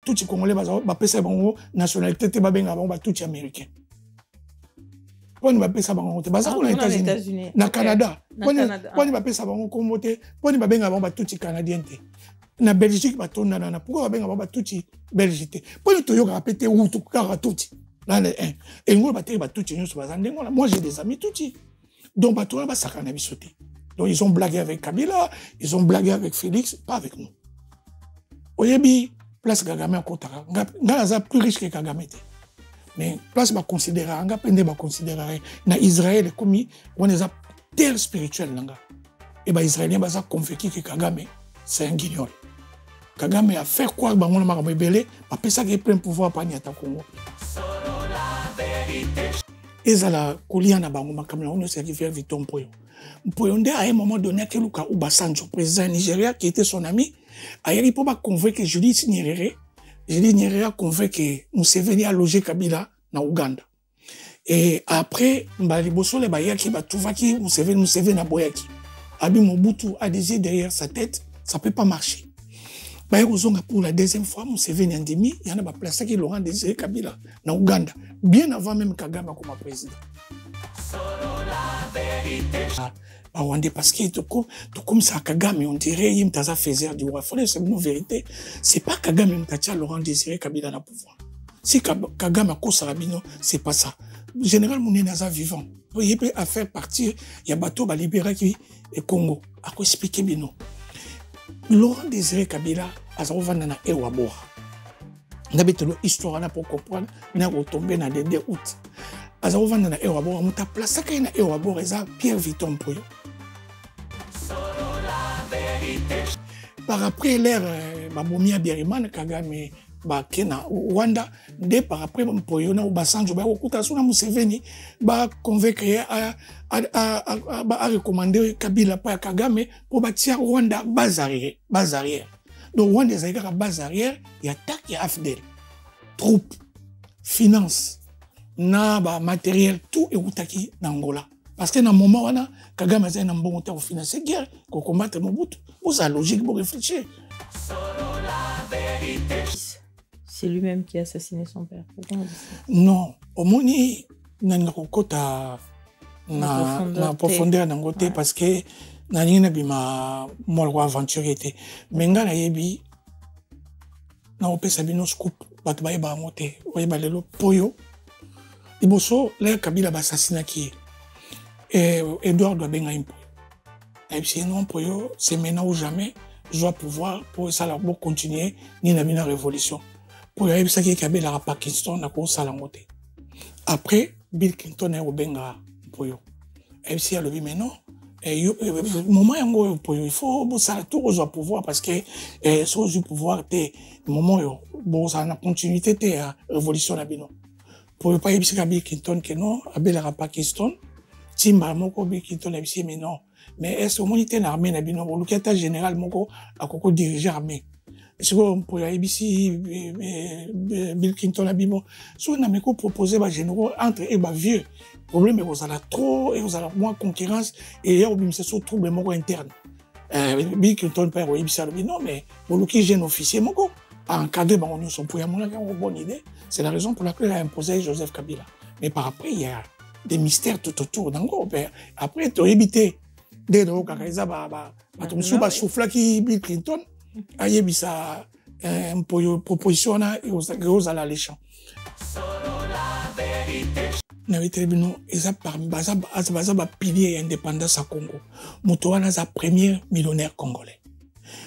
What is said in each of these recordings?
tout les Congolais ba pesa bango nationalité te ba benga bango ba tout américain. Poni ba pesa bango te baza na États-Unis, na Canada. Poni ba pesa bango kombo te, poni ba benga bango ba tout canadien te. Na Belgique ba tonda na pourquoi ba benga bango ba tout Belgique. Poni to yoka pété ou tout kara tout. Là et ngolo ba te ba tout nyonso baza ndengo. Moi j'ai des amis tout. Donc ba tonda ba sakana bisoté. Donc ils ont blagué avec Kabila, ils ont blagué avec Félix, pas avec nous. Oyebi place Kagame en Kotara. Nga plus riche que Kagame. Mais place va considérer, nga pende va considérer na Israël comme on est à terre spirituelle nanga. Et bah Israélien va convaincu que Kagame c'est un guignol. Kagame a fait quoi que bango na makambo ebele, après ça qu'il plein pouvoir pa nyata Congo. Ezala kolia na bango makambo on se faire Victor Mpoyo. Mpoyo nde à un moment donné que Luka Obasanjo président Nigeria qui était son ami, il peut pas convaincre Julius Nyerere. Julius Nyerere a convaincu Museveni à loger Kabila na Ouganda. Et après Mbaliboso le bayaki ba tuvaki Museveni na boyaki. Abi Mobutu a des idées derrière sa tête, ça peut pas marcher. Bayozonga pour la deuxième fois Museveni en demi, il y en a ba placé qui Laurent Désiré Kabila na Ouganda, bien avant même Kagame comme président. Parce que tout comme ça, Kagame, on dirait qu'il a fait du roi. C'est une vérité. C'est pas Kagame qui a Laurent Désiré Kabila na pouvoir. Si Kagame a cause Rabino, c'est pas ça. Général Mounénaza vivant. Il peut faire partir, il y a bateau va libérer qui est Congo. À quoi expliquer Bino? Laurent Désiré Kabila a revendu na Ewabora. On a besoin d'histoire pour comprendre. On a retombé dans le 2 août. A revendu na Ewabora. On a placé na Ewabora. C'est Pierre Victor Mpoyo. Par après l'ère Babomia Biariman, Kagame, Kena, Rwanda, dès par après Mpoyo na Obasanjo, Okuta Suna Museveni, convaincre à recommander Kabila par Kagame pour bâtir Rwanda base arrière. Donc Rwanda est à base arrière, il y a TAC, il y a AFDEL. Troupes, finances, matériel, tout est outaki dans Angola. Parce que dans le moment où Kagame a un bon temps pour financer la guerre, pour combattre Mobutu, vous avez logique pour réfléchir. C'est lui-même qui a assassiné son père. Pourquoi on dit ça? Non. Au moins, il y a une profondeur dans le côté parce que il y a une aventure. Mais il y a une scoop. Il y a une Poyo. Il y a Kabila assassinat qui est. Edouard doit bien un Poyo. Et puis non, Poyo, c'est maintenant ou jamais. Je dois pouvoir pour ça la continuer ni la révolution. Pour y ça qui est Kabila à Pakistan na ko sala ngote. Après Bill Clinton est au Benga Poyo. Et puis elle dit mais non. Moment yango Poyo il faut ça tout au pouvoir parce que sur du pouvoir té moment bon ça na continuité té révolution na bino. Pour pas y Bill Clinton que non Abel à Pakistan. Timba moko Bill Clinton a dit mais non. Mais est-ce que l'unité armée na bino le secrétaire général moko a koko diriger armée. C'est quoi pour la ABC Bill Clinton a bimo. Si on a même proposé ba généraux entre et ba vieux. Problème vous avez trop et vous avez moins concurrence et il y a aussi ce trouble moko interne. Bill Clinton père ABC a dit non mais pour le qui jeune officier moko a encadré ba on son pour mon une bonne idée. C'est la raison pour laquelle il a imposé Joseph Kabila. Mais par après il y a des mystères tout autour d'Ango. Après tu éviter dès le Kakaïza tu souba souffla qui Bill Clinton a yebisa proposition na et aux à la léchant. Na vitribino eza parmi baza pilier indépendance à Congo. Motoana za premier millionnaire congolais.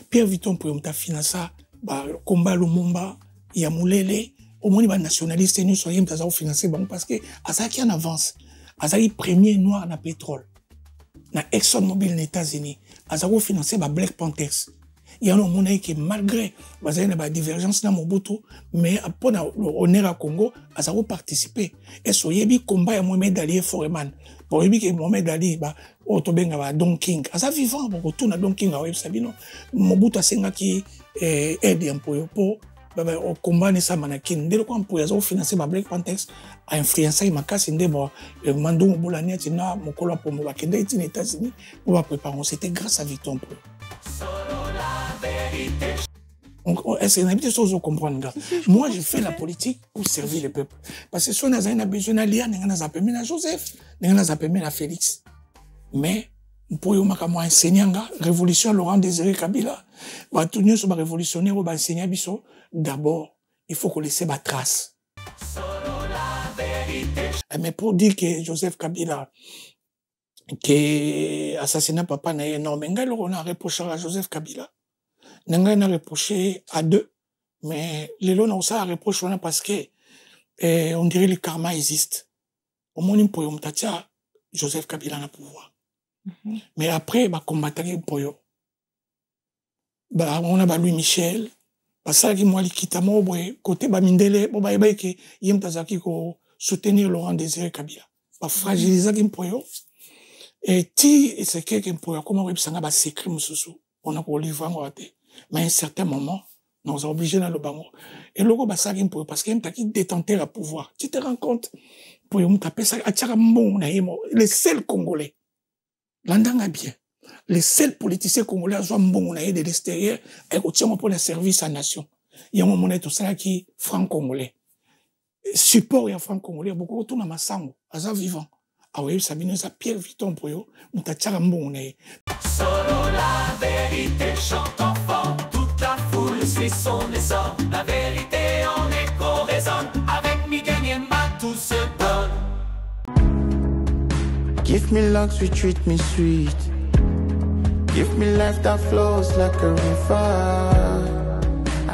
Pierre Victor Mpoyo mta finança combat Lumumba ya Mulele au moins ba nationaliste nous soyons mta za financer parce que azaki en avance. Azaki premier noir na pétrole. Na ExxonMobil aux États-Unis, Azaro financé par Black Panthers. Il y a un moment que malgré la divergence dans Mobutu, mais après l'honneur à Congo, Azaro participé. Et so yebi combat à Mohamed Ali Foreman. Pour yebi que Mohamed Ali otobenga ba Don King. Asa vivant pour retourner à Don King à Web Sabino. Mobutu a senga qui aide un peu pour au combat nessa manakin. Dès le coup pour Azaro financé par Black Panthers a influencé ma casse ndebo mando mobolania tina mokolo pour mo bakenda aux États-Unis pour préparer. C'était grâce à Victor Mpoyo. Est-ce que vous avez comprendre? Moi, je fais la politique pour servir le peuple. Parce que si on a besoin de lire, on a besoin de Joseph, on a besoin de Félix. Mais, pour y enseigner, révolution Laurent Désiré Kabila, tout le monde révolutionnaire, on va enseigner, d'abord, il faut qu'on laisse ma trace. Mais pour dire que Joseph Kabila, qui assassinat papa, non, mais on a reproché à Joseph Kabila. On a reproché à deux. Mais les lois n'ont ça à reprocher parce que, on dirait que le karma existe. Au moins, pour y Joseph Kabila n'a pouvoir. Mais après, bah, combattre pour eux. Bah, on a Louis Michel. Bah, ça, qui moi, l'équitamment, côté, bah, Mindele, bah, bah, qui, yem tazaki, ko, soutenir Laurent Désiré Kabila. Bah, fragiliser, qui pour eux. Et si, c'est quelqu'un pour eux, comment on peut bah, secret, moussou. On a pour livrer, on va mais à un certain moment, nous sommes obligés dans le bango. Et le bah, ça, qui pour eux, parce qu'il y a un qui détentait le pouvoir. Tu te rends compte? Pour eux, taper ça, les seuls Congolais. L'andanga bien. Les seuls politiciens congolais ont bon de l'extérieur et ont pour le service à la nation. Il y a un moment tout ça qui franc-congolais. Support et franc-congolais, beaucoup tout dans ma sango, à vivant. Ah oui, ça vient ça Pierre Viton pour eux, nous t'as bon Solo la vérité chante enfant, toute la foule suit son essor. La vérité en écho résonne, avec Miguel Niemba tout se donne. Give me luck, sweet, treat me sweet. Give me life that flows like a river.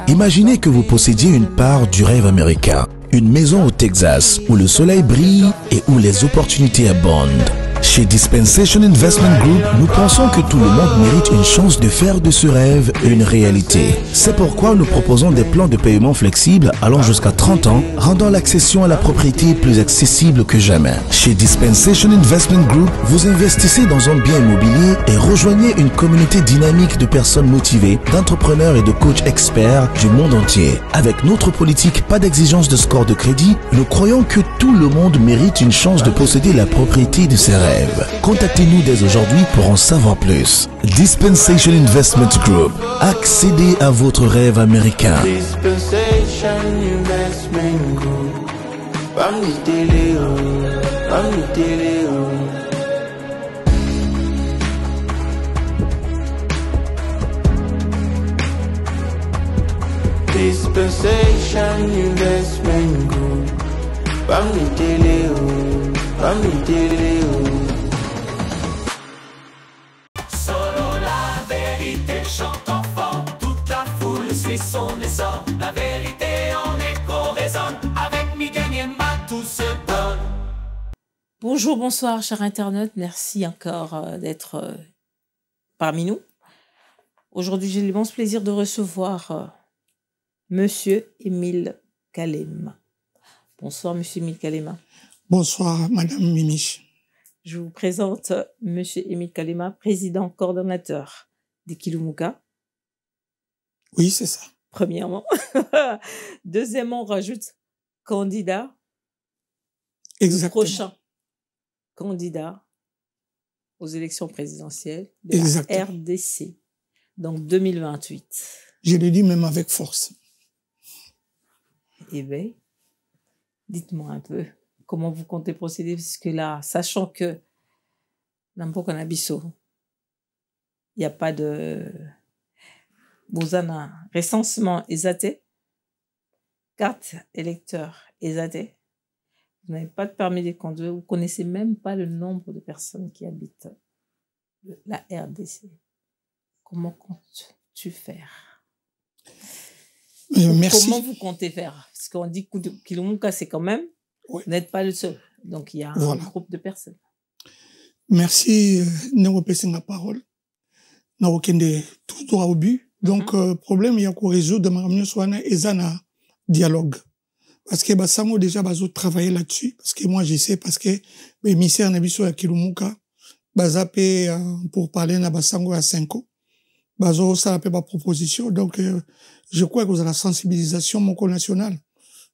Imaginez que vous possédiez une part du rêve américain, une maison au Texas où le soleil brille et où les opportunités abondent. Chez Dispensation Investment Group, nous pensons que tout le monde mérite une chance de faire de ce rêve une réalité. C'est pourquoi nous proposons des plans de paiement flexibles allant jusqu'à 30 ans, rendant l'accession à la propriété plus accessible que jamais. Chez Dispensation Investment Group, vous investissez dans un bien immobilier et rejoignez une communauté dynamique de personnes motivées, d'entrepreneurs et de coachs experts du monde entier. Avec notre politique pas d'exigence de score de crédit, nous croyons que tout le monde mérite une chance de posséder la propriété de ses rêves. Contactez-nous dès aujourd'hui pour en savoir plus. Dispensation Investment Group. Accédez à votre rêve américain. Dispensation Investment Group. Dispensation Investment Group. Solo la vérité chante enfant, toute la foule suit son essor. La vérité en écho résonne, avec Miguel Niemba tout se donne. Bonjour, bonsoir, chers internautes. Merci encore d'être parmi nous. Aujourd'hui, j'ai l'immense plaisir de recevoir Monsieur Émile Kalema. Bonsoir, Monsieur Émile Kalema. Bonsoir, Madame Mimiche. Je vous présente Monsieur Émile Kalema, président coordonnateur des Kilumuka. Oui, c'est ça. Premièrement. Deuxièmement, on rajoute candidat. Exactement. Prochain candidat aux élections présidentielles de Exactement. la RDC, donc 2028. Je le dis même avec force. Eh bien, dites-moi un peu comment vous comptez procéder, puisque là, sachant que dans le Canabiso, il n'y a pas de Bozana recensement exaté, carte électeur exaté, vous n'avez pas de permis de conduire, vous ne connaissez même pas le nombre de personnes qui habitent la RDC. Comment comptes-tu faire? Merci. Comment vous comptez faire? Parce qu'on dit que Kilumuka, c'est quand même, oui. Vous n'êtes pas le seul. Donc, il y a un groupe de personnes. Merci, Néropé, la parole. N'a aucun de tout droit au but. Donc, problème, il y a qu'on résout de ma soana et un dialogue. Parce que, bah, ça m'a déjà, travailler là-dessus. Parce que moi, je sais, parce que, l'émissaire n'a à Kilumuka, bazapé, pour parler, n'a basango à 5 ans. Bazo, ça n'a pas ma proposition. Donc, je crois que vous avez la sensibilisation, mon national.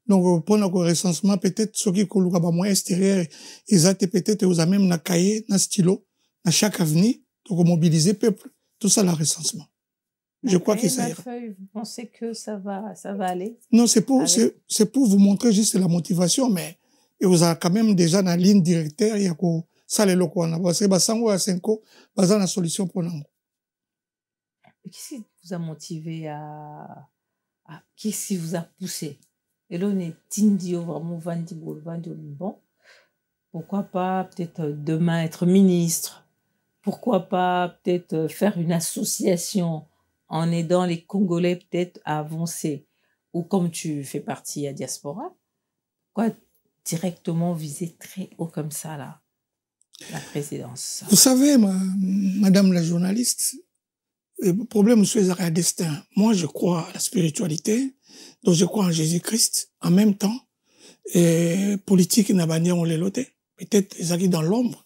Donc, pour notre recensement, peut-être, ceux qui coulent moins extérieur, ils ont peut-être, vous avez même un cahier, un stylo, à chaque avenue, donc mobiliser peuple. Tout ça, le recensement. Je crois que ça ira. Vous pensez que ça va aller? Non, c'est pour vous montrer juste la motivation, mais vous avez quand même déjà dans la ligne directeur, il y a ça les locaux. Parce que Basango à 5 ans, basant la solution pour nous. Qu'est-ce qui vous a motivé qu'est-ce qui vous a poussé? Et là, on est Tindio, vraiment, Vandi, bon. Pourquoi pas peut-être demain être ministre? Pourquoi pas peut-être faire une association en aidant les Congolais peut-être à avancer? Ou comme tu fais partie à Diaspora, pourquoi directement viser très haut comme ça, là, la présidence? Vous savez, madame la journaliste, le problème, c'est un destin. Moi, je crois à la spiritualité, donc je crois en Jésus-Christ. En même temps, politique, n'a pas on les loté. Peut-être, ils arrivent dans l'ombre.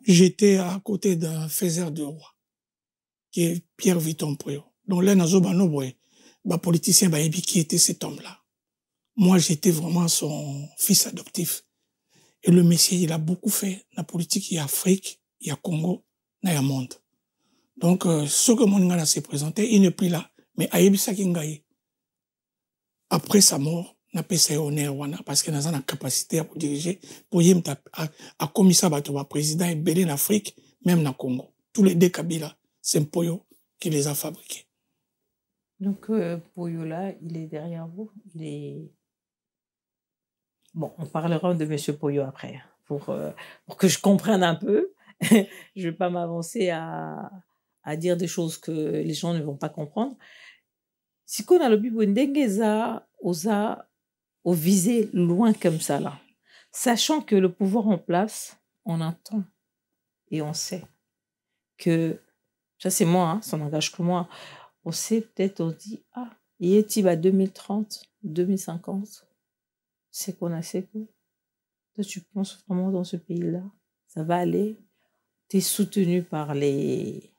J'étais à côté d'un faiseur de roi, qui est Pierre Viton Poyo. Donc là, politicien, qui était cet homme-là. Moi, j'étais vraiment son fils adoptif. Et le Messie, il a beaucoup fait. La politique, il y a Afrique, il y a Congo, il y a monde. Donc, ce que mon gars s'est présenté, il n'est plus là. Mais Aïbisa Kingaï, après sa mort, n'a pas essayé honneur, parce qu'il a la capacité à diriger, pour y à commissaire à président et belé l'Afrique, même dans le Congo. Tous les deux Kabila, c'est Poyo qui les a fabriqués. Donc, Poyo là, il est derrière vous. Bon, on parlera de M. Poyo après, pour que je comprenne un peu. Je ne vais pas m'avancer à dire des choses que les gens ne vont pas comprendre. Si on a le bibo ndengeza au viser loin comme ça là, sachant que le pouvoir en place, on entend et on sait que ça c'est moi, hein, ça n'engage que moi. On sait peut-être, on dit il est à 2030, 2050, c'est qu'on a c'est quoi. Toi tu penses vraiment dans ce pays-là, ça va aller? Tu es soutenu par les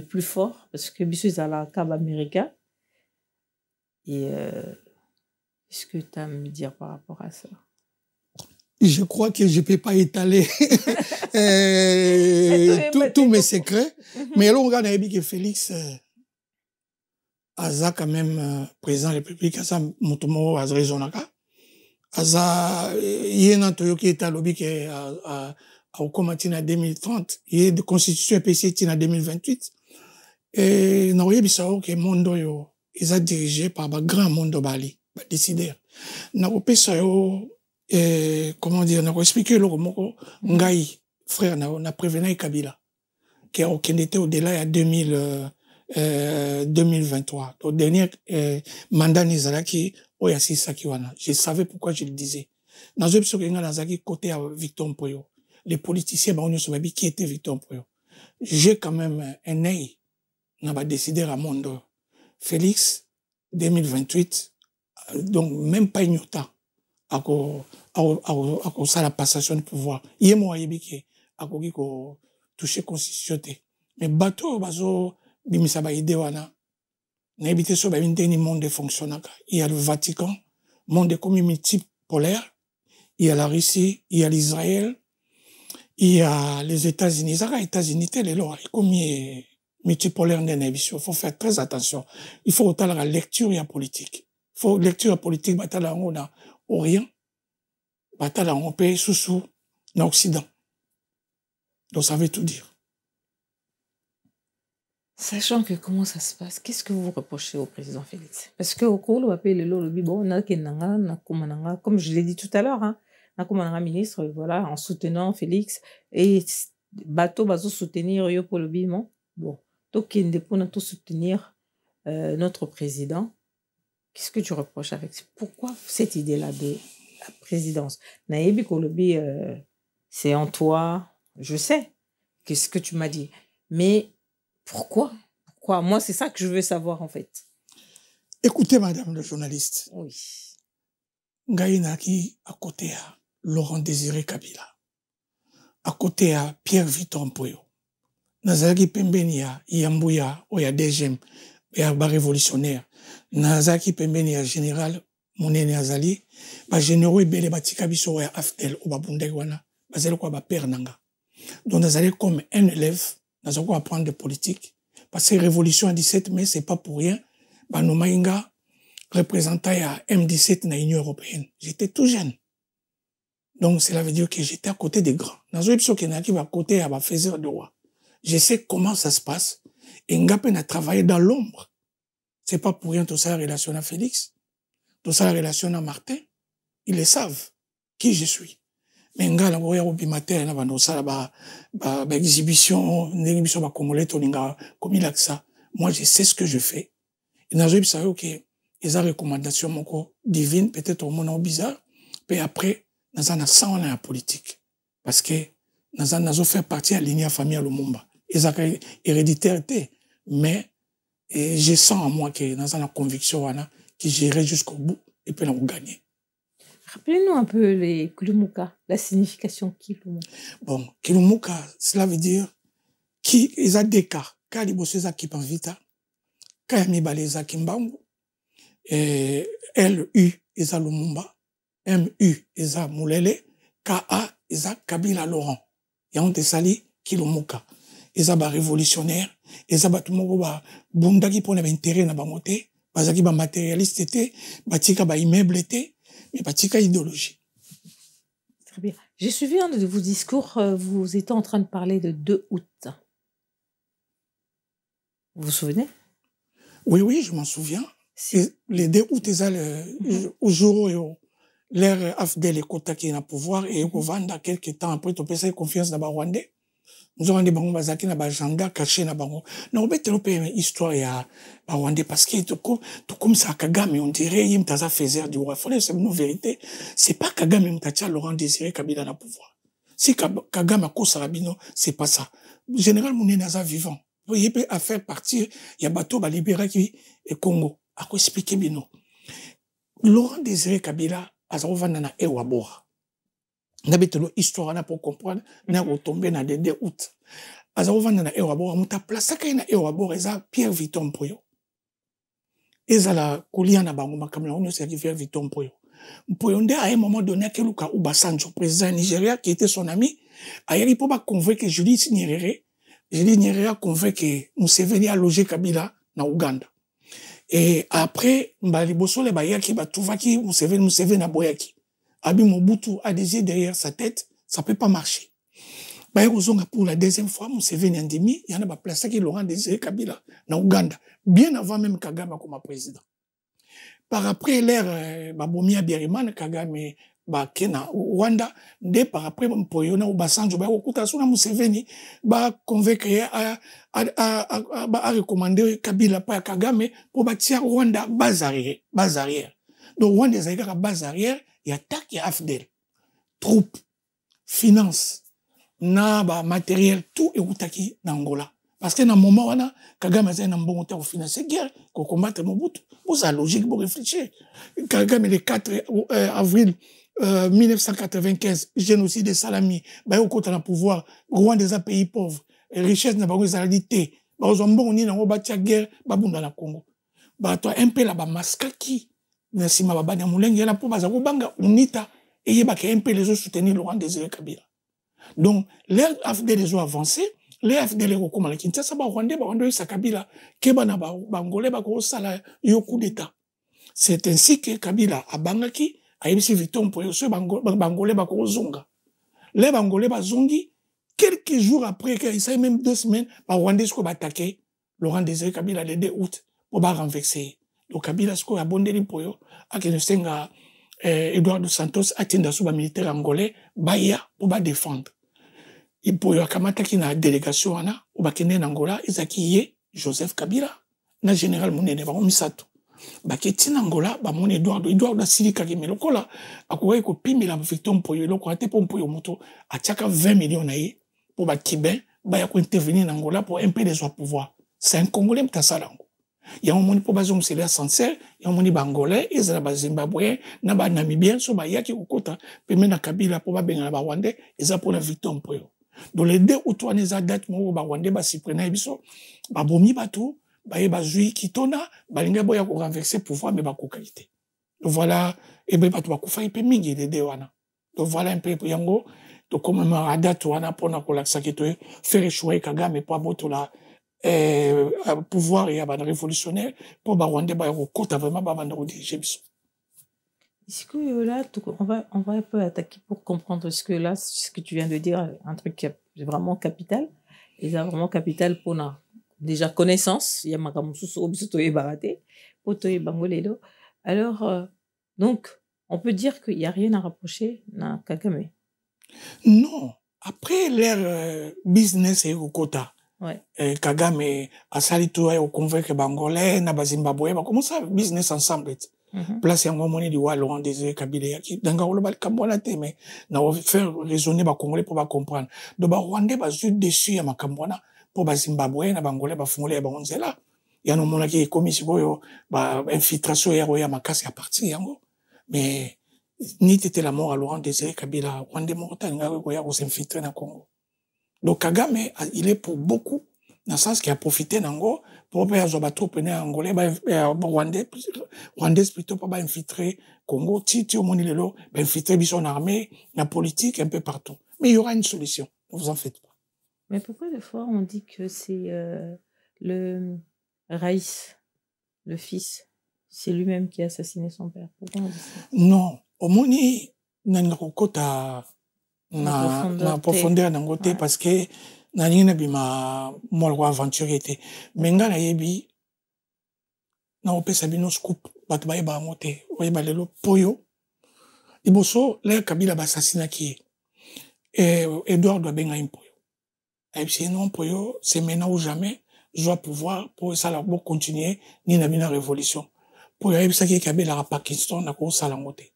plus forts, parce que Bissou est à la cave américaine. Et qu'est-ce que tu as à me dire par rapport à ça? Je crois que je ne peux pas étaler tous mes secrets. Mais là, on regarde que Félix Aza quand même président de la République, Aza Motomo Azrezonaka. Aza Yéna Toyo qui est à l'objet au Comatina en 2030, il y a de constitution EPC en 2028. Et nous avons vu que le monde est dirigé par un grand monde Bali, décideur. Nous avons vu comment dire, nous avons expliqué le mot Ngai, frère, nous avons prévenu Kabila, qui était au-delà de 2023. Le dernier mandat Nizalaki, je savais pourquoi je le disais. Nous avons vu que nous côté Victor Poyo. Les politiciens, qui étaient Victor Poyo. J'ai quand même un œil, n'a pas décidé à monde. Félix, 2028, donc même pas une temps, à ça la passation de pouvoir. Il y a moi, à toucher constitution. Mais bateau, bimisa ba idée wana, n'a habité sur une monde fonctionnant. Il y a le Vatican, monde comme multipolaire, il y a la Russie, il y a l'Israël, il y a les États-Unis. Les États-Unis, comme multipolaire, il faut faire très attention. Il faut autant la lecture et la politique. Il faut lecture politique, batala en Orient, batala en pays sous dans l'Occident. Donc ça veut tout dire. Sachant que comment ça se passe, qu'est-ce que vous reprochez au président Félix? Parce que au cours, on appelle le bon, comme je l'ai dit tout à l'heure, hein, ministre, voilà, en soutenant Félix et bateau soutenir yo pour le bimon. Bon, donc il est pour nous soutenir notre président. Qu'est-ce que tu reproches avec ça? Pourquoi cette idée-là de la présidence? Naïbi Kolobi, c'est en toi, je sais. Qu'est-ce que tu m'as dit? Mais pourquoi? Moi, c'est ça que je veux savoir en fait. Écoutez, madame le journaliste. Oui. Ngaïnaki à côté à Laurent Désiré Kabila, à côté à Pierre Viton Poyo, Nazaki Pembenia, Yambouya, Oya DGM, Oya révolutionnaire, Nazaki Pembenia général, Mounene Azali, généraux et belle batika biso Oya Aftel, Oba Bundegwana, Bazelo quoi ba père nanga. Donc Nazali comme un élève, Nazako apprendre de politique, Parce que révolution à 17 mai, c'est pas pour rien. Banomainga, représentant à M17 dans l'Union européenne. J'étais tout jeune. Donc, cela veut dire que j'étais à côté des grands. Dans un épisode qui est à côté à faiseur de roi. Je sais comment ça se passe. Et Ngapen a travaillé dans l'ombre. C'est pas pour rien tout ça la relation à Félix. Tout ça la relation à Martin. Ils le savent. Qui je suis. Mais nga la boya au bimater na bando ça ba exhibition congolais toninga comme il a que ça. Moi je sais ce que je fais. Et dans je sais OK, les recommandations moko divine peut-être au monde bizarre, puis après dans un sang la politique parce que dans un nazo faire partie à lignée familiale Lumumba. Ils ont héréditaire mais je sens en moi que dans une conviction que j'irai jusqu'au bout et puis on va gagner. Rappelez-nous un peu les Kilumuka, la signification Kilumuka. Bon, Kilumuka, cela veut dire qui ils ont des cas. Quand les bosses qui pensent vite, quand ils balèzent qui mbambu, LU ils ont Lumumba, MU ils ont Mulele, KA ils ont Kabila Laurent. Et on te sali Kilumuka. Ils ont révolutionnaire, ils ont tout le monde bunda qui pone intérêt na bamote, bazaki ba matérialiste était, batika ba immeuble était. Mais pas de idéologie. Très bien. J'ai suivi un de vos discours, vous étiez en train de parler de 2 août. Vous vous souvenez? Oui, je m'en souviens. Les 2 août, au jour où l'ère AFDEL est contactée dans le pouvoir et au Vanda, quelques temps après, tu peux confiance dans les Rwandais. Nous avons des bango bazaki na bagenda caché na bango. Non, mais tu peux histoire ya Rwandais parce que tout comme ça Kagame on dirait il m'a faiseur du roi. Faut c'est une vérité. C'est pas Kagame m'a Laurent Désiré Kabila na pouvoir. Si Kagame a cause Rabino, c'est pas ça. Général Mouné naza vivant. Il peut faire partir il y a bateau ba libérer qui et Congo. A quoi expliquer bino. Laurent Désiré Kabila azovanda na Ewabora. N'habitelo histoire na pour comprendre na retomber na 2 août. Azovanda na Ewabora muta place ka na Ewabora eza Pierre Viton Mpoyo. Eza la kolia na bango makamela on se Pierre Viton Mpoyo. Mpoyo nde à un moment donné que Luka Obasanjo président Nigeria qui était son ami a yari pour ba convaincre Julius Nyerere. Julius Nyerere a convaincu Museveni a logé Kabila na Uganda. Et après mbaliboso le bayaki ba tuvaki Museveni na boyaki. Abi Mobutu a des yeux derrière sa tête, ça peut pas marcher. Pour la 2e fois, Museveni en demi, il y en a pas placé qui Laurent Désiré Kabila, dans Ouganda, bien avant même Kagame comme président. Par après l'ère, Babomia Biariman, Kagame, Kena, Rwanda, dès par après, Mpoyona, Obasanjo, Okuta, Suna Museveni, convaincre à recommander Kabila, pas Kagame, pour bâtir Rwanda, base arrière. Donc, Rwanda, il y a base arrière, il y a TAC, il y a AFDEL. Troupes, finances, matériel, tout est outaki dans Angola. Parce que dans le moment où Kagame a un bon temps pour financer la guerre, pour combattre Mobutu, c'est la logique pour réfléchir. Kagame, le 4 avril 1995, génocide des Salami, au côté dans le pouvoir, Rwanda des pays pauvres, richesse n'a pas réalité, on a guerre, dans le Congo. Toi, un peu là-bas, Maskaki, merci ma baba Moulenge la pour baza banga unita et yeba que un peu les autres soutenir Laurent Désiré Kabila. Donc les AFDEL les ont avancé, les AFDEL comme la Kinshasa ba Rwanda sa Kabila keba na bangolais ba ko sala yo coup d'état. C'est ainsi que Kabila a bangaki a yebisi Viton pour yo bangolais ba ko zonga. Les bangolais ba zongi quelques jours après qu'il ça même 2 semaines ba Rwandais ko ba attaquer Laurent Désiré Kabila le 2 août pour ba renverser. Donc Kabila sko a bondeli poyo akene senga Eduardo Santos atinda suba militaire angolais baya pour ba défendre. Il poyo akamata ki na délégation ana ou ba kende na Angola ezaki ye Joseph Kabila na général Munene ba misato. Ba keti na Angola ba mon Eduardo Silika ki melokola akoye ko pimela Victor poyo loko ate po poyo moto atiaka 20 millions na ye pour ba Kibin baya ko intervenir na Angola pour impeler son pouvoir. C'est un Congolais mtasalango. Il y a un monde pour baser c'est sincère, il y a un monde bangolais, il y a un Zimbabwéen, na ba Namibien, so ba yaki ukota, peme na Kabila pour ba benga ba Rwandais, et ça pour la Victor Mpoyo. Dans les 2 ou 3 les dates mo ba Rwandais ba siprena biso, ba bomi bato, ba ye ba zui kitona, ba linga boya ko renverser pouvoir mais ba ko qualité. Donc voilà, et ben bato ba ko fa ipe mingi les 2 wana. Donc voilà un peu pour yango, donc comme ma date wana pour na ko laksa ki to faire échouer Kagame pour boto la pouvoir et révolutionnaire pour ba Rwandais ba kota vraiment ba banda diriger biso. Est-ce que là, on va un peu attaquer pour comprendre ce que là, ce que tu viens de dire, un truc qui est vraiment capital. Et ça vraiment capital pour déjà connaissance. Il y a ma pour alors, donc, on peut dire qu'il n'y a rien à rapprocher na Kagame. Non. Après leur business et au quota. Ouais. Kagame a sali tout au convaincre Bangolais, na Zimbabwe, ba comment ça business ensemble. Place yango moni di wa Laurent Désiré Kabila yaki danga wolo ba kambona te mais na faire raisonner ba Congolais pour ba comprendre. Do ba Rwandais ba zu dessus ya makambona pour ba Zimbabwe na Bangolais ba fungole ba onzela. Ya no mona ki komisi boyo ba infiltration ya makasi ya parti yango. Mais ni tete la mort à Laurent Désiré Kabila Rwandais morta ngawe ko ya ko s'infiltrer na Congo. Donc Kagame il est pour beaucoup dans le sens qu'il a profité d'ango pour faire des troupes angolais rwandais plutôt pour infiltrer Congo titi au monde lelo infiltrer son armée la politique un peu partout mais il y aura une solution ne vous en faites pas. Mais pourquoi des fois on dit que c'est le Raïs le fils c'est lui-même qui a assassiné son père? Pourquoi on dit ça? Non au moni na kokota na profondeur na ngote parce que na nina bima molwa aventurier te menga na yebi na opesa bino scoop bato bayeba ngote oyeba lelo poyo iboso le Kabila bassasina qui Edouard doit benga impoyo et puis non poyo c'est maintenant ou jamais je dois pouvoir pour ça la pour continuer ni na bina révolution pour y ça qui Kabila à Pakistan na ko sala ngote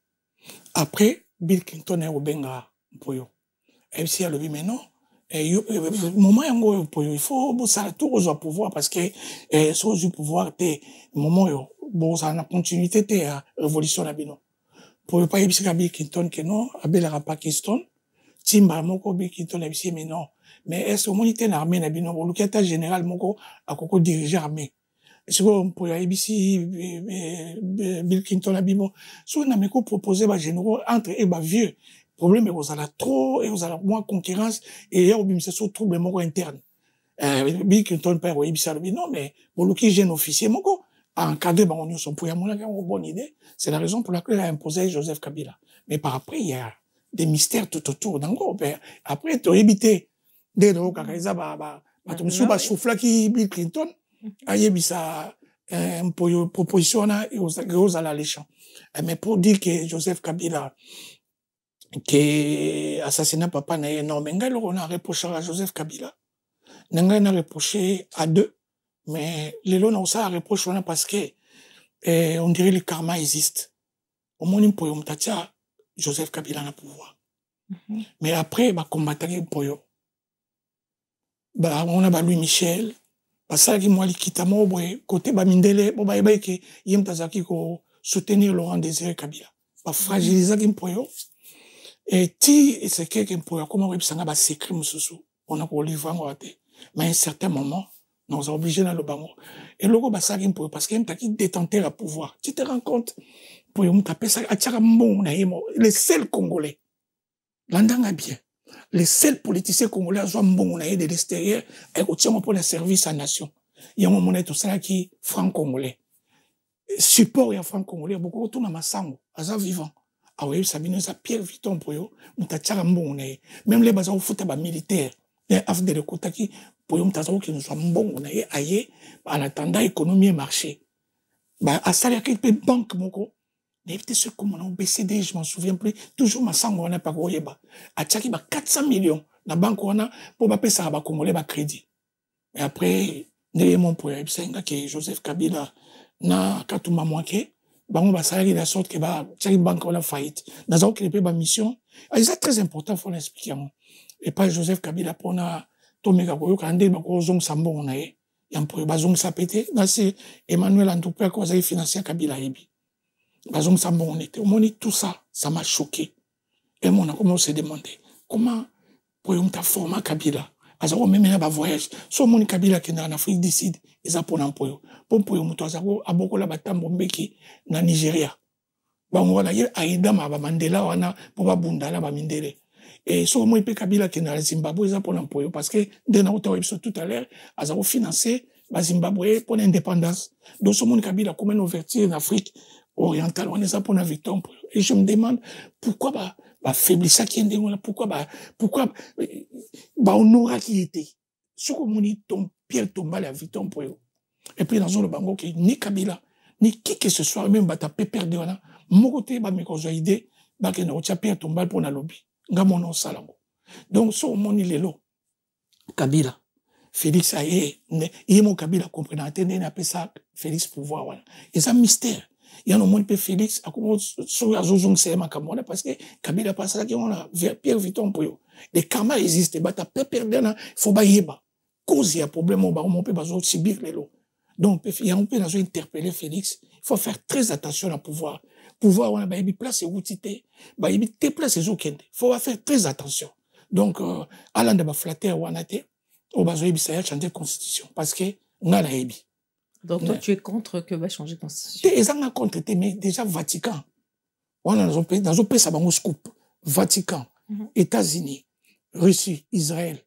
après Bill Clinton est au benga impoyo et puis le mais non moment yango poyo il faut ça tout au pouvoir parce que so du pouvoir te moment yo bon ça na continuité te révolution na bino pour pas yebisa Bill Clinton que non abela Pakistan timba moko Bill Clinton a dit mais non mais est-ce au monité na armée na bino le secrétaire général moko akoko diriger armée est-ce que pour yebisa Bill Clinton a bimo so na meko proposer ba généraux entre et ba vieux problème est vous allez trop et vous allez moins concurrence et il y a aussi ce trouble moko interne Bill Clinton père oui ça non mais pour le qui jeune officier moko encadrer ba on son pour y a une bonne idée c'est la raison pour laquelle il a imposé Joseph Kabila mais par après il y a des mystères tout autour d'ango après tu éviter des donc kakaisa ba tu me souffla qui Bill Clinton a yebisa un proposition na et aux à l'échange mais pour dire que Joseph Kabila que assassinat papa na non mais ngai on a reproché à Joseph Kabila ngai na reproché à deux mais les lois on ça reproche parce que on dirait le karma existe au moins pour mtatia Joseph Kabila na pouvoir mais après ba combattre pour yo ba on a ba Louis Michel ba ça qui moi likita mo boy côté ba mindele bo ba ke yem tazaki ko soutenir Laurent Désiré Kabila ba fragiliser qui pour yo et ti c'est quelqu'un pour comment répondre ba secret mususu on a pour livrer ngoate mais à un certain moment nous sommes obligés dans le bango et logo ba ça pour parce qu'il y a qui détenteur à pouvoir tu te rends compte pour me taper ça atira mbongo na yemo les seuls congolais landanga bien les seuls politiciens congolais ont mbongo na de l'extérieur et au tient pour le service à nation il y a un moment tout ça qui franc congolais support ya franc congolais beaucoup tout na masango aza vivant. Ah oui, Sabine, ça Pierre Viton pour yo, mutachara mbongo na ye. Même les baza au foot ba militaire, les afde de kotaki pour yo mutachara qui nous soit mbongo na ye aye, en attendant économie et marché. Bah à ça il y a quelques banques moko. Mais peut-être ce comme on a BCD, je m'en souviens plus, toujours ma sango on a pas koyeba. A tchaki ba 400 millions na banque on a pour ba pesa ba congolais ba crédit. Et après ne mon pour yebsenga que Joseph Kabila na katuma manqué. Bango ba salari la sorte que ba tchaki banque on a faillite dans un qui ba mission c'est très important faut l'expliquer et pas Joseph Kabila pour na tomeka ko kande ba ko zong sambo on a y a pour ba zong sapete na c'est Emmanuel Antopé ko za financer Kabila yebi ba zong sambo on était au moni tout ça m'a choqué et mon a commencé à se demander comment pour yon ta former Kabila azako même ba voyage so moni Kabila qui na Afrique du Sud ils apprennent pour yo muto azako abokola batambo mbeki na Nigeria bango na ye aida ma ba Mandela wana pour ba bundala ba mindele Et sur moi, il peut Kabila qui est dans le Zimbabwe, ça pour l'emploi. Parce que, dès notre tout à l'heure, ils ont financé le Zimbabwe pour l'indépendance. Donc, ce monde Kabila, comme une ouverture en Afrique orientale, on est ça pour la victoire. Et je me demande, pourquoi, faiblesse ça qui est là, pourquoi, on aura qui était. Ce que mon tombe, Pierre tomba la victoire pour eux. Et puis, dans le bango, ni Kabila, ni qui que ce soit, même, peut perdre, là. Mon côté, mes idées, que na otia Pierre tomba pour na lobby. Nga mon salango. Donc, so mon il est là. Kabila. Félix a mon Kabila comprenant, n'a pas ça, Félix pouvoir, voilà. Et ça, mystère. Il y a un monde que Félix a comme sur la zone c'est ma camona parce que Kabila passe là qui on a Pierre Viton pour eux. Les karma existent, t'as pas perdu là, faut pas y ba. Cause il y a problème, on peut pas subir les lots. Donc, il y a un peu dans interpeller Félix. Il faut faire très attention à pouvoir. Pouvoir, on a place et outité. Il te place et il faut faire très attention. Donc, Alain de flatter, on a été, on va changer de constitution. Parce que, on a la ébi. Donc, toi, tu es contre que va changer de constitution? Ils ont contre, mais déjà, Vatican. On a dans un pays, ça va nous scoop. Vatican, États-Unis, Russie, Israël.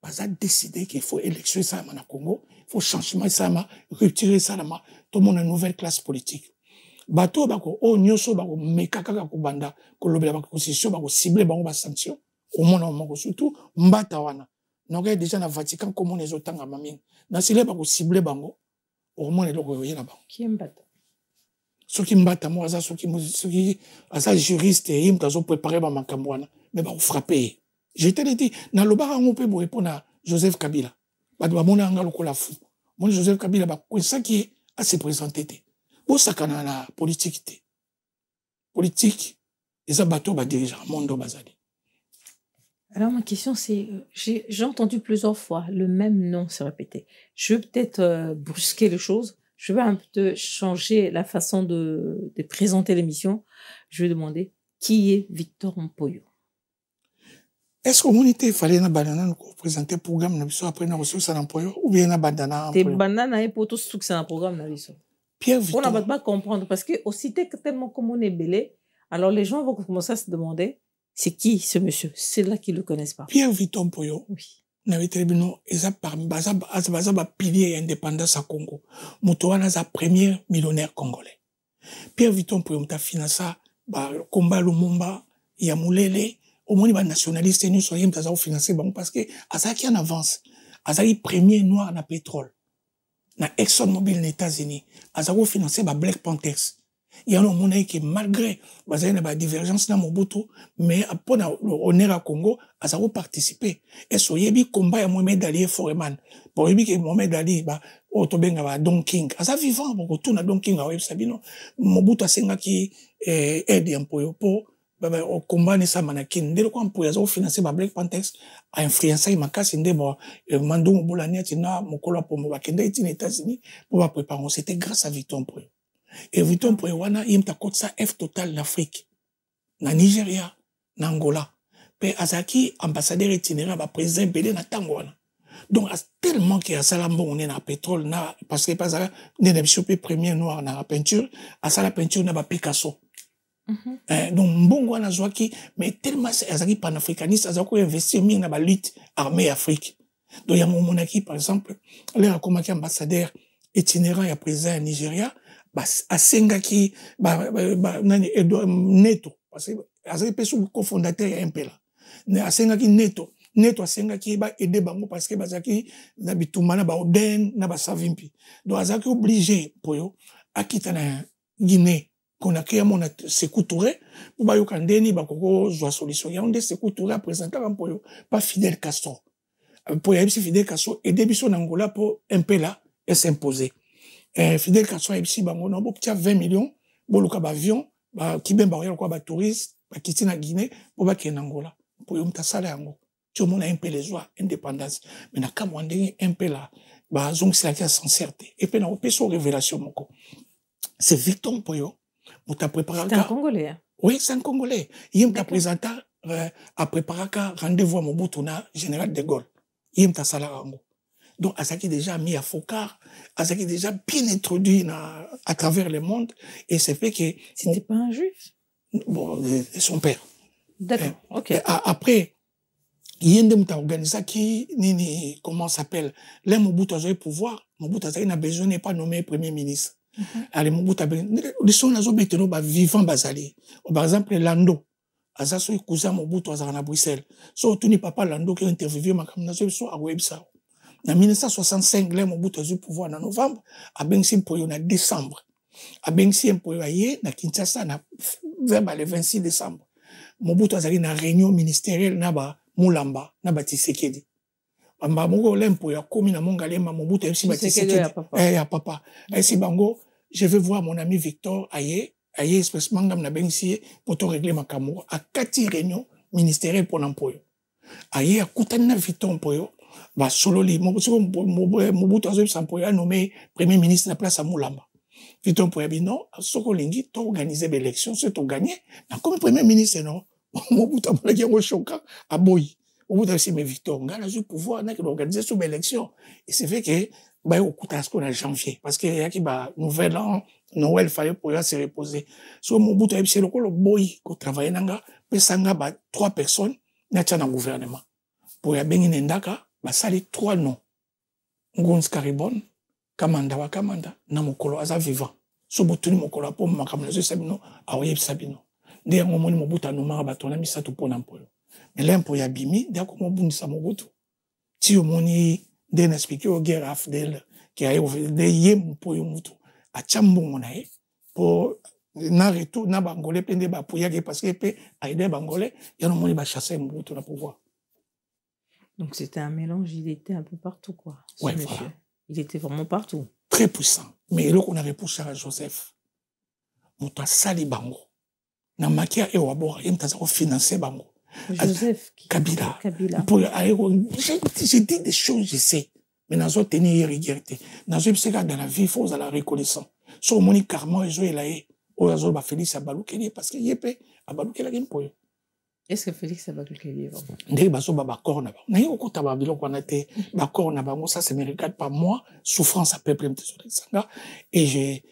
Ils ont décidé qu'il faut élection ça au Congo. Il faut changement ça, rupturer ça, tout le monde a une nouvelle classe politique. Bato bako o nyoso bako mekaka ko banda ko lobela bako constitution bako cibler bango ba sanction au monde surtout mbata wana donc déjà na Vatican comme on les otanga mamine na cibler bako cibler bango au monde le koyela bango qui mbata soki mbata mo aza soki asa juriste et im tazo préparer ba makambo wana mais bako frapper je te l'ai dit na lobaka ngo pe bo répondre à Joseph Kabila bato ba mona nga lokola fou mon Joseph Kabila ba ko ça qui a se présenter pour ça qu'on a la politique. Politique, les abattoirs va diriger un monde bazali. Alors, ma question, c'est, j'ai entendu plusieurs fois le même nom se répéter. Je veux peut-être brusquer les choses. Je veux un peu changer la façon de présenter l'émission. Je vais demander, qui est Victor Mpoyo? Est-ce que l'humanité fallait na banana nous présenter le programme après na ressources à Mpoyo ou bien na banana? T'es banana et pour tout ce que c'est un programme na biso. Pierre Victor. On n'a pas comprendre parce que aussi tellement comme on est belé, alors les gens vont commencer à se demander c'est qui ce monsieur? C'est là qu'ils le connaissent pas. Pierre Victor Mpoyo. Oui. N'avait tribunal eza parmi baza pilier indépendance à Congo. Motoana za premier millionnaire congolais. Pierre Victor Mpoyo mta finança combat Lumumba ya Mulele au moins ba nationaliste nous soyons mta za financer bon parce que azaki en avance. Azaki premier noir na pétrole. Na ExxonMobil aux États-Unis, azako financé par Black Panthers. Il y a un moment que malgré la divergence dans Mobutu, mais après l'honneur à Congo, azako participé. Et soyebi combat à Mohamed Ali Foreman. Pour yebi que Mohamed Ali otobenga ba Don King. Asa vivant pour tout na Don King a Sabino. Mobutu asenga ki aide un peu pour au combat nessa manakin dès le coup pour yazo financer ba Black Panthers a influencé makasi ndebo mando mbolania tina mokolo pour mo bakenda itina États-Unis pour ba préparer c'était grâce à Victor Mpoyo et Victor Mpoyo wana imta kotsa F total l'Afrique na Nigeria na Angola pe azaki ambassadeur itinérant ba président belé na tango wana donc tellement que asalambo on est na pétrole na parce que pas ça ne bishopé premier noir na peinture asala peinture na ba Picasso. Donc mbongo wana zwaki mais tellement azaki panafricaniste azako investir mingi na ba lutte armée Afrique. Donc il y a mon monaki par exemple là comme ambassadeur itinérant ya président Nigeria asengaki nani Neto parce que azaki pesu cofondateur ya MPLA ne asengaki Neto asengaki ba aider bango parce que bazaki na bitumana ba Oden na ba Savimpi. Donc azaki obligé Poyo akita na Guinée qu'on a créé mon Sékou Touré pour ba yokandeni ba koko zwa solution ya onde Sékou Touré a présenté un peu pas Fidel Castro pour y avoir Fidel Castro et débiso n'Angola pour MPLA et s'imposer Fidel Castro a ici bango no petit 20 millions boluka ba avion ba kiben ba ko ba touriste ba kiti na Guinée pour ba ke n'Angola pour yomta sala yango tout le monde a MPLA joie indépendance mais na kamwandeni MPLA ba zong c'est la sincérité et puis na opeso révélation moko c'est Victor Mpoyo. C'est un Congolais. Hein? Oui, c'est un Congolais. Il m'a présenté à préparer un rendez-vous à Mobutu na général de Gaulle. Il m'a salarango. Donc, Azaki déjà mis à Fokar, Azaki déjà bien introduit à travers le monde, et c'est fait que... C'était pas un juif? Bon, son père. D'accord, ok. Après, il y a des organisation qui, comment ça s'appelle, là, Mobutu a eu pouvoir, Mobutu a besoin n'est pas nommé premier ministre. Allez, Mobutu a besoin, les gens ont vivant basali. Par exemple, Lando, Aza so cousin Mobutu a na Bruxelles. So, tout n'est pas Lando qui a interviewé ma camarade so à Websa. En 1965, là, Mobutu a eu pouvoir en novembre, a Bensi pour en décembre. A Bensi pour y na Kinshasa, vers le 26 décembre. Mobutu a eu une réunion ministérielle, na Mulamba, na Tshisekedi. Amba moko lempo ya komi na mongalema Mobutu MC Tshisekedi. Ya papa. Si bango, je vais voir mon ami Victor Aye expressement ngam na bensi pour régler ma camour. A 4 réunions ministérielles pour l'emploi. Aye a kutana Victor Mpoyo, ba solo li Mobutu azo sampoyo nommé premier ministre na place à Mulamba. Victor Mpoyo bi non, soko lingi to organiser l'élection, c'est to gagner. Na comme premier ministre non. Mobutu a qui est choquant à Boyi. Mobutu a aussi mais Victor, on a le pouvoir d'organiser sous l'élection. Et c'est fait que, bah, au coup en janvier. Parce qu'il y a qui, bah, nouvel an, Noël, fallait pour se reposer. So, Mobutu a aussi le Boyi, qui travaille nanga, pesanga, bah, 3 personnes, n'a pas dans gouvernement. Pour y avoir n'endaka, bah, ça les 3 noms. Ngons Karibon, Kamanda wa Kamanda, na mokolo aza vivant. So, botuni mokolo po, makamlazo sabino, aoyeb sabino. Nde yango moni Mobutu anomaka bato na misato mpona mpolo. Mais là, mpo ya bimi, nde ako mobundisa Mobutu. Ti omoni nde na expliqué au guerre Afdel, ki aye de ye mpoyo mutu. Atia mbongo na ye, po na retour, na bangolais, pe nde bapuyaki, parce que pe aide bangolais, ya no moni ba chasser Mobutu na pouvoir. Donc c'était un mélange, il était un peu partout, quoi. Ouais, monsieur. voilà. Il était vraiment partout. Très puissant. Mais là, on avait pour Charles Joseph. Moto sali bango. Na makia e wabora yem taza ko financer bango. Joseph Kabila. Pour j'ai dit des choses, je sais. Mais dans autres tenir rigueur. Dans une psychiatre dans la vie, il faut la reconnaissance. Sur mon carrément et jouer là ou azol ba Félix Abalukeli parce que yepé Abalukeli game pour. Est-ce que Félix Abalukeli est vraiment? Ndé baso ba corps na ba. Na yo ko taba bilo ko na te ba corps na bango ça me regarde pas moi, souffrance à peuple sanga et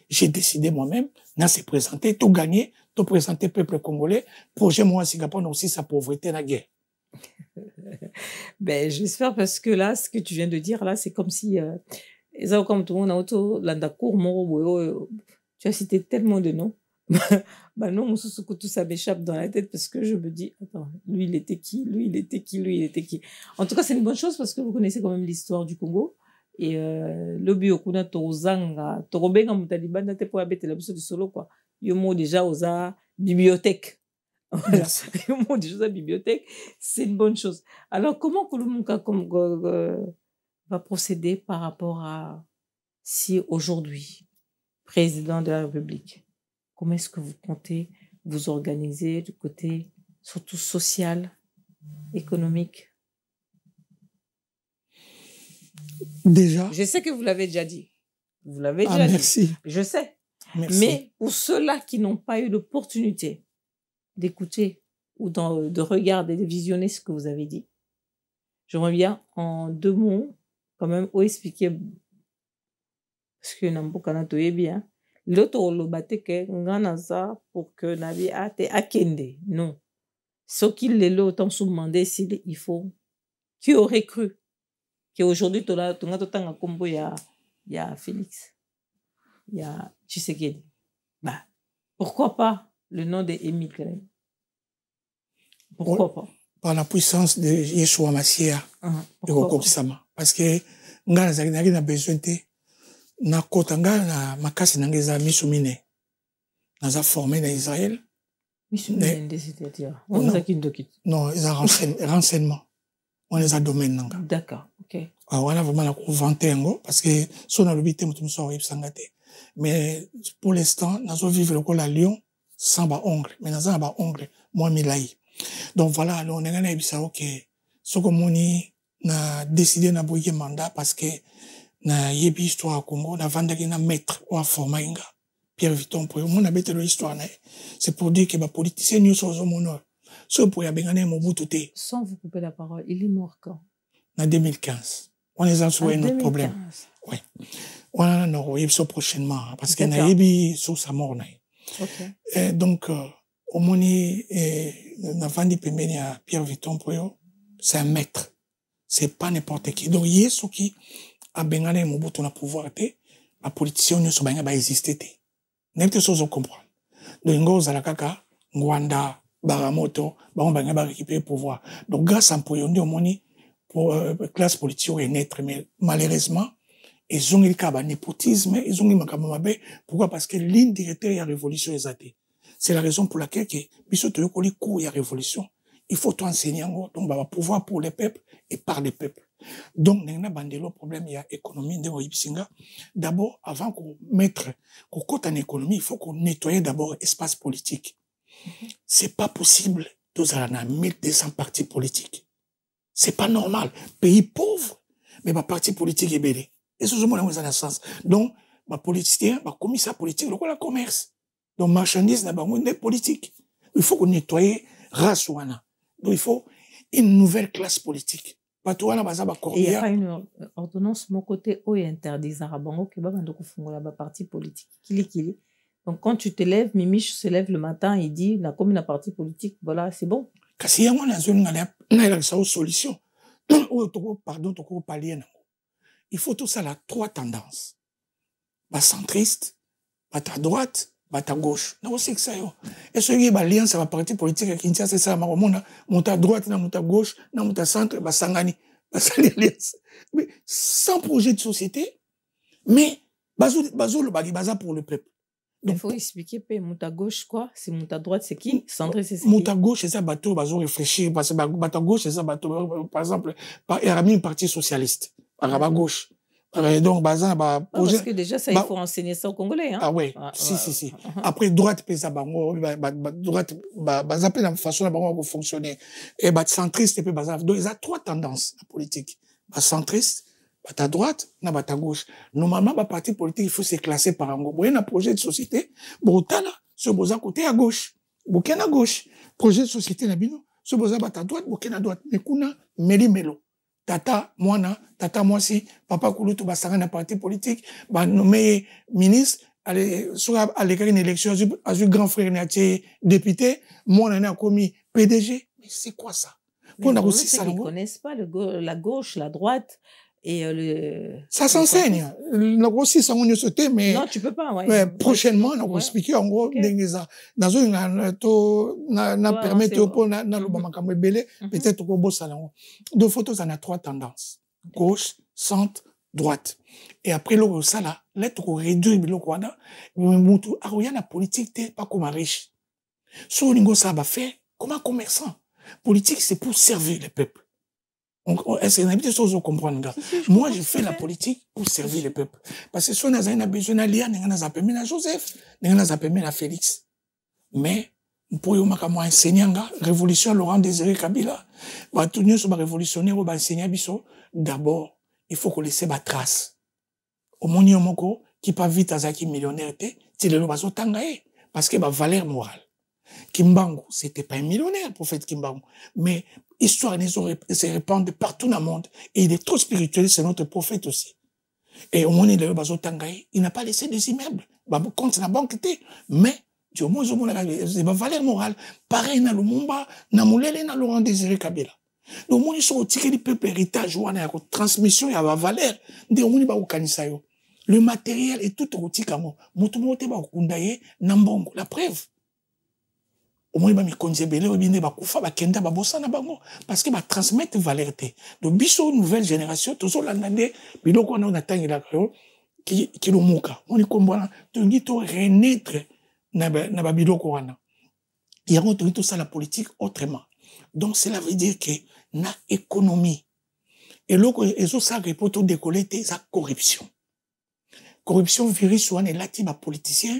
j'ai décidé moi-même na se présenter tout gagner. De présenter peuple congolais, projet moi Singapour aussi sa pauvreté la guerre. Ben j'espère parce que là ce que tu viens de dire là c'est comme si comme tout le monde a auto landakour moro tu as cité tellement de noms. Bah non mon sous tout ça m'échappe dans la tête parce que je me dis attends lui il était qui en tout cas c'est une bonne chose parce que vous connaissez quand même l'histoire du Congo et lobi okuna tozanga torobenga mutalibanda te po abete la biso du solo quoi. Yomo déjà aux bibliothèque. Voilà. Yomo déjà aux bibliothèque, c'est une bonne chose. Alors comment Kolomunka va procéder par rapport à si aujourd'hui président de la République, comment est-ce que vous comptez vous organiser du côté surtout social, économique? Déjà. Je sais que vous l'avez déjà dit. Vous l'avez déjà dit. Merci. Je sais. Merci. Mais pour ceux-là qui n'ont pas eu l'opportunité d'écouter ou de regarder, de visionner ce que vous avez dit, j'aimerais bien en 2 mots quand même expliquer parce que Nambokana toye bien l'autre le batte que nganaza pour que nabi ate akende non ce qu'il les autant sous demander s'il il faut qui aurait cru qu'aujourd'hui tu as un combo il y a Félix il y a Tshisekedi. Bah, pourquoi pas le nom de Émile Klein? Pourquoi pas? Par la puissance de Yeshua Mashiach et Kokokisama. Parce que nga na besoin de na kotanga na makasi na ngeza misumine. Naza formé na Israël. Misumine c'est-à-dire on a kindoki. Non, ils ont renseignement. On les a domaine nanga. D'accord, OK. Alors on a vraiment la vanter ngo parce que son alobité mutum so sangate. Mais pour l'instant, nous avons vécu le col à Lyon sans bas ongle. Mais nous avons bas ongle, moi, Milaï. Donc voilà, on a gagné que ce que nous avons décidé de bouger mandat parce que na yebi histoire au Congo, na vandaki na maître ou à formainga. Pierre Vitton, pour mon habite l'histoire, c'est pour dire que les politiciens nous sont au monde. Ce pour y avoir Mobutu. Sans vous couper la parole, il est mort quand? En 2015. On les a souhaité notre problème. Oui. On en aura prochainement, parce que na yebi sous sa mort. Okay. Donc, au moni navandi pembeni à Pierre Vitton Poyo, c'est un maître. C'est pas n'importe qui. Donc, yesu qui a bengane Mobutu na pouvoir te, la politicien ne sont pas existé te. N'importe chose à comprendre. Donc, ngo zalakaka, Ngwanda, Baramoto, on va récupérer le pouvoir. Donc, grâce à Mpoyo, on moni, pour classe politique est naître, mais malheureusement, ils ont eu le népotisme, ils ont eu le pourquoi? Parce que ligne directeur de la révolution est athée. C'est la raison pour laquelle que, biso to yokoli cours ya révolution, il faut tout enseigner donc bah pouvoir pour les peuples et par les peuples. Donc n'ena bandelo problème il y a économie de Yipsinga. D'abord avant qu'on mettre qu'on compte en économie, il faut qu'on nettoie d'abord espace politique. C'est pas possible tous à la 1200 partis politiques. C'est pas normal. Pays pauvre mais ma parti politique est belé. Et ce moment là dans sens. Donc ma politicien, ma commissaire politique, le la commerce. Donc, marchandise n'a pas de politique. Il faut qu'on nettoie race wana. Donc, il faut une nouvelle classe politique. Et il n'y a pas une ordonnance, mon côté, où il interdit Zarabango, qui va la parti politique. Kili. Donc, quand tu te lèves, Mimiche se lève le matin, il dit, la commune, la parti politique, voilà, c'est bon. Parce qu'il y a une solution. Pardon, il faut tout ça, là, 3 tendances. Bah, centriste, bah, à droite, à gauche. Non, c'est que ça, yo. Et ce qui est l'alliance à la partie politique à Kinshasa, c'est ça, monte à droite, monte à gauche, monte à centre, bah, sangani. Bah, c'est l'alliance. Mais, sans projet de société, mais, bazo le bagi, baza pour le peuple. Donc, il faut expliquer, monte à gauche, quoi? C'est monte à droite, c'est qui? Centre, c'est qui? Monte à gauche, c'est ça, bateau, bazo réfléchir, parce que, bateau à gauche, c'est ça, bateau, par exemple, il y a un parti socialiste, à gauche. Donc, parce que déjà, ça, il faut enseigner ça aux Congolais, hein. Ah ouais, si. Après, droite, pesa bango, droite, zappé la façon dont fonctionner. Et, centriste, et puis, donc, il y a 3 tendances, la politique. Centriste, à droite, à gauche. Normalement, parti politique, il faut se classer par un groupe. Il y a un projet de société, là, ce besoin côté à gauche. Bouquin à gauche. Projet de société, ce besoin à droite, bouquin à droite. Mais kuna, melo. Tata, moi si, papa Kouloutou, basanga na parti politique, nommé ministre, soit à l'écart une élection, à un grand frère naté député, moi on a commis PDG. Mais c'est quoi ça? Pour aussi ça, ils connaissent pas la gauche, la droite, et ça s'enseigne. La aussi ça on sauté, mais. Non, tu peux pas, ouais. Mais prochainement, on va expliquer en gros, dans une, permet pour peut-être au beau salon. Deux photos, on a 3 tendances. Gauche, centre, droite. Et après, le ça là, l'être réduit, le Rwanda, la politique, t'es pas comme un riche. Sur le ça va faire, comme un commerçant. Politique, c'est pour servir le peuple. Est-ce qu'il y a des choses à comprendre? Moi, je fais la politique pour servir le peuple. Parce que si on a besoin d'aller, on a appelé à Joseph, on a appelé à Félix. Mais, pour y enseigner, révolution Laurent Désiré Kabila, tout le monde révolutionnaire, on enseigner d'abord, il faut qu'on laisse la trace. Au moment où qui pas vite à Zaki millionnaire, c'est le bazo tangaye. Parce que, valeur morale. Kimbangu, c'était pas un millionnaire, le prophète Kimbangu. Mais, histoire se répand partout dans le monde. Et il est trop spirituel, c'est notre prophète aussi. Et au moment où il n'a pas laissé des immeubles. Compte la banque, mais, du moins, c'est ma valeur morale. Pareil, dans le Mumba, dans Moulele, dans Laurent Désiré Kabila. Donc, moi, ils sont au ticket du peuple héritage, ou en transmission, il y a la valeur. Le matériel est tout au ticket. La preuve. Au moins, il parce que transmettre valeur. Donc, biso nouvelle génération, toujours l'année, puis donc on a atteint la qui le moka. On est comme voilà, tu to renaître na babilo koana. Il y a tout ça la politique autrement. Donc, cela veut dire que na économie. Et là, ils ont ça pour tout décoller, c'est la corruption. Corruption virus ou est là, type politicien.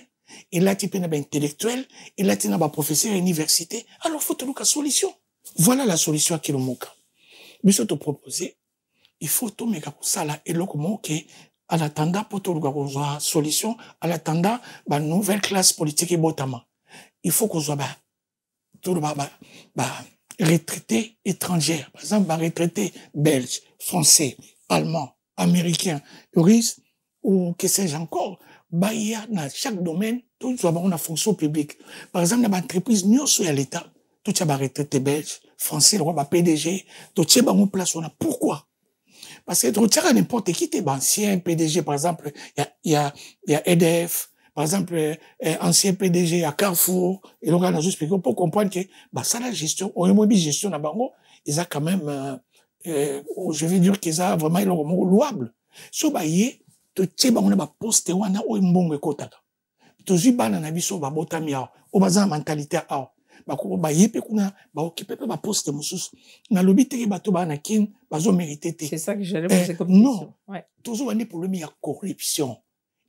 Et là, tu peux être intellectuel, et là, tu es professeur à l'université. Alors, il faut trouver la solution. Voilà la solution à Kilomoka. Mais ce que te proposer, il faut tout mettre pour ça là, et là, comment, à l'attendant, pour trouver la solution, à l'attendant, la nouvelle classe politique et botama. Il faut qu'on soit, retraités étrangers. Par exemple, retraités belges, français, allemands, américains, russes, ou que sais-je encore. Il y a dans chaque domaine, tout soit on a fonction publique. Par exemple, dans l'entreprise, nous sommes à l'État, tout ça va retraité belge, français, le roi PDG, tout ça va en place. Pourquoi? Parce que tu as n'importe qui, t'es ancien PDG, par exemple, il y a EDF, par exemple, ancien PDG à Carrefour, et là, on a juste pour comprendre que, ça, la gestion, on a une gestion à Bango, ils ont quand même, je vais dire qu'ils ont vraiment, ils ont louable. So, tu sais, on a poste, on a un bon côté. Tu sais, on a un biso, on a une mentalité, poste, na lobi te bato ba na kin bazo mérité. C'est ça que j'allais poser comme question. Non. Ouais. Toujours un problème il y a corruption.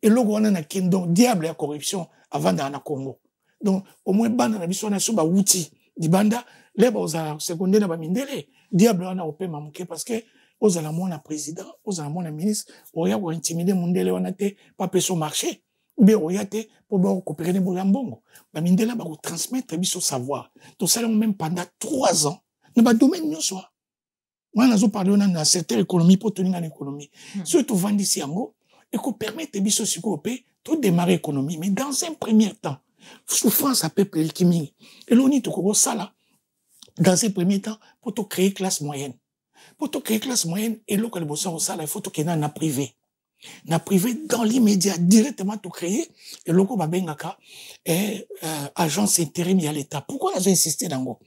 Et logo on a na kin donc diable ya corruption avant dans na Congo. Donc au moins banda na biso na so ba wuti di banda les ba oza secondaire na ba mindele diable on a opé mamuke parce que oza la mona président, oza la mona ministre, oya ko intimider mundele on a te pas pe so marché. Ou bien oya te pour ba coopérer ne bolambongo. Ba mindela ba ko transmettre biso savoir. Tout ça même pendant 3 ans. Dans le domaine de soi. Moi, nous parlons dans secteur économie pour tenir l'économie. Surtout vendre ici en haut, et qu'on permette de tout démarrer l'économie. Mais dans un premier temps, souffrance à peuple qui mine. Et l'on dit tout ça là, dans un premier temps, pour te créer classe moyenne. Pour te créer classe moyenne, et l'on dit ça là, il faut que tu aies un privé. Na privé dans l'immédiat directement tout créer et logo babengaka agence intérim à l'état. Pourquoi j'ai insisté dans go?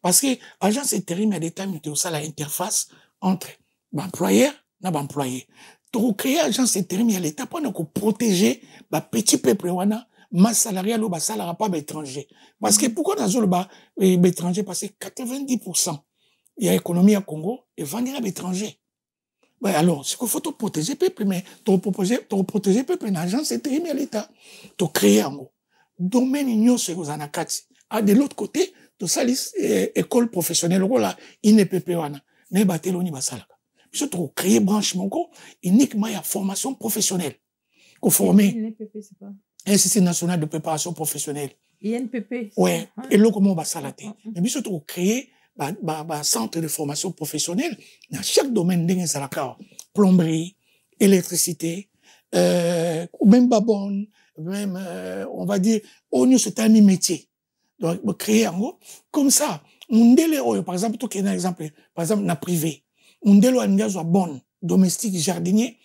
Parce que agence intérim à l'état c'est ça la interface entre l'employeur et l'employé. Tout créer agence intérim à l'état pour nous protéger ba petit peuple wana ma salariale ou ba salaire pas étranger. Parce que pourquoi dans le bas étranger parce que 90% il y a économie à Congo et vendre à l'étranger. Ouais, alors, c'est qu'il faut te protéger peuple, mais te protéger peuple, une agence intérim à l'État. Te créer en gros. Domaine union, c'est aux anakati. Ah, de l'autre côté, tu salis, école professionnelle, là, INPP, wana. Ne batelo ni basalaka. Puis, tu créer branchement, uniquement, il y a formation professionnelle. Qu'on former. INPP, c'est quoi? Institut national de préparation professionnelle. INPP. Ouais. Et là, comment on va s'alater? Mais puis, tu créer, centre de formation professionnelle dans chaque domaine plomberie, électricité, ou même babon, même on va dire on c'est un métier. Donc créer en gros comme ça. Mundele par exemple tout un exemple par exemple na privé. Mundele a bonne domestique jardinier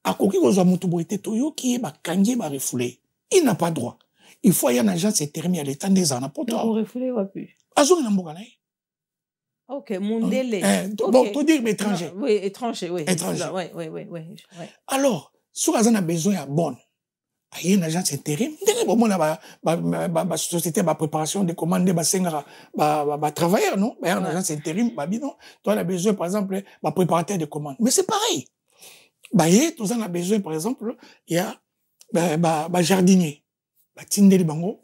à koki ko mutu boité toyo qui ba kangi ba refoulé. Il n'a pas droit. Il faut y avoir une agence intérim à l'état des ans n'importe quoi. On refoulé ou plus. Azo na mbokana. Ok, Mundele. Bon, tu dis étranger. Oui, étranger, oui. Étranger. Oui. Alors, si on a besoin de bonne, il y a une agence intérim, la société de préparation de commandes, de travailleurs, non? Il y a une agence intérim, non? Tu as besoin, par exemple, de préparateur de commandes. Mais c'est pareil. Tu as besoin, par exemple, il y a jardinier. Tindeli bango,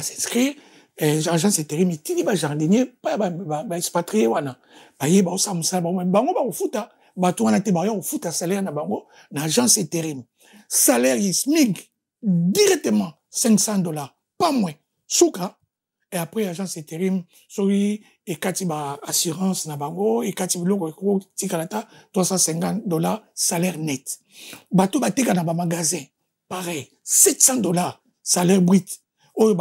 s'inscrire. Agence intérim tini ba jardinier pas ba expatrié wana ba osamsa bango ba ofuta bato wana te ba yo ofuta salaire na bango na agence intérim salaire SMIC directement $500 pas moins souka et après agence intérim sori et kati ba assurance na bango et kati biloko ko tikalata $350 salaire net bato ba teka na ba magasin pareil $700 salaire brut oh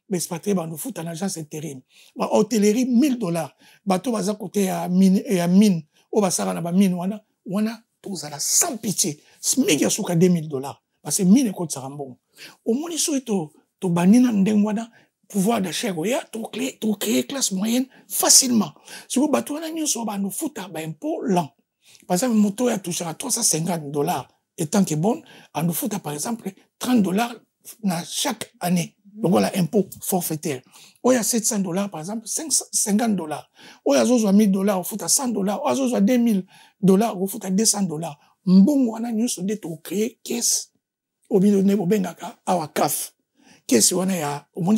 expatrié nous fout en agence intérim. Hôtellerie $1000. Bateau baza côté à mine au basara na ba mine wana tous à la sans pitié. SMIC ya souka $2000 parce que mine ko tsarambon. Au moni so to banina ndengwana pouvoir d'achat ya to créer classe moyenne facilement. Si vous bateau na nyoso ba nous fout ba impôt lent. Par exemple moto ya touchera $350 étant que bon, à nous fout par exemple $30 na chaque année. Donc voilà, impôt forfaitaire. Oh, il y a $700, par exemple, $50. Oh, il y a $1000, on fout à $100. Oh, il y a $2000, on fout à $200. Mbongo, on a nous se dit, on crée caisse. Au milieu de Bengaka, à CAF. Caisse, on a, au moins,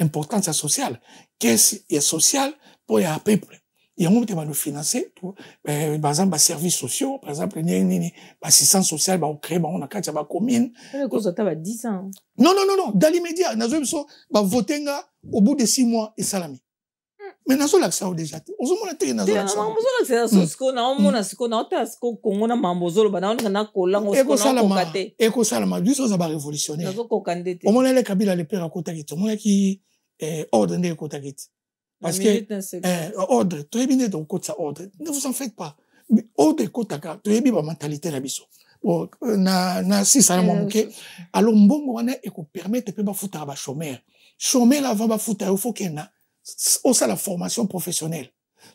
importance sociale. Caisse est sociale pour le peuple. Et on va nous financer, par exemple, les services sociaux, par exemple, l'assistance sociale, on crée, on a quatre communes. Ça 10 ans. Non. Dans l'immédiat, on a voté au bout de 6 mois et salami. Mais nazo laksa déjà. Ozomona te nazo laksa. Mambo zolo c'est ce qu'on a mona ce qu'on a ta ce qu'on a mambo zolo ba na kolango ce qu'on a kokate. Eko salama biso za ba révolutionnaire. Nazo kokandete. Omona le Kabila le père akota kiti. Omona ki ordre ndé kota kiti. Parce que ordre, to ebine donc kota ordre. Ne vous en faites pas. Ordre kota ka, to ebi ba mentalité na biso. Bon na si ça na moké. Alors mbongo wana eko permettre pe ba futa ba chômeur. Chômeur avant ba futa il faut qu'il na aussi la formation professionnelle.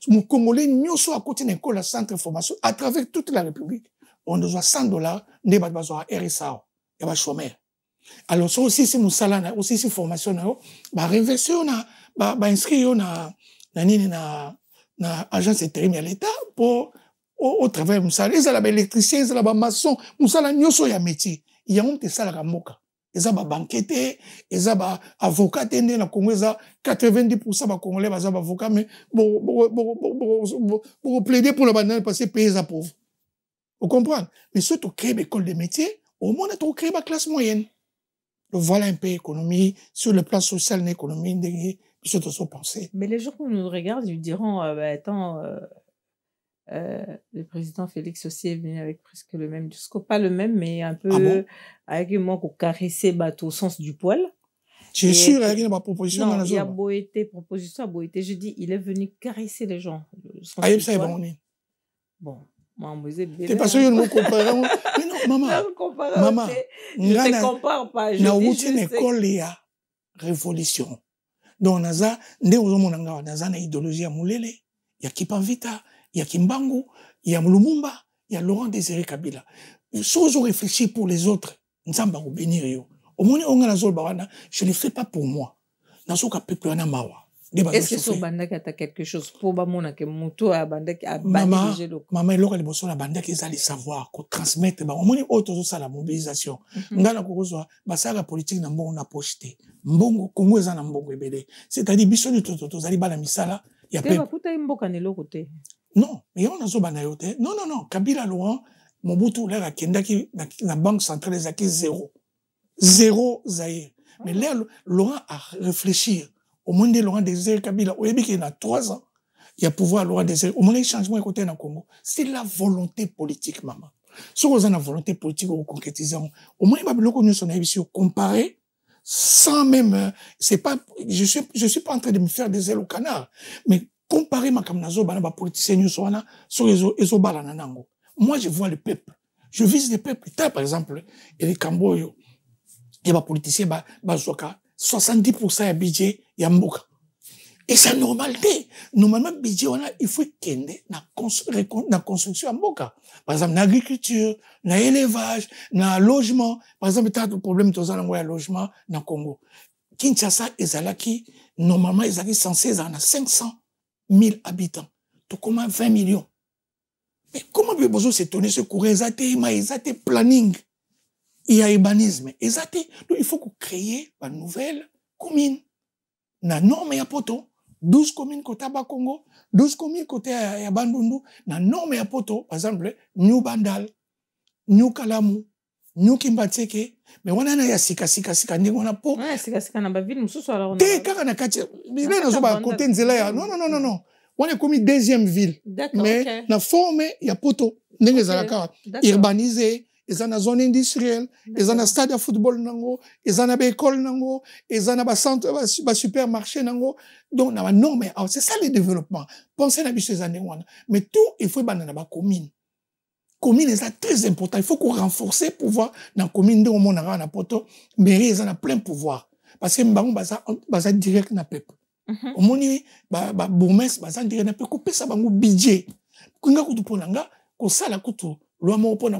Mon Congolais, nous sommes à côté d'un école, centre de formation, à travers toute la République. On doit $100, n'est pas besoin de RSA, et de chômeur. Alors, ça aussi, c'est mon salaire, aussi, c'est formation, bah, réinvestir, bah, inscrire, na agence intérim à l'État pour, au travail, mon salaire. Ils ont l'électricien, ils ont maçon, mon salaire, nous sommes à métier. Il y a un de salaire à moka. Ils ont banqueté, ils ont avocat, dans le Congo, 90% de Congolais, ils ont avocat, mais pour plaider pour la banane, parce que pays à pauvre. Vous comprenez? Mais surtout, créer une école de métier, au moins, on crée une classe moyenne. Donc, voilà un peu l'économie, sur le plan social, l'économie, surtout son pensée. Mais les gens qui nous regardent, ils diront, attends, le président Félix aussi est venu avec presque le même discours, pas le même, mais un peu avec moi qu'on caressait bateau au sens du poil. Tu es sûr avec ma proposition dans la zone? Il y a beau été, proposition a beau été, je dis, il est venu caresser les gens. Ça est bon. Bon, moi, je t'es pas sûr de me comparer. Mais non, maman, je te compare pas. Je dis une école et à révolution. Donc, naza, nde ozomonanga, naza na idéologie à Moulele, il y a Kipavita, il y a Kimbangu, il y a Lumumba, il y a Laurent Désiré Kabila. Si on réfléchit pour les autres, Nzamba ou bénir yo. Au moins, on a la zone bawana, je ne le fais pas pour moi. Nazoka peuple ana mawa. Est-ce que ce bandaki a quelque chose pour bamona que moto a bandaki a bandaki maman eloko liboso na bandaki ezali savoir ko transmettre ba omoni auto ça la mobilisation ngana ko kozwa basaka politique na mbongo na pocheté mbongo Congo eza na mbongo ebele c'est-à-dire biso ni toto zali bala misala ya pe ba kuta imboka ne lokote non mais on a zo bana yote non Kabila Laurent Mobutu là kendaki na banque centrale ezaki zéro Zaïre mais là Laurent a réfléchir au monde de Laurent Désiré Kabila, au début qu'il y a 3 ans, il y a pouvoir Laurent Désiré. Au moment des changements côté dans le Congo, c'est la volonté politique, maman. Si vous avez la volonté politique, vous concrétisez. Au moins, il va nous son avis comparer, sans même, c'est pas, je suis pas en train de me faire des ailes au canard, mais comparer ma kamnazo, bana, politicien, nous sur les balananango. Moi, je vois le peuple. Je vise le peuple. Par exemple, et les Camboyo, et les politiciens, bazoka, 70% de budget ya mboka. Et c'est normal. Normalement, budget, il faut qu'il y ait na construction à mboka. Par exemple, l'agriculture, l'élevage, le logement. Par exemple, il y a un problème de logement dans le Congo. Kinshasa, normalement, ils sont censés avoir 500 000 habitants. Donc, comment 20 millions? Mais comment peut besoin s'étonner ce courrier? Ils ont planning. Il y a urbanisme. Donc, il faut qu'on crée une nouvelle commune. Na norme ya poto, 12 communes côté Bakongo, 12 communes côté ya Bandundu, na norme ya poto, par exemple, New Bandal, New Kalamu, New Kimbatseke, mais on a ya sika, ndenge on a po. Ouais, sika na ba ville mususu alors. Te kaka na kati, mais là na ba côté nzela ya. Non. On est comme une deuxième ville. Mais na forme ya poto, ndenge zalaka urbanisé. Ils ont une zone industrielle, ils ont un stade de football, ils ont une école, ils ont un centre, un supermarché. Donc, c'est ça le développement. Pensez à ces années. Mais tout, il faut que la commune. Commune est très important. Il faut qu'on renforce le pouvoir dans la commune. On a un poto, mais ils ont plein pouvoir. Parce que nous avons direct dans le peuple. Au moins, bourgmestre, nous avons direct dans le peuple. Couper ça, budget. Quand on a un budget, l'homme pour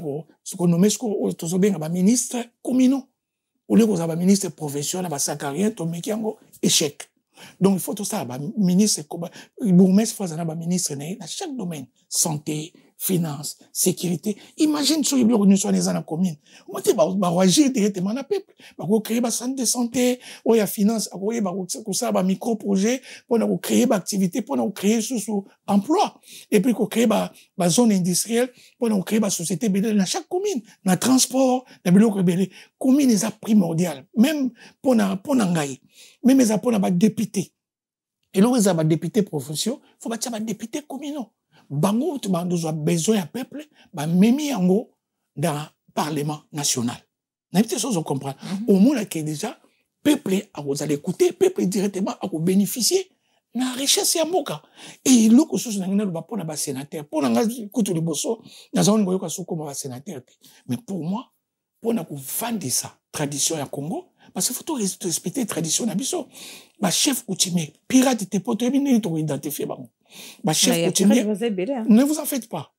ce qu'on nomme ce ministre communaux ou les ministres professionnels ba sakarien to mekiango échec. Donc il faut tout ça ministre bourgmestre faut ça ministre dans chaque domaine santé finance sécurité. Imagine sur les blocs nous sommes dans la commune on va agir directement dans le peuple va créer ba centre de santé ou ya finance va ça ba micro projet pour créer ba activité pour créer sous emploi et puis créer ba zone industrielle pour créer ba société dans chaque commune dans transport dans bloc belé commune est primordial même pour ngai même ça pour ba député Et là, ils ont des députés provinciaux, il faut que des députés communaux. Bango, tu as besoin d'un peuple, bah, même yango dans le Parlement national. N'a pas chose à comprendre. Au moins, que déjà, peuple, vous allez écouter, peuple directement, à vous bénéficier de la richesse ya mboka. Et l'autre chose, pour les sénateurs, pour les couteaux de bosso, nous avons comme sénateur. Mais pour moi, pour nous vendre ça, tradition ya Congo, parce qu'il faut respecter la tradition na biso. Ba chef coutumier, pirate était pas très bien identifié ba. Ba chef coutumier, ne vous en faites pas.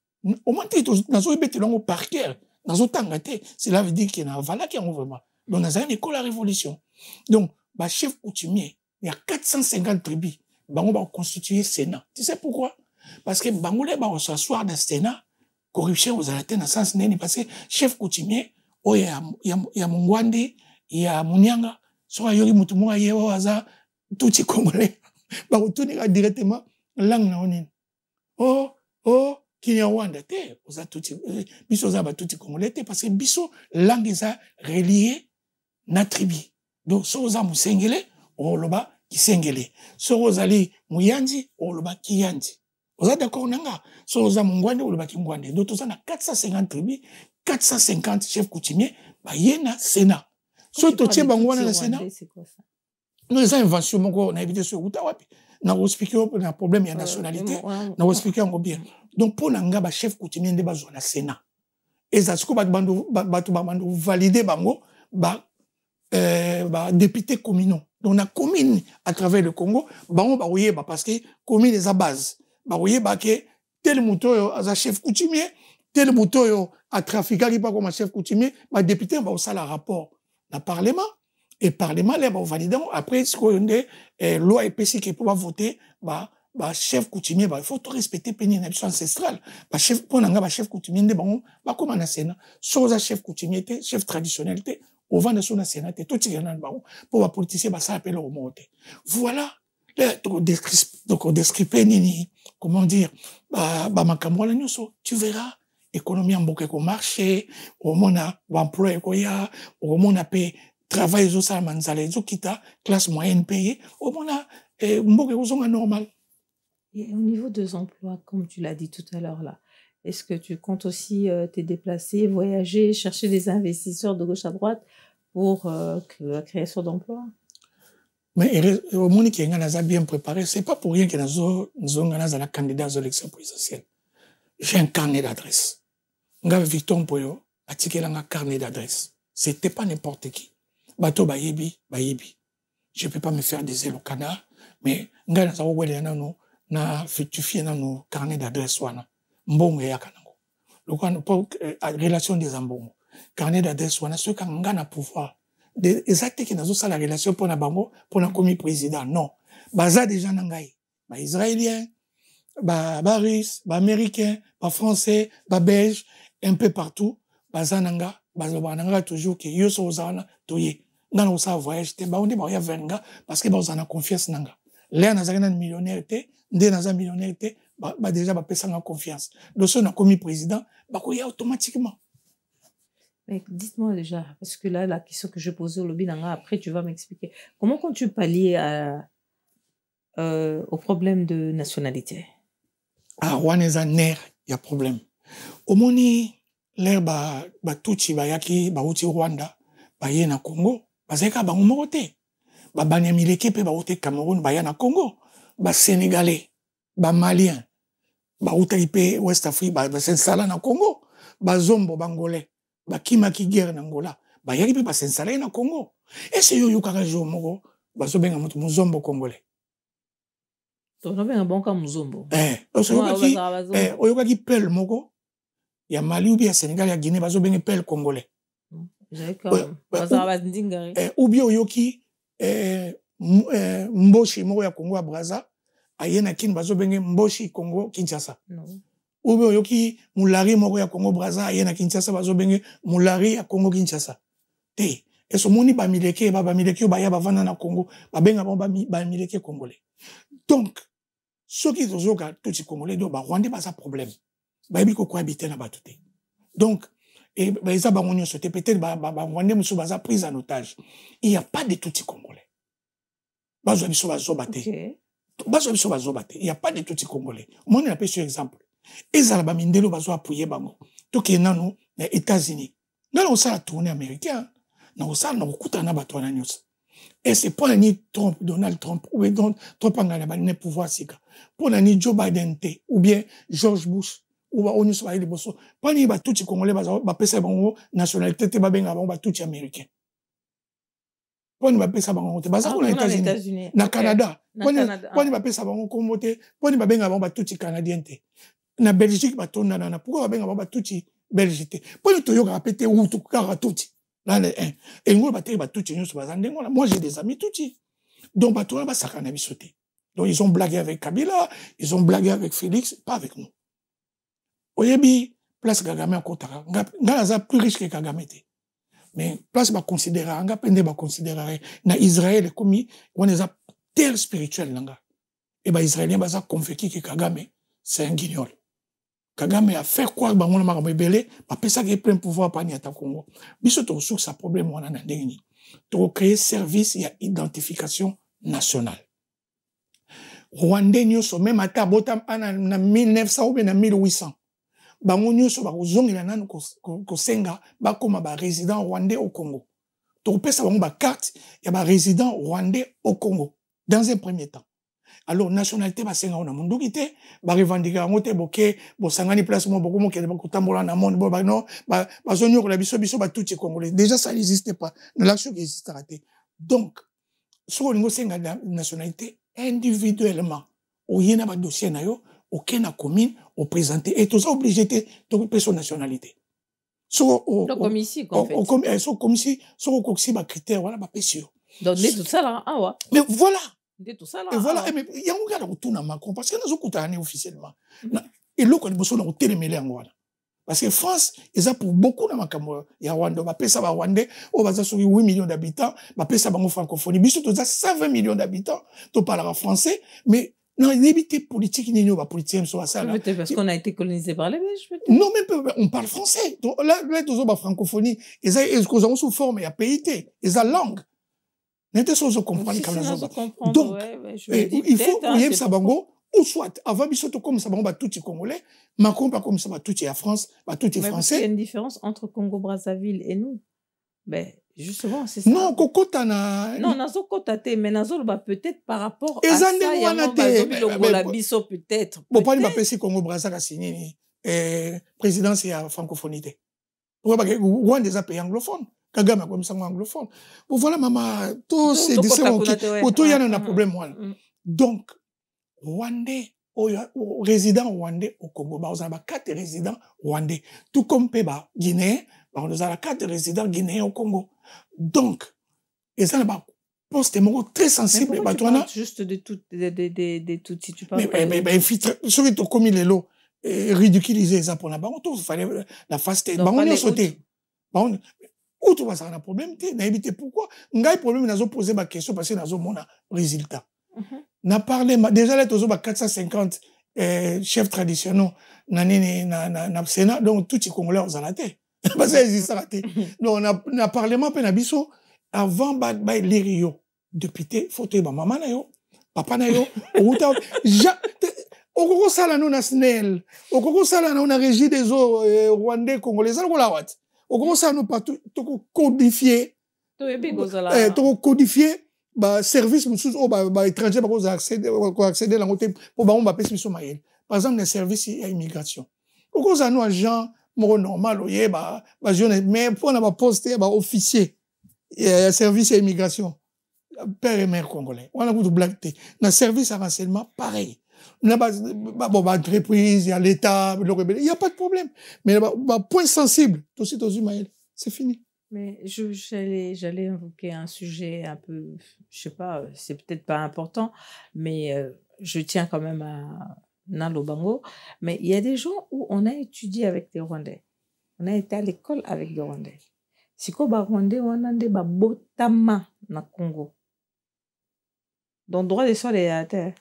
Au moins dans zo bete longo par cœur, dans zo tangate, cela veut dire qu'il y a vala qui en vraiment. Donc dans une école la révolution. Donc ba chef coutumier, il y a 450 tribus, bango ba constituer Sénat. Tu sais pourquoi? Parce que bangolais ba s'asseoir dans le Sénat, corruption aux arrêtés dans sens neni parce que chef coutumier, oh ya Mungwande, il y a Munyanga, soit yori mutumunga yewa waza tout les Congolais, bah retourner directement langue na onin. Oh, Kinyarwanda te, oza tout biso za ba tout les Congolais te parce que biso langue za relié na tribu. Donc so oza musengele, o loba kisengele. So ozali muyanji, o loba kiyanji. Oza d'accord nanga. So oza mungwande, o loba kingwande. Donc oza na 450 tribus, 450 chefs coutumiers, bah yena Sénat. So to tie bangwana na Sénat. Nous les inventions on a évité sur Utawapi. Na expliqué un problème ya nationalité. Na expliqué encore bien. Donc pour nanga ba chef coutumier de bazo na Sénat. Et ça ce que ba bando valider bango ba députés communaux. Donc na commune à travers le Congo, bango ba oyeba parce que commune est à base. Ba oyeba que tel muto a chef coutumier, tel muto a trafiqué qui pas comme chef coutumier, ba député ba au sala rapport na parlement. Et parlement là, validé. Après, ce qu'on est, loi et PC qui peut voter, chef coutumier, il faut tout respecter pénis ancestral. Chef, pour n'anga, chef coutumier, comme un Sénat. Soit chef coutumier, chef traditionnel, au vent de son Sénat, tout ce qui est dans le baron, pour les politiciens, ça appelle au monde. Voilà. Donc, descripé, comment dire, tu verras, économie en bouquet au marché, au monde, emploi, au monde, travail zo sa manzale zo kita classe moyenne payée au moins mboke kozonga normal. Et au niveau des emplois, comme tu l'as dit tout à l'heure là, est-ce que tu comptes aussi te déplacer, voyager, chercher des investisseurs de gauche à droite pour la création d'emplois? Mais au monde qui est bien préparé, c'est pas pour rien que nous la candidat aux élections présidentielles. J'ai un carnet d'adresse. Nga Victor Mpoyo a tiqué un carnet d'adresse. C'était pas n'importe qui. Bato bayebi. Je peux pas me faire des ailes au canard, mais nga na wele na fructifier na no carnet d'adresse wana. Mbongo ya kanango. Lokwa pour relation des ambongo. Carnet d'adresse wana ce ka nga na pouvoir. Des actes qui nazo ça la relation pour na bango pour na commis président. Non. Baza déjà na ngai. Ba israélien, ba russe, ba américain, ba français, ba belge, un peu partout. Baza nanga, baza nanga toujours que yo so zana toye. Dans le voyage, on dit qu'il venga parce que on a confiance nanga. Là, on a un millionnaire, on a millionnaire, déjà, on a confiance. Donc, si on a commis président, il y a automatiquement. Mais dites-moi déjà, parce que là, la question que je posais au lobby, après, tu vas m'expliquer. Comment comptes-tu pallier au problème de nationalité? Ah, Waneza ner, il y a problème. Au moni, l'air, Tutsi, Yaki, Uti Rwanda, Baye na Congo. Bazeka bango moko te ba banyamileke pe ba ote Cameroun ba ya na Congo ba Sénégalais ba Malien ba utali pe West Afrique ba s'installer na Congo ba zombo bangolais ba kimaki guerre na Angola ba yaki pe ba s'installer na Congo et c'est yo kaka jo moko ba so benga mutu muzombo congolais to no benga bonka muzombo oyokaki pel moko ya Mali ou bien Sénégal ya Guinée ba so benga pel congolais. Ou bien yoki mboshi moko ya Congo ya Braza ayena kin bazo benge mboshi Congo Kinshasa. Ou bien yoki mulari moko ya Congo Braza ayena Kinshasa bazo benge mulari ya Congo Kinshasa. Te eso moni ba mileke ba ya bavana na Congo ba benga ba mileke congolais. Donc ceux qui zozoka tout congolais do ba Rwandais ba ça problème. Ba yebi ko cohabiter na batuté. Donc et ça c'était peut-être prise en otage. Il n'y a pas de tout Congolais. Il n'y a pas de tout Congolais. Moi, on a pris sur exemple. Et Zalaba Mindelo bazo appuyer bango. Donc, il y a nos États-Unis. Là, on s'est tourné américain. Là, on s'est na batouana news. Et c'est pour l'année Trump, Donald Trump, ou bien Trump en a le pouvoir sika. Pour l'année Joe Biden, ou bien George Bush, ou bien on y soit les bosso. Pour l'année tout Congolais bazo pesa bango nationalité te babenga bango tout américain. Pour l'année pesa bango te baza aux États-Unis, na Canada. Pour l'année pesa bango komote, pour l'année babenga bango tout canadien te. Na Belgique batonda na pourquoi babenga bango tout Belgique. Pour l'année toyo répéter ou tout kara tout. Là, et nous, moi, j'ai des amis touti. Donc, donc, ils ont blagué avec Kabila, ils ont blagué avec Félix, pas avec nous. Oyebi, place Kagame en Kotara. Ngalaza plus riche que Kagame. Mais place va considérer, na Israël, comme on est à terre spirituelle, et bah, Israélien, va convaincu que Kagame, c'est un guignol. Kagame a fait quoi bango na makambo ebele ba pesa ke plein pouvoir pa ni ata Congo biso to sous sa problème wana na ndenge to créer service ya identification nationale Rwandais nyonso même ata bota na 1900 ou bien na 1800 bango nyonso ba kozongela nanu ko senga ba koma ba résident rwandais au Congo to pesa bango ba carte ya ba résident rwandais au Congo dans un premier temps. Alors, nationalité, ba senga on a mon doukité, ba revendiquer en moté, boké, bo sangani place, mo boko mo kele ba kutambola na monde, bo ba non, ba zonyo ko la biso ba tout congolais. Déjà, ça n'existait pas. L'action qui existe raté. Donc, ce qu'on nous senga la nationalité individuellement, au yena ba dossier na yo, au kena commune, au présenté, et tout ça obligé de payer son nationalité. Donc, comme ici, en fait. Comme ici, au coxi, ba critère, voilà, ba pécio. Donc, tout ça là, ah ouais. Mais voilà. Tout ça là. Et voilà, mais il y a un gars qui tourne à Macron parce que nous avons coûté officiellement. Et l'autre, nous avons télémélé en Rwanda. Parce que France, ils ont pour beaucoup de Macron. Il y a Rwanda, on va payer ça à Rwanda, on va sur 8 millions d'habitants, on va payer ça en francophonie. Mais surtout, 120 millions d'habitants, tu parleras français, mais non, l'ébité politique, il n'y a pas politique, sur ça. Parce qu'on a été colonisé par les Belges, peut-être. Non, mais on parle français. Donc, là, tu as francophonie, ils ont sous forme, il y a PIT, ils ont langue. Donc, il faut que ça bango, ou soit, avant bisoto comme ça bango, tout est congolais, Macron pas comme ça, tout est à France, tout est français. Il y a une différence entre Congo-Brazzaville et nous. Ben, justement, c'est ça. Non, Kokotana. Non, nazo kotate, mais nazo peut-être par rapport à ça, il y a un biso peut-être. Bon, pas pas si Congo-Brazzaville a signé, présidence et à francophonie. Pourquoi pas, Rwanda des pays anglophones. Kagame comme ça anglophone. Bon voilà maman, tout c'est des tout il y a un problème voilà. Donc Rwandais résident rwandais au Congo, bah on a 4 résidents rwandais, tout comme Peba Guinée, bah on a 4 résidents guinéens au Congo. Donc et ça là poste très sensible bah tu parles juste de tout si tu parles mais celui qui commis les lots ridiculiser ça pour la bah on fallait la faster bah on y a sauté. Où tu vas avoir un problème, tu n'as évité pourquoi. Ngai problème, n'a posé ma question parce que n'a mon résultat. N'a parlé, déjà là, tu as 450 chefs traditionnels, na Sénat, donc tout est congolais aux alatés. Parce que c'est ça raté. Donc, on a parlement penabiso, avant, l'Irio, député, fauteuil, maman na yo, papa na yo, au Congo, ça là, nous, na SNEL, au Congo, ça là, nous, na régie des eaux rwandais, congolais, ça, on l'a wat. Au gros, ça nous pas tout codifié. Tout codifié, bah, service, bah, étranger, bah, accéder à la montée, pour, bah, on va payer sur maïl. Par exemple, les services à immigration. Au gros, ça nous, agents, normal, bah, mais pour, on a posté, bah, officier, service à immigration. Père et mère congolais. On a beaucoup de blagues. Dans le service à renseignement, pareil. Entreprise, il y a l'État, il n'y a pas de problème. Mais point sensible, c'est fini. Mais j'allais invoquer un sujet un peu, je sais pas, c'est peut-être pas important, mais je tiens quand même à Nalo Bango. Mais il y a des gens où on a étudié avec des Rwandais. On a été à l'école avec des Rwandais. Si ko ba Rwandais, on a des botama na Congo. Donc, droit des sols et à terre.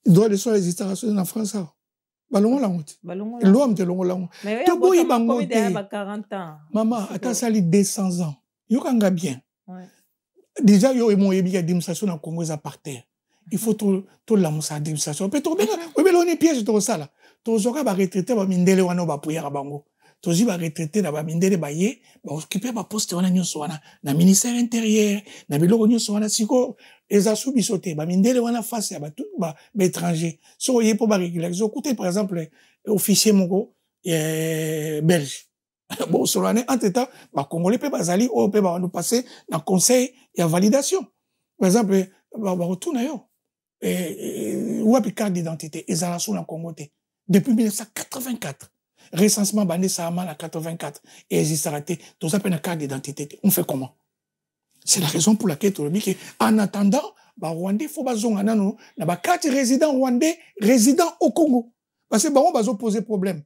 Droit des sols et des installations en France. Balongo la honte. L'homme de longo la honte. Mais il y a 40 ans. Maman, attends, ça les 200 ans. Yo kanga bien. Déjà, yo et mon yebi, il y a des démonstrations dans le Congo, ils apartheid. il faut tout la moussa administration. Peut tout bien, oui, mais on est piège tout ça là. Tout ça va retraiter, va mindele wana ba pouya bango. Tout ça va retraiter, va mindele ba ye, va occuper ba poste wana nyonso wana na ministère intérieur, na biloko nyonso wana siko ezasu bisote, ba mindele wana face ya ba tout ba étranger. So yé pour ba régulariser. Écoutez par exemple officier moko belge. Bon, sur l'année, entre temps, bah, Congolais peut bazali, ou peut nous passer dans le conseil et la validation. Par exemple, bah, retourne ailleurs. Ou a carte d'identité, ils ont la Congo. Depuis 1984. Recensement bandé ça en 84. Et ils ont raté. Tout ça, une carte d'identité. On fait comment? C'est la raison pour laquelle tu dis qu'en attendant, bah, Rwandais, faut bazonga nano, na ba carte résident Rwandais, résident au Congo. Parce que, bah, on va poser problème.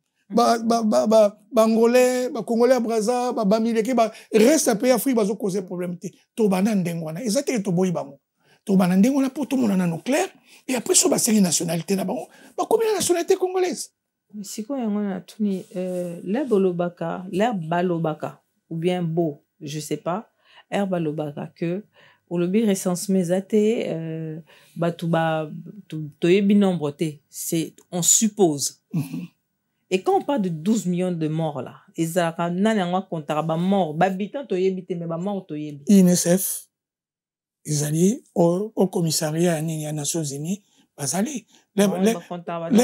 Bangolais, Congolais, Brazza, Bamileke, reste à pays Afrique, bazo causer problème. To banan dengwana. Exactement, to boy bango. To banan dengwana pour tout le monde en clair. Et après, ça, c'est une nationalité là-bas. Combien de nationalité congolaise? C'est quoi, on a tout ni, l'air balobaka, ou bien beau, je sais pas, air balobaka, que, au lobby recense mes athées, nombre c'est, on suppose. Et quand on parle de 12 millions de morts là, INSF, ils allaient au commissariat des Nations Unies, ils allaient. Les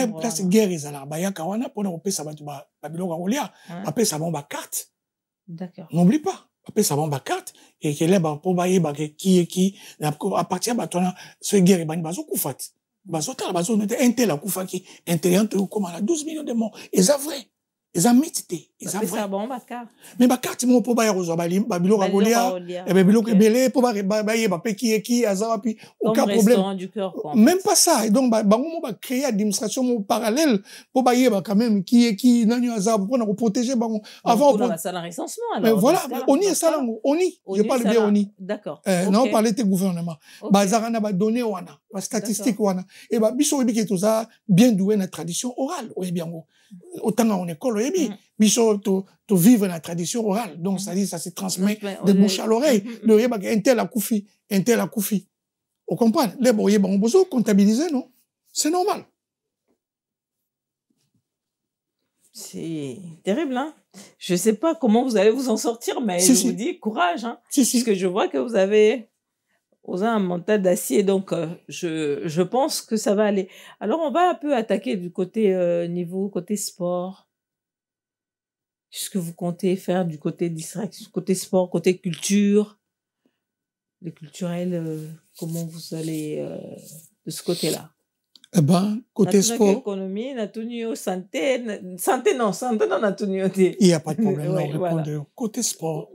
places de guerre, ils allaient. Après, ça va une carte. D'accord. N'oublie pas. Après, ça va une carte. Et que là, pour qui est qui, à partir de ce guerre, il va bazota bazone un tel a kufa qui intelligent comme à 12 millions de morts et ça vrai et ça métité et ça vrai mais ba carte mo po ba yarozo ba bilo ragolia et ba bilo belé po ba qui azara puis aucun problème même pas ça et donc ba mo ba créer administration parallèle po ba yeba quand même qui nani azara pour nous protéger ba avant on ça la recensement mais voilà on y est ça on y je parle bien on y d'accord non parler de gouvernement ba zarana ba donner wana ba statistique wana et bah biso ebi qui tout ça bien doué na tradition orale ou bien autant en école ebi biso to vivre la tradition orale donc ça dit ça se transmet de bouche à l'oreille le yeba un tel a koufi on comprend les boyé on besoin comptabiliser non c'est normal. C'est terrible hein. Je sais pas comment vous allez vous en sortir mais je vous dis courage hein parce que je vois que vous avez un mental d'acier, donc je pense que ça va aller. Alors, on va un peu attaquer du côté côté sport. Qu'est-ce que vous comptez faire du côté distraction, côté sport, côté culture, les culturels, comment vous allez de ce côté-là? Eh ben, côté sport. Économie, santé non, il n'y a pas de problème, ouais, voilà. Côté sport,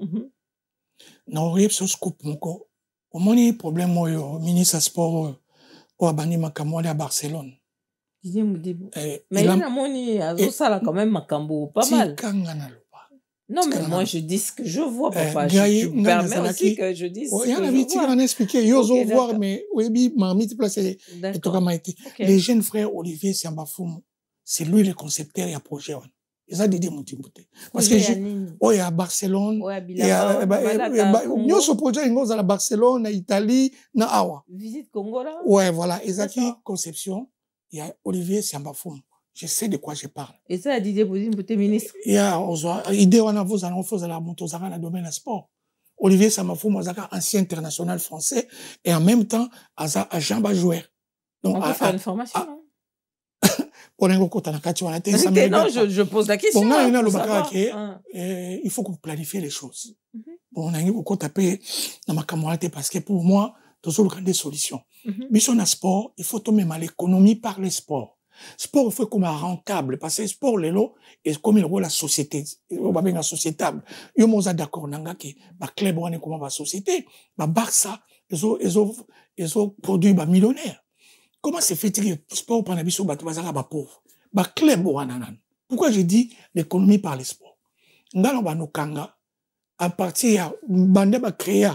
non, il y a ce scoop, mon au moins, problème, au ministre des Sports, au Abani Makamouali à Barcelone. Mais il y a quand même Makambo, pas mal. Non, mais moi, je dis ce que je vois, papa. Je me permets aussi que je dise ce que je vois. Il y a expliqué, il y voir, mais oui, les jeunes frères Olivier Siambafoum, c'est lui le concepteur et le projet. Ils ont dit parce que il y a Barcelone, il y a ce projet il y a Barcelone, Italie, na Awa. Visite Congo là. Ouais, voilà, Ezaki conception, il y a Olivier Siambafoum. Je sais de quoi je parle. Et ça a dit des ministres. Il y a idée on a vous allons faire la montozara dans le domaine du sport. Olivier Siambafoum ancien international français et en même temps agent joueur. Donc on peut faire une formation. Non, je pose la question. Il faut que vous planifiez les choses. Bon, on a beaucoup tapé dans ma camarade parce que pour moi, toujours des solutions. Mais sur le sport, il faut tomber mal l'économie par le sport. Sport, il faut comme rentable parce que sport, les lots, et comme il voit la société, on va bien la sociétable. Yo moza d'accord nanga que ba club on est comment la société, ba Barça, ils ont produit ba millionnaire. Comment c'est fait-il que le sport pendant biso ba tubazaka ba pauvre? Ba club wananan. Pourquoi je dis l'économie par le sport? Ngalo ba no kanga à partir bande ba créer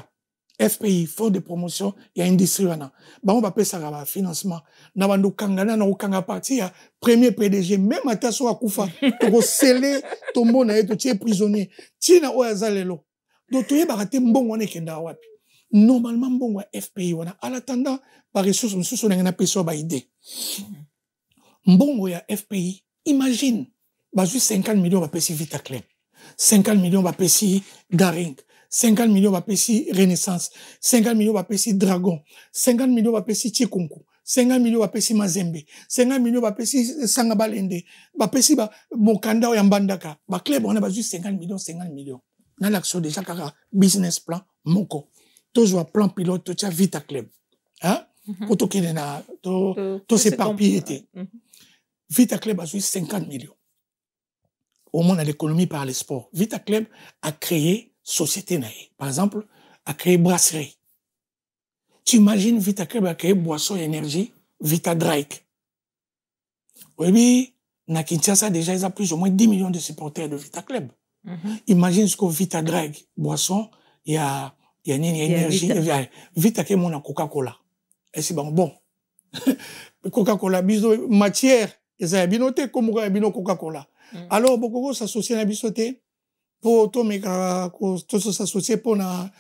FPI, Fonds de promotion et industrie wana. Ba on va payer ça ba financement. Na bando kanga na kanga partir premier PDG même ataso akufa to sceller tombo na eto tie prisonnier. Tina o azalelo. Donc to yeba raté mbongo ne kenda wapi. normalement bon FPI wana à l'attendant par ressources monsieur on a peso ba idée bon ya FPI imagine bazu 50 millions va pesi Vita Club 50 millions va pesi Daring 50 millions va pesi Renaissance 50 millions va pesi Dragon 50 millions va pesi Chikunku 50 millions va pesi Mazembe 50 millions va pesi Sangabalende va pesi ba Mokanda ya Mbandaka ba club on a bazu 50 millions na l'action déjà kaka business plan moko toujours plan pilote tu as Vita Club hein pour tout qui est là tout s'éparpiller Vita Club a joué 50 millions au monde de l'économie par les sports. Vita Club a créé société naïe. Par exemple, a créé brasserie. Tu imagines Vita Club a créé boisson et énergie, Vita Drake. Oui, na Kinshasa déjà ils ont plus ou moins 10 millions de supporters de Vita Club. Imagine ce que Vita Drake, boisson, il y a une énergie, Vita Club on a Coca-Cola. Et c'est bon. Coca-Cola, biso matière, ils ont binoté comme Coca-Cola. Alors, beaucoup s'associer à la bisoté pour tout s'associer pour na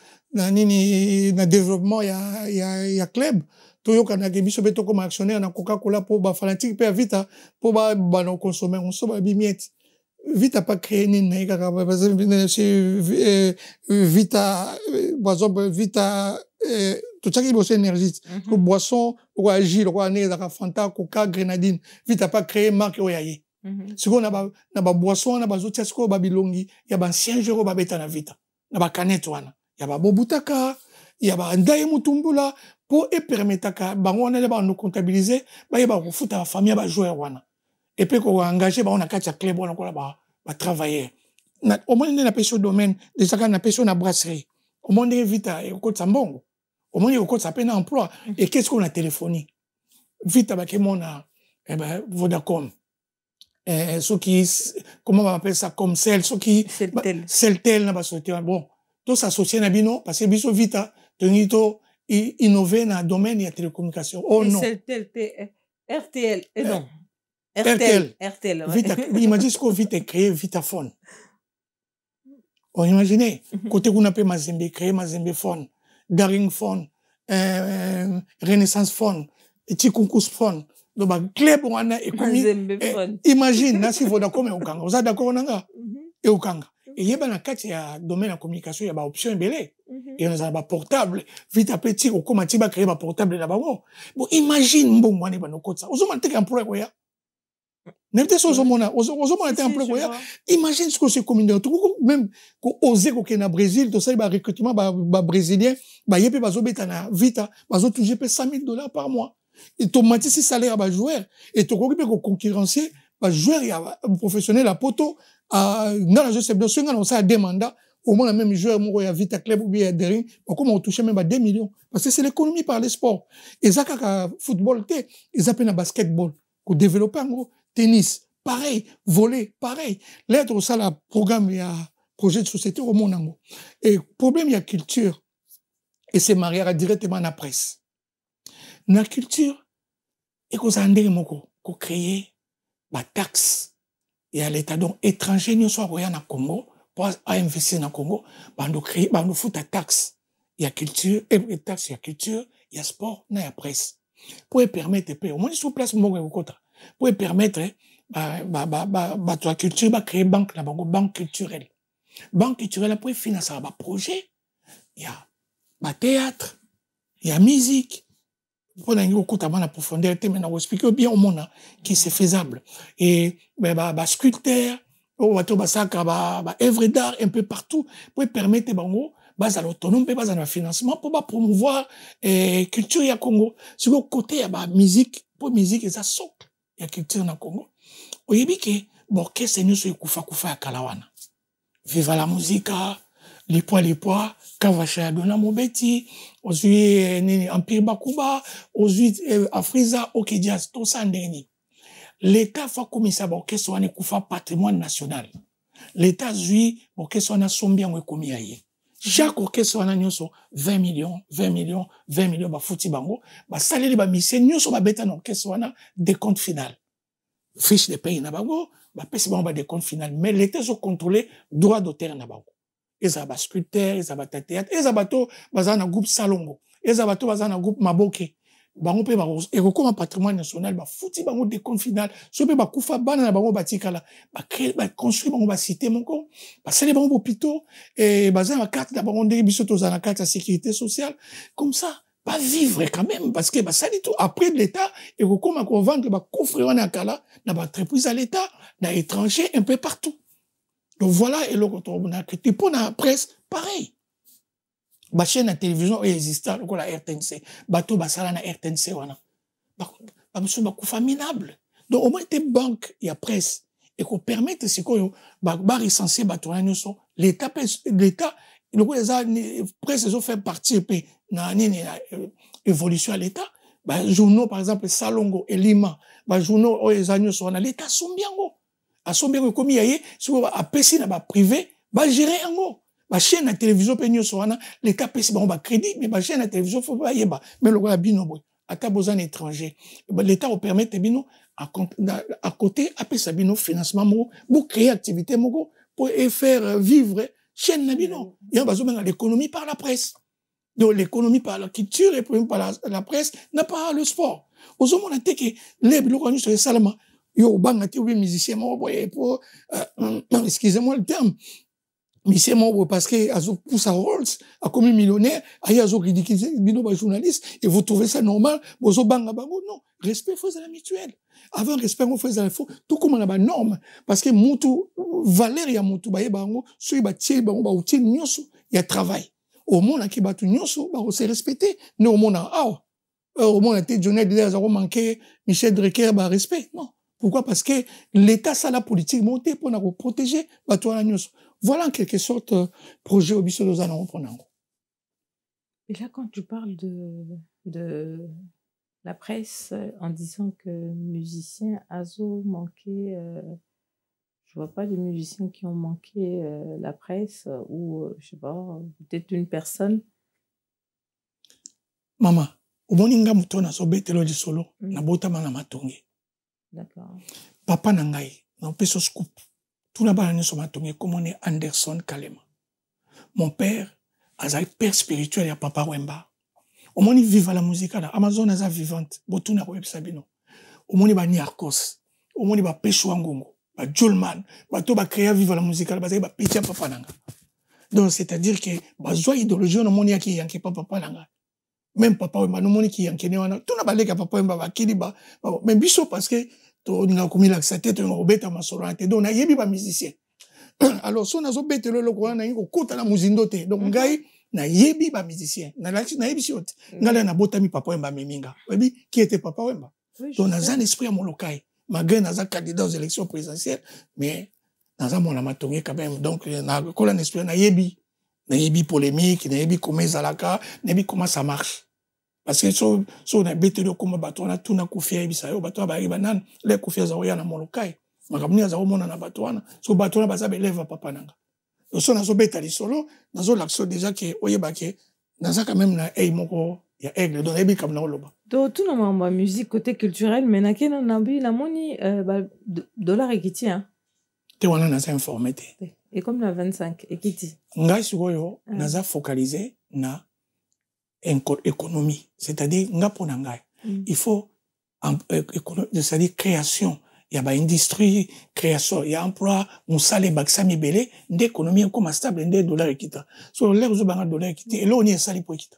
développement y a club. Tout yo kana ke biso beto comme actionnaire na Coca-Cola pour ba fanatique pe Vita pour ba no consommer on so ba bimiette. Vita pas créé ni na ka Vita boisson Vita tout ça qui bosse énergie pour boisson ou agir ou ané da Fanta Coca Grenadine Vita pas créé marque oyaye. Si on a ba boisson na ba zotia sko ba bilongi ya ba ancien jero ba beta na Vita na ba canette wana ya ba bobutaka ya ba ndaye mutumbula pour et permettre ka bango na ba nous comptabiliser ba yeba ko futa famille ba joueur wana et puis ko engager ba on a katia club wana ko ba travailler na au moins na pêche domaine déjà quand na pêche na brasserie au moins Vita et ko tsambongo au moins ko tsapena emploi et qu'est-ce qu'on a téléphonie Vita ba ke mona Vodacom ceux qui comment on appelle ça comme celle ceux qui Celtel na ba société bon tout s'associer na bino parce que biso Vita tonito innover dans le domaine de la télécommunication. Oh non. Celtel, RTL, non. RTL. Ouais. Imagine ce qu'on Vita créé Vitaphone. On imagine, côté qu'on appelle Mazembe, créer Mazembe Phone, Daring Phone, Renaissance Phone, Chikunkus Phone. Donc, club on a imagine, na si Vodacom et Okanga. Vous êtes d'accord nanga? Et Okanga. Et il y a kati ya domaine de communication, il y a ba option belé. Et on a ba portable, vite petit ou comment tu vas créer ba portable là-bas. Bon, imagine bon moi ne ba no kotsa. Ozo mante emploi quoi ya. N'importe ce ozo mona emploi quoi ya. Imagine ce que c'est communauté tout même ko oser ko na Brésil, tout ça ba recrutement ba brésilien, ba yepé ba zo beta na Vita, ba zo toucher $100,000 par mois. Et ton mati si salaire ba joueur et to ko ko concurrencer ba joueur ya professionnel à poto dans la gestion de ce qu'on a demandé au moins le même joueur mon ya Vita Club ou bien Daring comme on touche même à 2 millions parce que c'est l'économie par les sports et ça ka football té ils appellent basketball ko développer en tennis pareil volley pareil l'être ça la programme ya projet de société au monde et problème ya culture et c'est marié directement à la presse na culture et ko zandé moko ko créer ba taxe et à l'état donc étranger nous soit royal na Congo pour investir na Congo bando créer bando fouta taxe il y a culture et taxe il y a culture il y a sport na ya presse pour permettre au moins sur place mo ko kota pour permettre la culture ba créer banque na banque culturelle pour financer ba projet il y a ba théâtre il y a musique pour la profondeur, mais on explique bien au monde qui c'est faisable. Et sculpteur, œuvre d'art un peu partout pour permettre à l'autonome, à le financement pour promouvoir culture ya Congo. Sur le côté il y a musique, pour musique et ça socle il y a culture na Congo. Au yebi que bon qu'est-ce nous sur kufa ya Kalawana. Viva la musique. Les poids, Kavacha Dona Mobeti, aujourd'hui, Empire Bakuba, aujourd'hui, Afriza, Okedias, tout ça, l'État fait comme ça, bon, qu'est-ce qu'on est patrimoine national. L'État, lui, bon, qu'est-ce qu'on a sombien, on est commis ailleurs. Chaque orchestre, on a 20 millions, bah, fouti bango, bah, salaire, bah, mission, nous, on va bêta, non, qu'est-ce qu'on a, des comptes final. Fiche de pays, na bango, bah, c'est bon, bah, des comptes final. Mais l'État, se contrôler, droit d'auteur, na bango. eza ba sculpteur, eza ba théâtre, eza bato baza na groupe Salongo, eza bato baza na groupe Maboke. Bango pe ba ekokoma patrimoine national ba futi bango décompte final. So pe ba kufa bana na bango batikala, ba créer ba construire bango ba cité moko, ba sele bango hôpitaux et baza na carte na bango ndenge biso toza na carte de sécurité sociale. Comme ça, pas vivre quand même parce que bah ça dit tout après de l'état et comme on vendre bah coffre on a kala na ba entreprise à l'état na étranger un peu partout. Donc voilà et le on a critiqué pour la presse pareil. Ba chaîne à télévision existant comme la RTNC bateau ba sala na RTNC wana ba musu ba kufa minable. Donc au moins tes banques et presse et qu'on permette ce qu'on ba recenser bateau na nyonso l'état le coup les presse ils ont fait partie na évolution à l'état ba journaux par exemple Salongo et Lima ba journaux les agneaux sont na l'état sont bien comme yaye so ba apesi na ba privé ba gérer ngo ba chaîne à télévision pe nyonso wana l'état pesi ba crédit mais ba chaîne à télévision faut pas yeba mais le quoi bino boy ata besoin étranger l'état au permettre bino à côté apesa bino financement mo pour créer activité mo pour faire vivre chaîne nabino il y a besoin de l'économie par la presse. Donc l'économie par la culture et par la presse n'a pas le sport. Aux hommes on a été que les blocs sur les salama yo bangati ou musicien mo boy pour excusez-moi le terme musicien mo parce que azo pousse à Rolls a comme millionnaire ayi azo ridiculiser bino ba journaliste et vous trouvez ça normal bozo banga bango non respect faut la mutuelle avant respect on fait l'info tout comme on a ba norme parce que mutu valeur ya mutu ba bango so ba tie bango ba outil nyonso ya travail au monde qui batu nyonso ba se respecter ne au monde au monde était Johnny Deere a manqué Michel Drucker ba respect non pourquoi parce que l'état ça la politique monter pour na protéger batu na nyonso voilà en quelque sorte projet obiso dozana pour nango. Et là quand tu parles de la presse en disant que musiciens Azo manqué je vois pas de musiciens qui ont manqué la presse ou je sais pas peut-être une personne. Maman, oboninga mutona so betelo di solo na botama na matongi. D'accord. Papa na ngai na peso scoop. Tout na bana so matongi comme on est Anderson Kalema. Mon père azai père spirituel ya Papa Wemba. Omoni vive la musique na Amazon aza vivante botuna ko ebisabino. Omoni ba Niarkos, omoni ba Peshwa Ngongo. Ba Jolman, ba to ba créer vivre la musique ba ba pitia papa nanga. Donc c'est-à-dire que ba zoa idéologie no moni yaki yanki papa nanga. Même papa Wemba no moni ki yanki ne wana. Tout na baleka papa Wemba ba kili ba mais biso parce que to nga komi la sa tête ngo beta masolo ante donc na yebi ba musicien. Alors so na zo bete lo ko na ngo kota na muzindo te. Donc ngai na yebi ba musicien. Na yebi siot. Ngala na botami papa Wemba meminga. Webi qui était papa Wemba. Donc na un esprit à mon local. Malgré naza candidat aux élections présidentielles mais naza mon amatongi quand même donc na kola n'esprit na yebi polémique na yebi comment zalaka na yebi comment ça marche parce que so na betelo comme bato na tuna kufia ebisa yo bato ba banan les kufia za oya na molokai makamni za omona na bato wana so bato na baza beleva papa nanga so na so betali solo nazo l'action déjà que oyeba ke naza quand même na moko ya aigle donc ebi comme na oloba donc tout dans ma musique côté culturel mais na kena na bi la moni dollar ekiti hein te wana naza informé te et comme la 25 ekiti ngai sikoyo naza focalisé na économie c'est-à-dire nga pona ngai il faut c'est-à-dire création il y a ba industrie création il y a emploi musale baksa mibele d'économie comme stable ndé dollar ekita so l'air zo banga dollar ekiti et là on y est sali pour ekita.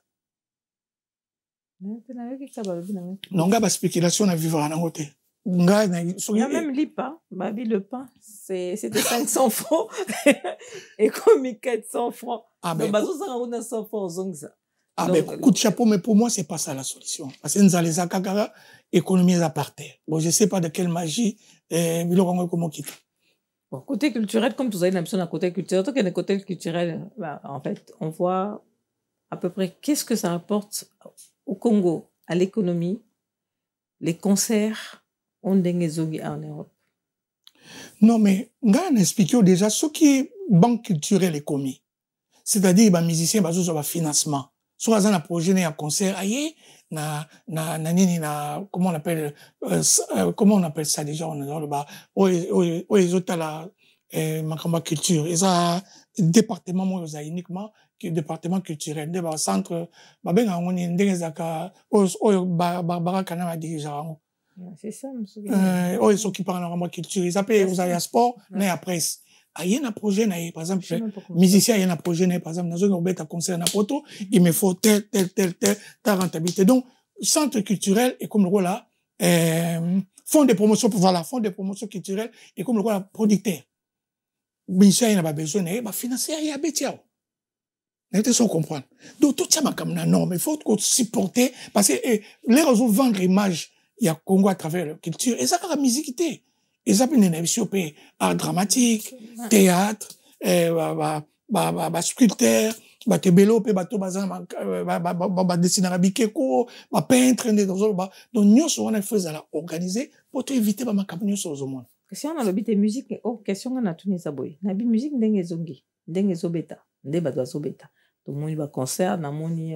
Non, nga ba spéculation na vivre en côté. Nga na il y a même l'IPA, babi le pain, c'était 500 francs et comme 400 francs. Ah ben bazo ça on a 100 francs zongza. Ah ben coup de chapeau mais pour moi c'est pas ça la solution parce que nous allons les akakara économie à part terre. Bon je sais pas de quelle magie biloko comment quitter. Bon, côté culturel comme vous avez l'impression d'un côté culturel, tant qu'il y a un côté culturel en fait, on voit à peu près qu'est-ce que ça apporte au Congo, à l'économie, les concerts ont des en Europe. Non, mais, on explique déjà ce qui est banque culturelle et commis. C'est-à-dire, les musiciens, ils ont un financement. Soit ils ont un projet, un concert, comment on appelle ça déjà, on est dans le bas, ils ont la, culture. Ils ont, département moi uniquement que département culturel de centre babenga ngoni ndenge zaka Barbara Kana dirigera c'est ça ils s'occupent de la culture ils appellent aux à sport mais à presse il y a un projet par exemple musicien il y a un projet par exemple dans un bête à concert na poto il me faut tel rentabilité donc centre culturel et comme le rôle là fonds de promotion culturelle et comme le rôle producteur musicien il n'a pas besoin de financer il y a bêtiao n'était sans comprendre donc tout ça comme non mais il faut supporter parce que les réseaux vendre image il y a Congo à travers la culture et ça la musique et ça une émission art dramatique théâtre sculpteur développer bato bazana dessiner bikeko peintre donc nous on faisait la organiser pour éviter ba makambo sur au monde question na lobité musique question na tuni sa boy na bi musique ndenge zongi ndenge zobeta nde bato zobeta to moni ba concert na moni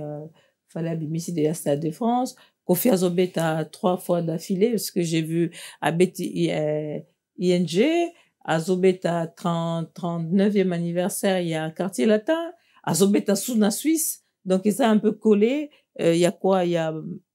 fallait bimisi de la Stade de France Kofi Azobeta 3 fois d'affilée parce que j'ai vu à ING Azobeta 39e anniversaire il y a un quartier latin Azobeta sous la Suisse donc ça un peu collé il y a quoi il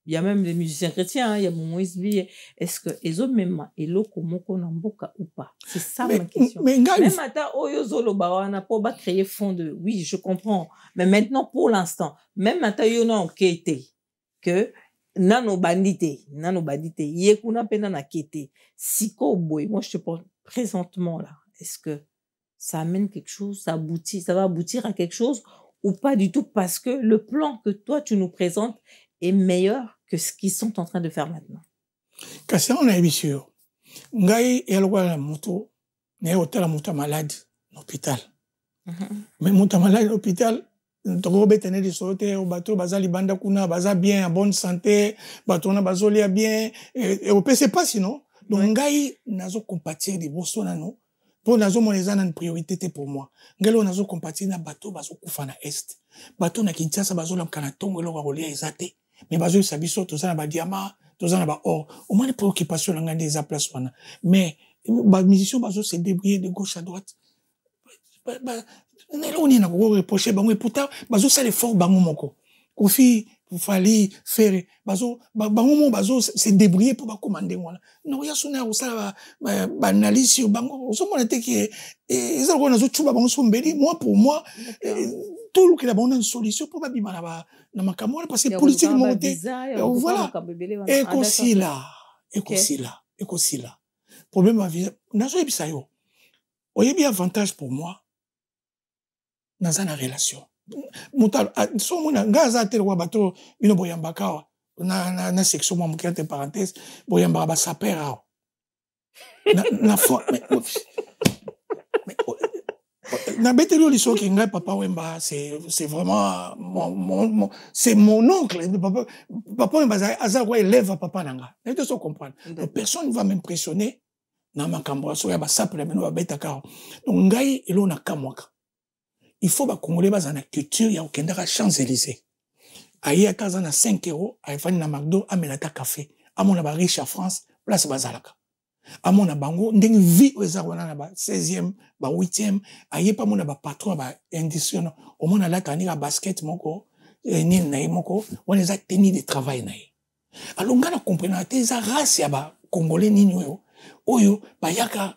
y a même les musiciens chrétiens il y a Moïse B est-ce que ezo même eloko moko na mboka ou pas c'est ça ma question même ata oyo zoloba wana po ba créer fond de oui je comprends mais maintenant pour l'instant même ata yo na enquêté que nano bandité yekuna pena na kete siko boy moi je te parle présentement là est-ce que ça amène quelque chose ça va aboutir à quelque chose ou pas du tout parce que le plan que toi tu nous présentes est meilleur que ce qu'ils sont en train de faire maintenant kasi on a sûr ngai elwa la moto ne hôtel la moto malade l'hôpital mais moto malade l'hôpital toko betene de sote au bateau baza libanda kuna baza bien en bonne santé bateau na bazolia bien et au PC pas sinon donc ngai nazo compatir de bosso nano pour nazo moneza na priorité pour moi ngelo nazo compatir na bateau bazo kufa na est bateau na Kinshasa bazo la kana tongo lo rolia ezate mais bazo sabiso to za na ba diamant to za na ba or au moins les préoccupations na ngande za place wana mais ba musicien bazo se débrouiller de gauche à droite on est na ko reprocher bango et pourtant bazo ça l'effort bango moko Kofi fallait faire bango mo bazo se débrouiller pour ba commander voilà non ya sona o ça ba analyse sur bango so mona te que ils ont nazo chuba bango sombeli moi pour moi tout le qui la bonne solution pour ba bima na makamona parce que politique monter voilà et aussi là problème à vie nazo ebisa yo oyebi avantage pour moi dans une relation mutal so mona ngaza tel wa bato bino boyambaka na section moi entre parenthèse boyamba ba sapera na fo mais na betelo liso ki ngai papa wemba c'est vraiment c'est mon oncle papa wemba aza quoi élève papa nanga et de se comprendre personne ne va m'impressionner na makambo so ya ba sapela bino ba betaka donc ngai elo na kamwaka il faut ba congolais ba na culture ya okendaka Champs-Élysées aye akaza na 5 € ayefani na McDo amelata café amona ba riche à France place bazalaka amona bango ndenge vie eza wana na ba 16e ba 8e aye pa mona ba patron ba industriel au mona la tani la basket moko ni na moko on les a tenus de travail na ye alors ngana comprendre te za race ya ba congolais nini oyo ba yaka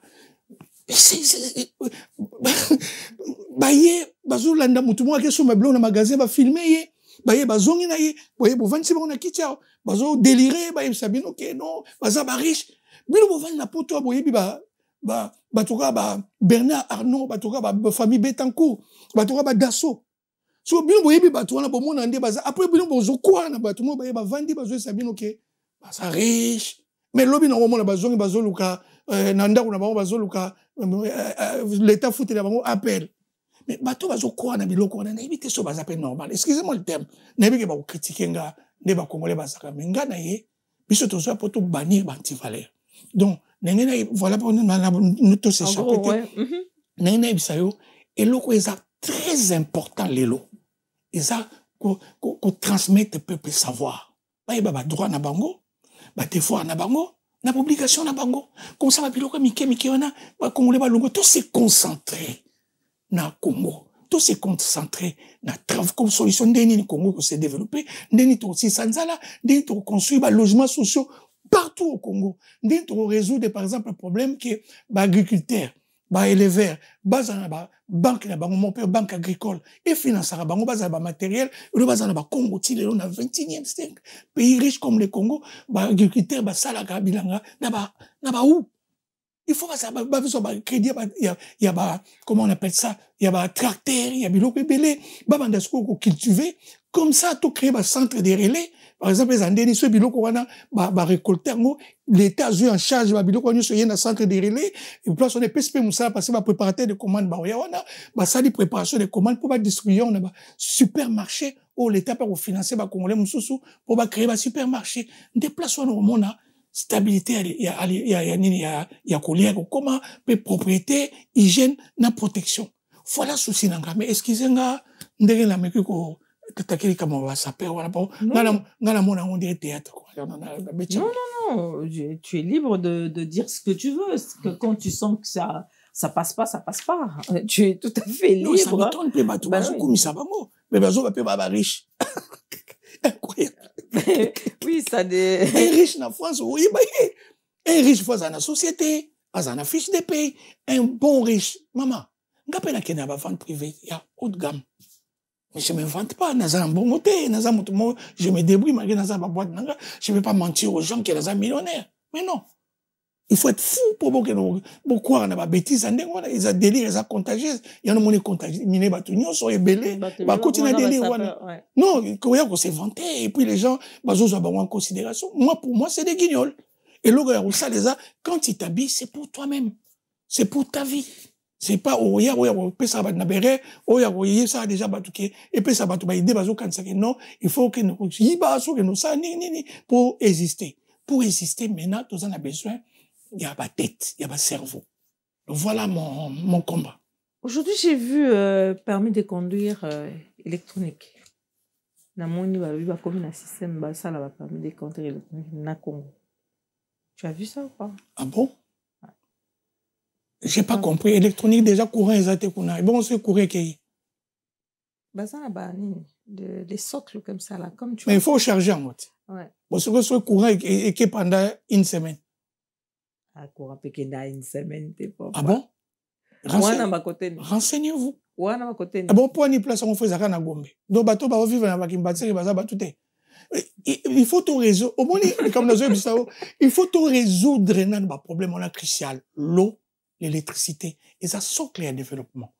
baye bazolanda mutu moko ke soma blanc na magasin ba filmer ye baye bazongi na ye boye bovansi ba na kitia bazo délirer baye sabino ke non baza ba riche bino bovani na poto boye ba toka ba Bernard Arnault ba toka ba famille Betancourt ba toka ba Dasso so bino boye ba to na bomona ndé baza après bino bozo kwa na ba to mo baye ba vandi bazo sabino ke baza riche mais lobi na bomona bazongi bazoluka na ndako na bango bazoluka l'état foutu na bango appel mais bato bazo quoi na biloko na éviter so baza pe normal excusez-moi le terme na éviter ba critiquer nga ne ba congolais bazaka mais nga na ye biso to so poto bannir ba anti-valeur donc nengena voilà pour nous tous ces chapitres nengena bisayo eloko eza très important lelo eza ko transmettre peuple savoir ba ba droit na bango ba devoir na bango na publication na bango comme ça ba biloko mike wana ba congolais ba longo tout se concentrer na Congo. Tout s'est concentré na travail comme solution ndeni Congo qui s'est développé, ndeni to aussi sanzala, ndeni to construire des logements sociaux partout au Congo. Ndeni to résoudre par exemple le problème qui est agriculteur, éleveur, banque na bango banque agricole et financera bango matériel, le na Congo ti le na 21e siècle. Pays riche comme le Congo, agriculteur salaka bilanga na où il faut que ça crédit il y a comment on appelle ça, il y a tracteur, il y a biloko belé bandasko cultiver comme ça tout créer un centre de relais par exemple les andeni so biloko wana récolter l'état a eu en charge biloko nyo so yena centre de relais et place on est PSP musala parce que préparateur de commandes wana sali préparation de commandes pour distribuer on a supermarché où l'état pour financer congolais mususu pour créer un supermarché déplacement au monde stabilité il y a colère comment propriété hygiène na protection voilà souci nanga mais excusez-moi ndenge la meku ko takeli kama wa saper wala pas ngala mona on dirait théâtre non tu es libre de dire ce que tu veux que quand tu sens que ça passe pas tu es tout à fait libre. Non, ça m'étonne pas bateau bazo komisa bango mais bazo ba pe ba riche incroyable. Oui, ça des... Un riche en France, oui, un riche dans la société, dans la fiche de paye, un bon riche. Maman, n'gapena qu'il y a vente privée, il y a haut de gamme. Mais je ne m'invente pas, un bon côté, je me débrouille, malgré dans ma boîte, je ne vais pas mentir aux gens qui sont millionnaires. Mais non. Il faut être fou pour croire dans la bêtise, ils ont délire, ils ont contagieux. Il y en a qui contagieux, ils sont belés, ils continuent à délire. Non, il faut se vanter, et puis les gens, ils ont en considération. Pour moi, c'est des guignols. Et là, quand tu t'habilles, c'est pour toi-même. C'est pour ta vie. C'est pas, ça va déjà et puis ça va non, il faut que nous, pour exister. Pour exister, maintenant, nous en avons besoin. Il y a ma tête, il y a ma cerveau. Voilà mon combat. Aujourd'hui, j'ai vu permis de conduire électronique. Na moni ba comme un système ça là permis de conduire électronique na Congo. Tu as vu ça ou pas? Ah bon? Ouais. J'ai pas compris. Électronique déjà courant exact kuna. Bon c'est courant qui. Bah ça là des socles comme ça là comme tu. Mais il faut charger en mode. Ouais. Bon c'est que ce courant et qui pendant une semaine. Ah, courant pékenda une semaine, t'es pas. Ah bon? Renseignez-vous. Ah bon, pour une place, on fait ça à Gombe. Donc, bateau, va vivre dans la Kimbatse, il va tout. Il faut tout résoudre. Au moins, comme dans le il faut tout résoudre dans le problème, on a crucial. L'eau, l'électricité. Et ça socle le développement.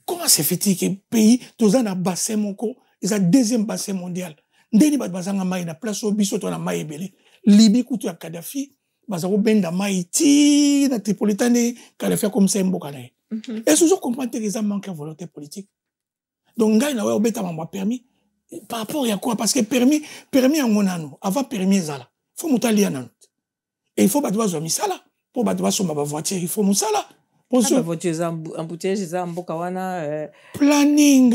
Comment c'est fait que le pays, tous un bassin, mon co, ils ont deuxième bassin mondial. Ndeni bat bazanga mai na place au biso to na mai ebele. Libye kutu ya Kadhafi. Bazaro benda maïti, na Tripolitane, Kadhafi comme ça mboka na. Et toujours comprendre que les hommes manquent de volonté politique. Donc, ngai na wa obeta mamba permis. Par rapport à quoi? Parce que permis en monano. Avant permis zala. Faut moutali ananot. Et il faut battre zo misala. Pour battre so ma voiture, il faut musala. Pour so voiture embouteillage za mboka wana planning.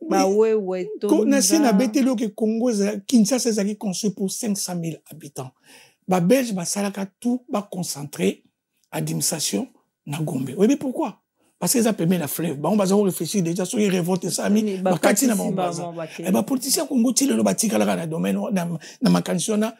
Bah ouais. Na sina betelo ke Congo Kinshasa zaki construit pour 500 000 habitants. Ba Belge ba salaka tout ba concentré administration na Gombe. Oui mais pourquoi? Parce que ça permet la fleuve. Ba on va réfléchir déjà sur les révoltes ça mi ba kati na baza. Et ba politicien Congo ti le batika la na domaine na makanisona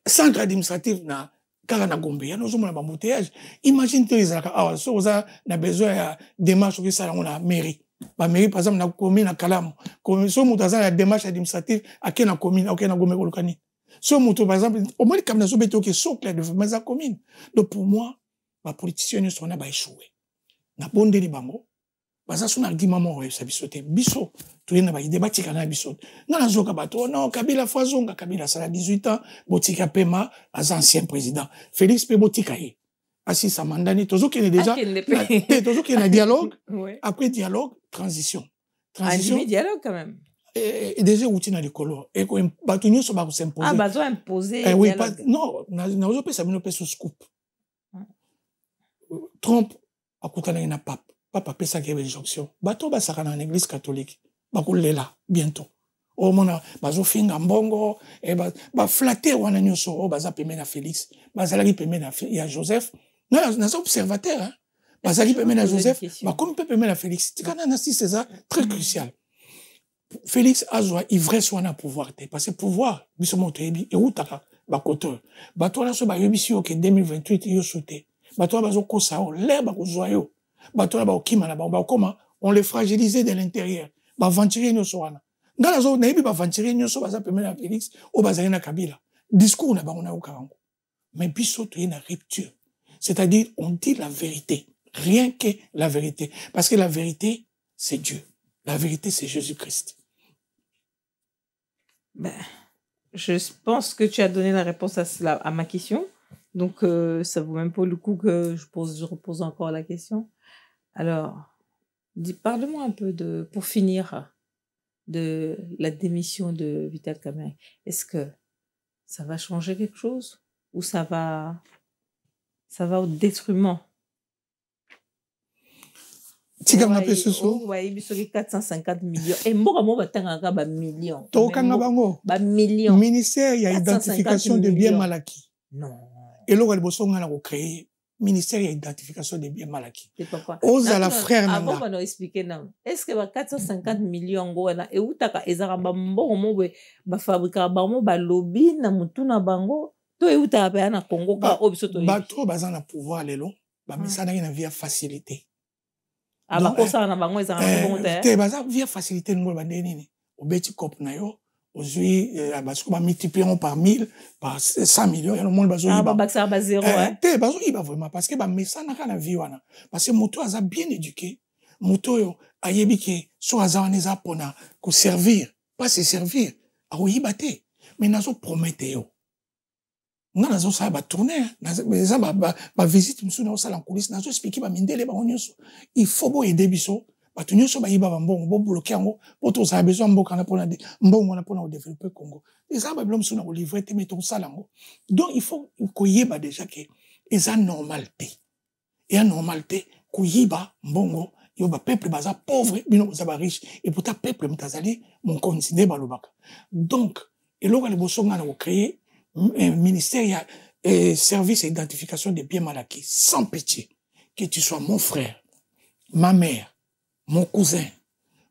centre administratif na kaka na Gombe. Ya nozo mona ba embouteillage. Imagine tu ezaka ah so za na besoin ya démarche que ça na mairie. Ba mairie par exemple na commune na Kalamu. Comme so mutaza ya démarche administrative à na commune à na Gombe kolokani. So muto par exemple au moins comme na so beto ke socle de ma commune. Donc pour moi ba politiciens sont na ba échoué. Na bonde li bango baza suna argument mo sa bisote biso to yena ba débat kana biso na zoka bato non Kabila Fazonga Kabila ça a 18 ans botika pema as ancien président Félix pe botika yi asi sa mandani tozo qui est déjà tozo qui est un dialogue après dialogue transition dialogue quand même et déjà outina likolo et ko bato nyoso ba ko s'imposer bazo imposer oui pas non na ozo pesa bino pesa scoop Trump akutana na papa pesa ke injonction bato basaka na l'église catholique bakulela bientôt o mona bazo finga mbongo e ba flatter wana nyoso o baza pemena Félix bazalaki pemena ya Joseph na observateur hein Bazali peut mettre à Joseph, comme peut mettre à Félix. C'est ça, très crucial. Félix a joué ivresse ou un pouvoir. Parce que pouvoir, bisous et où t'as bakoto. Bato là, ce bayobisi au 2028, yo sauté. Bato là, bazo kosao, l'air bako joyeux. Bato là, bako kima là, bako comment, on les fragilisait de l'intérieur. Ba ventiler nos soana. Ngala zo, na yebi ba ventiler nos so, baza peut mettre à Félix, ou bazali na Kabila. Discours na ba on a au karango. Mais biso tu es une rupture. C'est-à-dire, on dit la vérité. Rien que la vérité. Parce que la vérité, c'est Dieu. La vérité, c'est Jésus-Christ. Ben, je pense que tu as donné la réponse à ma question. Donc, ça vaut même pas le coup que je repose encore la question. Alors, parle-moi un peu pour finir, de la démission de Vital Kamerhe. Est-ce que ça va changer quelque chose ou ça va au détriment? Tika ngape soso. Ouais, il y a 450 millions. Et moi, batanga ba millions. Tokanga bango. Ba millions. Ministère, il y a identification de biens mal acquis. Non. Et là, il y a créé ministère, il y a identification de biens mal acquis. C'est pourquoi. Oza la frère nanga. Avant, on a expliqué, non. Est-ce que 450 millions, et où t'as ezara bambo, ba fabrika bambo, ba lobby, na mutuna bango, to et où t'as appelé na Congo, bato, bazan na pouvoir, lelo, ba misana na via facilité. Ah, bah, ça, on a bango, ezara bango, te, bazan via facilité, nous, bandeni, au beti kop na yo, aujourd'hui, parce qu'on va multiplier par 1000, par 100 millions, il y a le monde bazo yiba. Ah, bah, ça va zéro, hein. Te, bazo yiba vraiment, parce que, bah, mais ça n'a qu'à la vie, wana. Parce que, moto, a bien éduqué. Moto, yo, a yebi ke, so aza waneza pona, ko servir, pas se servir, a yiba te. Mais nazo promette yo. Nga nazo sa ba tourner, nazo ba visite, msou na osala en coulisses, nazo expliquer ba mindele ba onyoso. Il faut bo aider biso. Bato nyonso ba yiba ba mbongo bo bloquer yango po to sa besoin mboka na pona mbongo na pona développer Congo. Eza ba blom suna ko livrer te meton sala yango. Donc il faut ko yeba déjà que eza normalité. Et en normalité ko yiba mbongo yo ba peuple baza pauvre bino za ba riche et pourtant peuple mtazali mon considé ba lobaka. Donc et là le bosso ngana ko créer un ministère et service et identification des biens mal acquis sans pitié. Que tu sois mon frère, ma mère, mon cousin,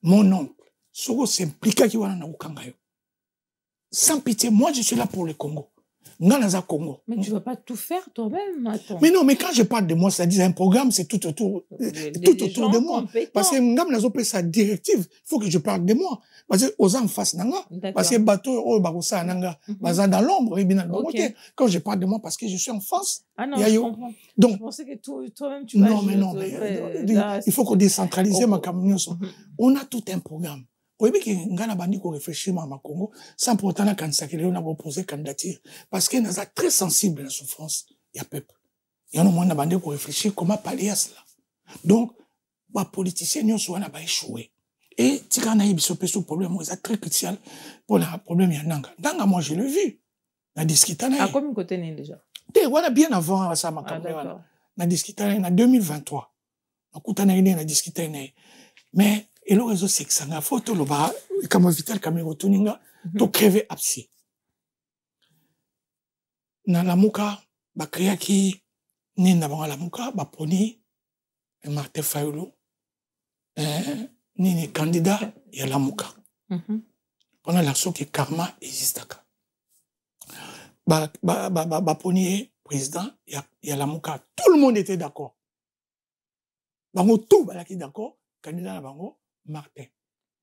mon oncle, Soro s'implique qui wana na ukanga yo. Sans pitié, moi je suis là pour le Congo. Nganaza Congo. Mais tu vas pas tout faire toi-même, attends. Mais non, mais quand je parle de moi, c'est-à-dire un programme, c'est tout autour de moi. Compétents. Parce que ngam nazo pe sa directive, il faut que je parle de moi. Parce que aux en face nanga, parce que bateau oh barossa nanga, baza dans l'ombre et bien dans le quand je parle de moi parce que je suis en face. Ah non, je comprends. Donc, je pensais que toi-même tu vas. Non, mais non, mais il faut qu'on décentralise ma communication. On a tout un programme. Oui, mais ngana bandi ko réfléchir ma Congo sans pour autant na kanisa que on a proposé candidature parce que nous sommes très sensibles à la souffrance il y a peuple. Et on a moins bandi ko réfléchir comment pallier à cela. Donc ba politiciens nous sont na ba échoué. Et tika na yibiso pe ce problème c'est très crucial pour le problème ya nanga. Nanga moi je l'ai vu. Na discuter na. À combien côté né déjà? Te voilà bien avant ça ma campagne. Na discuter en 2023. Na kutana ine na discuter na. Mais et le réseau c'est que ça n'a photo le bas comme Vital Kamerhe tuninga to crever absi na lamuka ba créa ki nina ba lamuka ba poni Martin Fayulu nini candidat ya lamuka pendant l'action que karma existaka ba poni président ya lamuka tout le monde était d'accord bango tout balaki d'accord candidat na bango Martin.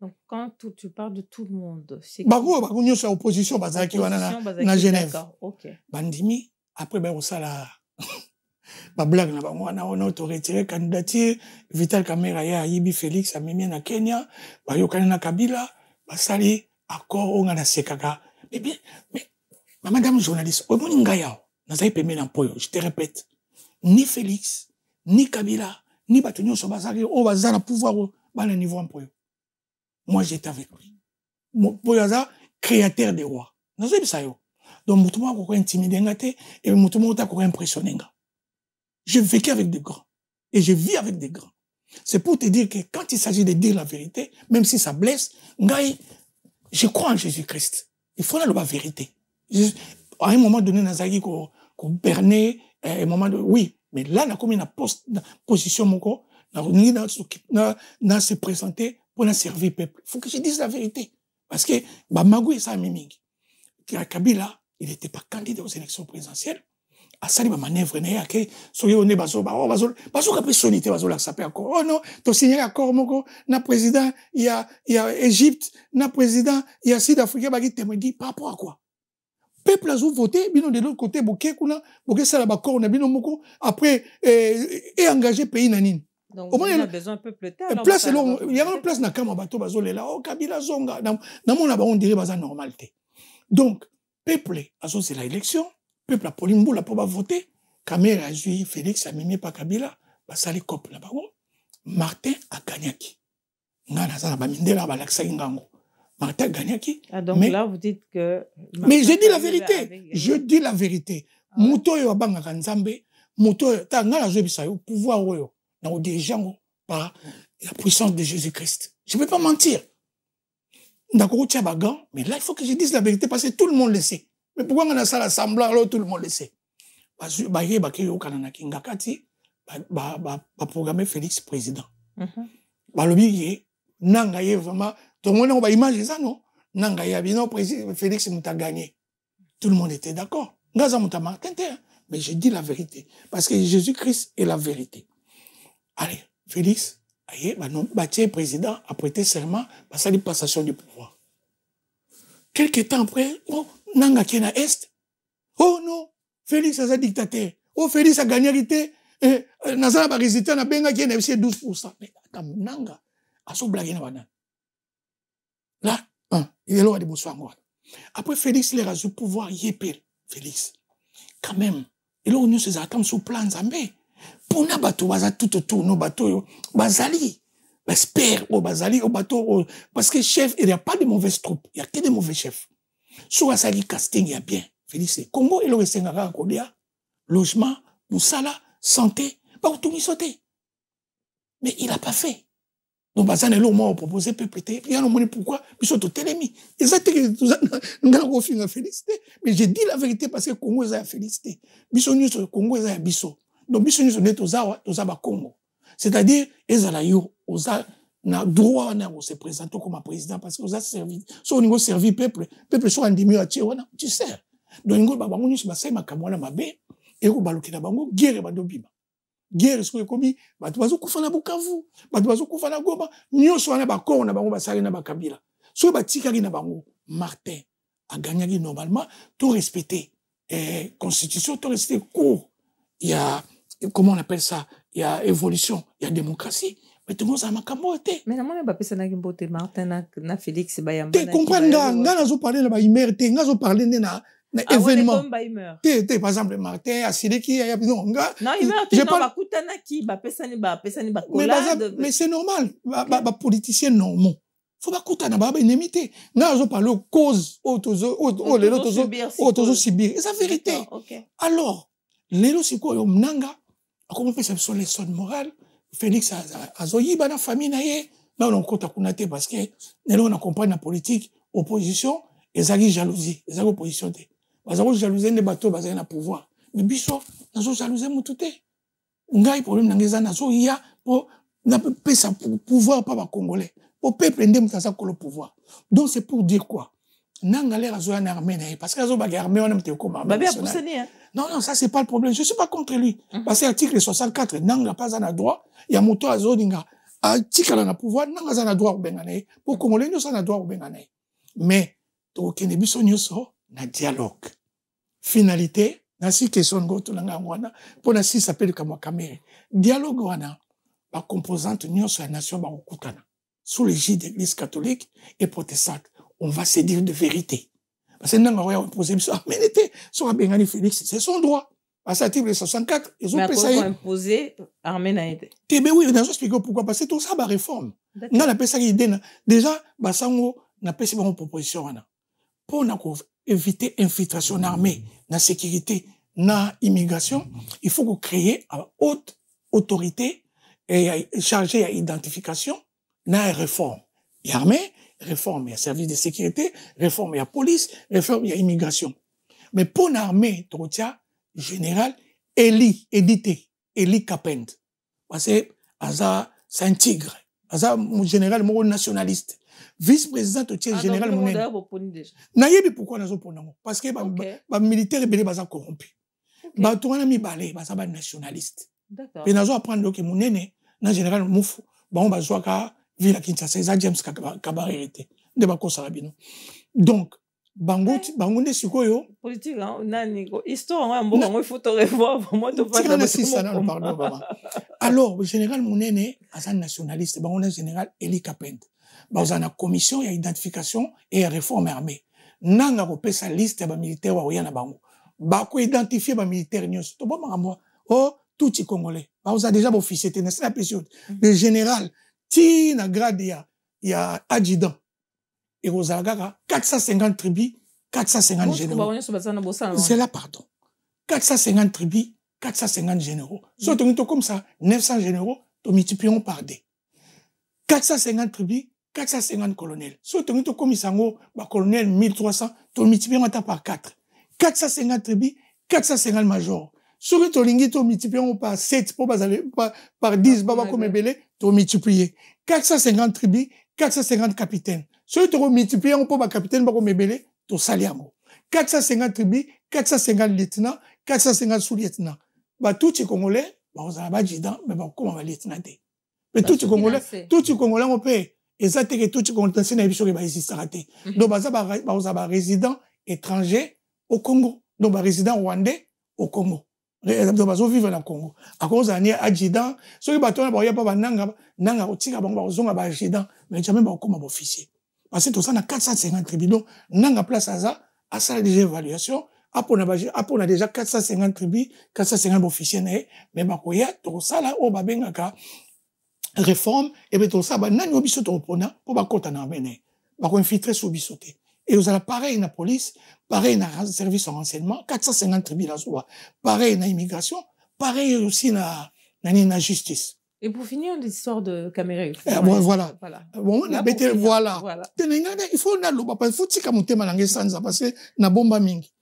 Donc, quand tu parles de tout le monde, c'est Bago nyonso opposition bazaki wana na Genève. D'accord, OK. Bandimi après ba osala ba blague na bango wana on a retiré candidature Vital Kamerhe ya Yibi Félix amemi na Kenya, ba yokana na Kabila, ba sali accord on na sekaka. Mais bien, mais madame journaliste, o moni ngaya na zai pemé na poyo, je te répète, ni Félix, ni Kabila, ni bato nyonso bazaki o bazana pouvoir à niveau en poyo. Moi, j'étais avec lui. Poyaza, créateur des rois. Nous avons ça yo. Donc, moutouma ko intimider ngate et moutouma ko impressionner nga. Je vécu avec des grands et je vis avec des grands. C'est pour te dire que quand il s'agit de dire la vérité, même si ça blesse, ngai, je crois en Jésus-Christ. Il faut la vérité. À un moment donné, nazaki ko berner, un moment de oui. Mais là, na comme na position moko, na se présenter pour na servir le peuple. Faut que je dise la vérité. Parce que, Magou et ça, Miming. Kabila, il n'était pas candidat aux élections présidentielles. À ça, il va manœuvre, que, soyez on est baso, après solité, baso, là, ça peut encore. Oh non, tu signé l'accord, moko, na président, il y a Égypte, na président, il y a Sud-Afrique, te me dit, par rapport à quoi? Peuple a voté, bino de l'autre côté, bouquet, ça là, bakor, na bino moko, après, et engagé pays nanine. Donc, on a besoin un peu plus tard. Place, il y a une place na kama bato, baso, là, oh, Kabila zonga, na mon là, on dirait, baza normalité. Donc, peuple, c'est l'élection, peuple a Polimbo, la pas voté, Kamera a joué, Félix a mimé par Kabila, ça les copes là-bas. Martin a gagné qui? Martin a gagné qui? Ah, donc là, vous dites que. Mais je dis la vérité. Je dis la vérité. Mouto yo abanga kanzambe, mouto yo, ta ngala joué bisa yo, pouvoir yo, na o des gens par la puissance de Jésus-Christ. Je ne peux pas mentir. D'accord, mais là, il faut que je dise la vérité parce que tout le monde le sait. Mais pourquoi on a ça l'assemblée alors tout le monde le sait? Parce que programmer Félix président. Balobi nanga vraiment tout le monde va imaginer ça non? Nanga yabino président Félix m'a gagné. Tout le monde était d'accord. Ngaza m'a Martin, mais je dis la vérité parce que Jésus-Christ est la vérité. Allez, Félix aye, président a prêté serment parce que la passation du pouvoir. Quelques temps après, oh, Nanga qui est à Est. Oh non, Félix a dictateur. Oh, Félix a gagné l'ité. Nazara ba résident na benga qui est 12%. Mais attends, Nanga a son blague na banane. Là, il est là de Botswana. Après Félix, il a eu pouvoir yépel. Félix, quand même, il a eu ses attentes sous plan Zambé. Pour na bateau, baza tout autour, nos bateaux, bazali. Espère au bazali, au bateau, parce que chef, il n'y a pas de mauvaises troupes, il n'y a que des mauvais chefs. Sur Asali casting, il y a bien. Félix, Congo, il aurait Sengara à Kodia, logement, moussala, santé, pas tout sauter. Mais il n'a pas fait. Donc, bazan est là, on proposé, peut péter. Il y a un moment pourquoi, ils sont au télémi. Ils ont été, nous avons fait une félicité. Mais j'ai dit la vérité parce que le Congo est à félicité. Bisso, le Congo est à Bisso. Donc, Bisso, nous sommes aux Congo. C'est-à-dire, ils ont na droit de se présenter comme président parce que vous avez servi. Si on a servi peuple soit en diminué à Tchéwana, tu sais. Donc, on va nous passer ma camoana mabé et on va l'occuper bango guerre et bandobiba. Guerre, ce que commis, bah tu vas au Koufana Bukavu, bah tu vas au Koufana Goba, nous sommes à Bakon, na bango basari na Bakabila. Soit batikari na bango, Martin a gagné normalement, tout respecter constitution, tout respecter cours. Il y a, comment on appelle ça? Il y a évolution, il y a démocratie. Mais tout le monde ça m'a camoté. Mais non, pas personne qui mbote Martin na Félix Bayamba. Tu comprends nga nazo parler na ba imerte, nazo parler na événement. Par exemple Martin a sidé qui a non nga. Non, il meurt pas kutana ki ba pesani ba collade. Mais c'est normal, ba politicien normaux. Faut pas kutana ba inimité. Nazo parler cause auto subir. C'est la vérité. Alors, lelo siko yo mnanga comment fait ça les leçons morales Félix a zoyi bana famille naie mais on compte à kunaté parce que on accompagne la politique opposition et ça jalousie et ça opposition té parce que jalousie les bateaux basés na pouvoir mais biso nazo jalousie mututé ngai problème nangeza nazo ya pour na pesa pouvoir pas ba congolais au peuple ndem ça ko le pouvoir donc c'est pour dire quoi nanga l'air azo na armée parce que azo ba armée on aime te comme armée non, ça c'est pas le problème. Je suis pas contre lui. Parce que l'article 64, n'a pas un droit. Il y a moto à Zodinga. Article à pouvoir, n'a pas un droit au Bengané. Pour Congolais, nous avons un droit au Bengané. Mais, au Kenebiso, nous avons un dialogue. Finalité, dans ces questions, pour la ça s'appelle comme Kamere. Dialogue, la composante, nous sommes la nation, sous l'égide de l'Église catholique et protestante. On va se dire de vérité. Parce que nous avons posé Félix, c'est son droit. À l'article 64, ils ont imposé armée na été. Mais oui, on a expliqué pourquoi. Parce que tout ça, c'est réforme. On a appelé ça l'idée. Déjà, on a appelé ça une proposition. Pour éviter infiltration armée, la sécurité, la immigration, il faut créer une haute autorité et chargée à l'identification, la réforme. Et armée, réforme, il y a service de sécurité, réforme, il y a police, réforme, il y a immigration. Mais pour l'armée, général, édité. Eli Kapend. Parce que c'est un tigre. Mon général, mon nationaliste. Vice-président au général Mounene. Nayebi pourquoi nous avons parce que les militaires sont corrompus. Bah tout le monde est nationaliste. D'accord. Mais nous avons appris que Mounene, na général Moufou, bah on va jouer à Villa Kinshasa, c'est James Kabaré était. De bako sarabino. Donc bango ne sikoyo politique nani histoire on il faut te revoir vraiment te pardon. Alors le général Mounene un nationaliste bango général Eli Kapend. Dans une commission il y a identification et réforme armée. Nanga repé sa liste ya militaire wa yana bango. Ba ko identifier ba militaire nyos. To bon makambo. Oh tout les congolais. Ba vous a déjà officier c'est la période. Le général ti na grade ya adjudant. Et vous avez 450 tribus, 450 généraux. C'est là, pardon. 450 tribus, 450 généraux. Soit on est comme ça, 900 généraux, on multiplions par deux. 450 tribus, 450 colonels. Soit on est comme ça, colonel 1300, on multiplions par 4. 450 tribus, 450 majors. Soit on multiplions par 7, par 10, on multiplier. 450 tribus, 450 capitaines. Ceux qui ont multiplié, on peut pas capitaine, pas comme Mébélé, tout saliamo. 450 tribus, 450 lieutenants, 450 sous-lieutenants. Bah, tous les Congolais, bah, on a pas dit, mais bah, comment on va lieutenant? Mais tous les Congolais, on peut, et ça, c'est que tous les Congolais, c'est une émission qui va exister. Donc, bah, ça, bah, on a résident étranger au Congo. Donc, bah, résident rwandais au Congo. Donc, bah, on vit dans le Congo. À cause d'un adjudant, ceux qui battent, bah, il y a pas, nanga, au tigre, bah, on a adjudant, mais jamais, bah, comme officier. Parce que tout ça, on a 450 tribus. Donc, on a place à ça, déjà évaluation. Après, on a déjà 450 tribus, 450 officiers, mais, bah, tout ça, là, on va bien, réforme, et bien, tout ça, bah, n'a pas de pour bah, côté n'a mené. Bah, on infiltrer sous bisoté. Et vous avez pareil, la police, pareil, la service de renseignement, 450 tribus, là, pareil, la immigration, pareil aussi, la justice. Et pour finir l'histoire de Caméré. Bon, voilà. Bon, on a bêté, voilà. Il faut que malange sanza parce que na bomba mingi.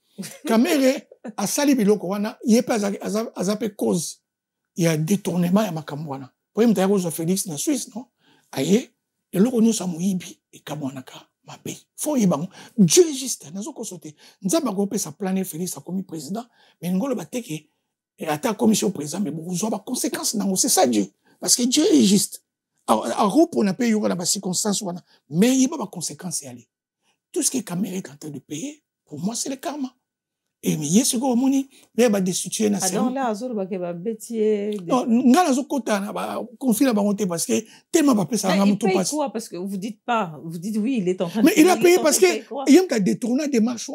Caméré a sali biloko wana, yepa azape cause. Il y a détournement ya makambo wana. Pour yemta yako Félix na Suisse, non? Aye, et loko nyo sa muibi e kamwanaka mabe. Faut yebango. Dieu est juste, nazo ko sote. Nzamba ko pe sa planer Félix a commis président, mais ngolo bateke et ata commission président mais beaucoup ba conséquences nango, c'est ça Dieu. Parce que Dieu est juste. Alors, on a payé la circonstance, mais il n'y a pas de conséquences. Tout ce que Caméré est en train de payer, pour moi, c'est le karma. Et mais il y a ce qu'on moni, il y a des situations. Alors là, Azor va que bêtier. Non, nga na zokota conflit la baronté parce que tellement pas ça nga mutu passe. Pourquoi? Parce que vous dites pas, vous dites oui, il est en train. Mais il a payé parce que il y a un détourné des marches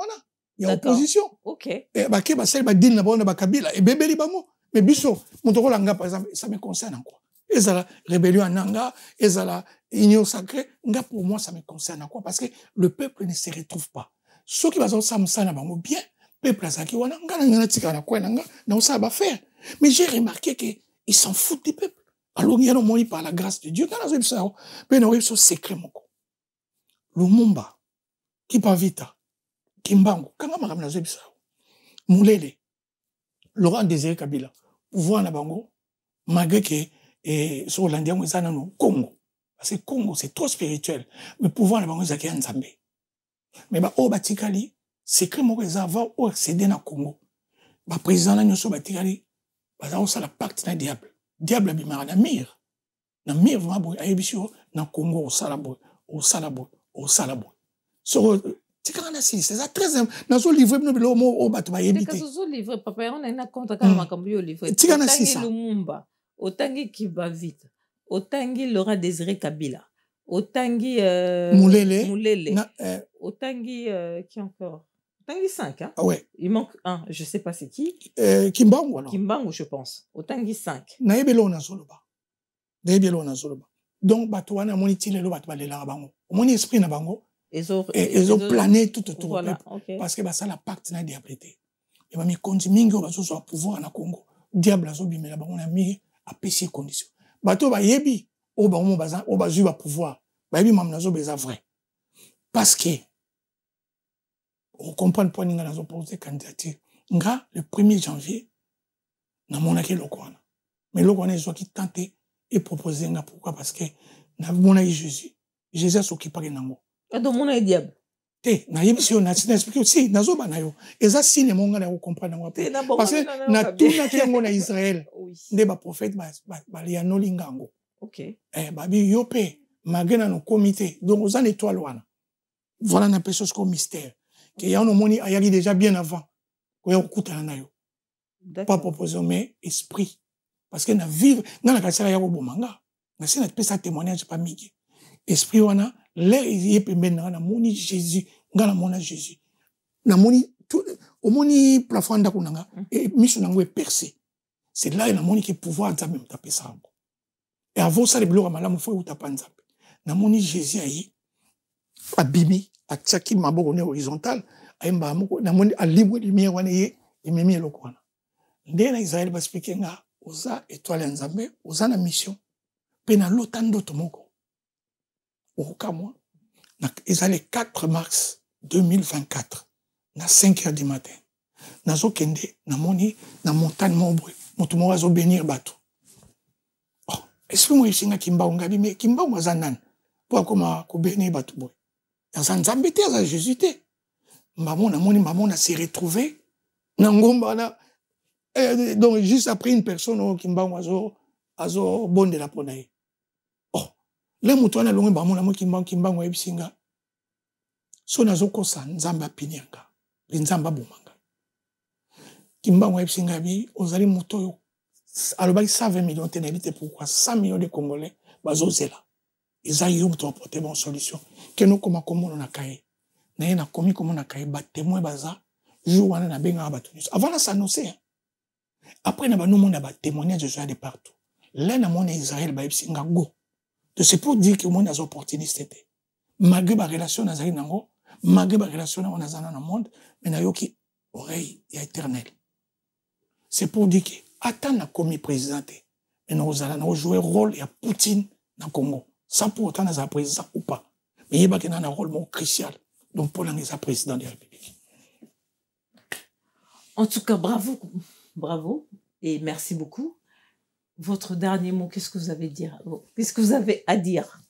il y a opposition. OK. Et bah que ba sel ba din na ba kabila et bébé bango. Mais biso, mon langa par exemple, ça me concerne quoi? Et ça la rébellion en Nanga, et ça la union sacrée, nga pour moi ça me concerne quoi? Parce que le peuple ne se retrouve pas. Ceux qui vont ça na bango bien, peuple azaki wana nga na tika na quoi nanga, na ça va faire. Mais j'ai remarqué que ils s'en foutent du peuple. Alors il y a non par la grâce de Dieu, kana zo ça, mais non so secret moko. Lumumba, Kipavita, Kimbangu, kanga makam na zo ça. Mulele, Laurent Désiré Kabila, pouvoir na bango, malgré que et sur l'Indien, nous sommes au Congo. Parce que Congo, c'est trop spirituel. Mais pouvoir, nous sommes en Zambie. Mais, au Batikali, c'est que nous avons accédé au Congo. Le président, nous sommes Batikali, nous avons la pacte dans le diable. Diable, il y a un mire. Un mire, vraiment, il y a un Congo, au Salabo, au Salabo, au Salabo. C'est ça, très important. Nous avons livré le mot au Batma. Nous avons livré, papa, on a un compte à Kamakambio livré. C'est ça. Otangi Kibavita, Otangi Laurent Désiré Kabila, Otangi Mulele, Otangi qui encore? Otangi 5, hein? Ah ouais. Il manque un, je sais pas c'est qui. Kimbangu alors. Kimbangu, je pense. Otangi 5. Naebelo na zoloba. Naebelo na zoloba. Donc batouana moni tilelo batbalela bango. Moni esprit na bango. Ils ont plané tout autour. Voilà, okay. Parce que ça la pacte na diablité. Et mami konti mingi o bazo so pouvoir na Congo. Diable azo bimela bango na mi à pécher condition. Bato ba yebi o ba mo bazan o bazu ba pouvoir. Ba yebi mam nazo beza vrai. Parce que on comprend le point nga nazo poser candidature. Nga le 1er janvier na monaki lokwana. Mais là, on est qui tenté et proposé. Pourquoi? Parce que nous avons Jésus. Jésus a s'occupé de nous. Donc, mon est diable. Na yebisi yo na expliquer aussi nazo bana yo eza signe monga na comprendre ngo parce que na tuna kiango na Israël nde ba prophète ba liano lingango OK babi yo pe magena no comité donc aux en étoile wana voilà na quelque chose comme mystère que ya no moni ayaki déjà bien avant ko ya kutana na yo pas proposé mais esprit parce que na vivre na kasala ya ko bomanga na sina pesa témoignage pas miki esprit wana l'air y est pembeni na moni Jésus ngala mona Jésus na moni tout au moni plafond ndako nanga et mission nango est percé c'est là na moni que pouvoir nzambe mtape sango et avant ça les blocs malamu fo utapa nzambe na moni Jésus ayi abimi atchaki maboko ne horizontal ayemba moko na moni a libre lumière wana ye ememi eloko wana nde na Israël ba expliquer nga oza étoile nzambe oza na mission pe na lota ndoto moko moi, ils le 4 mars 2024, na 5h du matin. Nazo kende, na moni, na montagne mobre, moto mo azo bénir bato. Oh, est-ce que moi isinga kimba ngabi mais kimba wazanan. Pour comment ko bénir bato boy. Dans un zambete à Jésus té. Maman na moni maman na s'est retrouvé na ngomba na donc juste après une personne kimba azo bonde la ponaye. Le mutu wana longe bamona mo kimbango ebisinga so nazo kosa nzamba pinyanga nzamba bomanga kimbango ebisinga bi ozali mutu yo alobaki 120 millions tenelite pourquoi 100 millions de congolais bazozela eza yo mutu apporter bonne solution que nous comme komono na kaye na yena komi komo na kaye ba témoin baza jour wana na benga ba tunis avant la s'annoncer après na ba nous mona ba témoignage de partout là na mona Israël ba ebisinga go. C'est pour dire que moi, j'ai opportunité. Malgré ma relation nazari nango, malgré ma relation na nazana na monde, mais na yoki oreille ya éternel. C'est pour dire que attends na commis président, mais nous allons jouer rôle ya Poutine na Congo. Sans pour autant na président ou pas. Mais il y a pas un rôle crucial. Donc pour l'année président de la République. En tout cas, bravo, bravo et merci beaucoup. Votre dernier mot, qu'est-ce que vous avez à dire? Qu'est-ce que vous avez à dire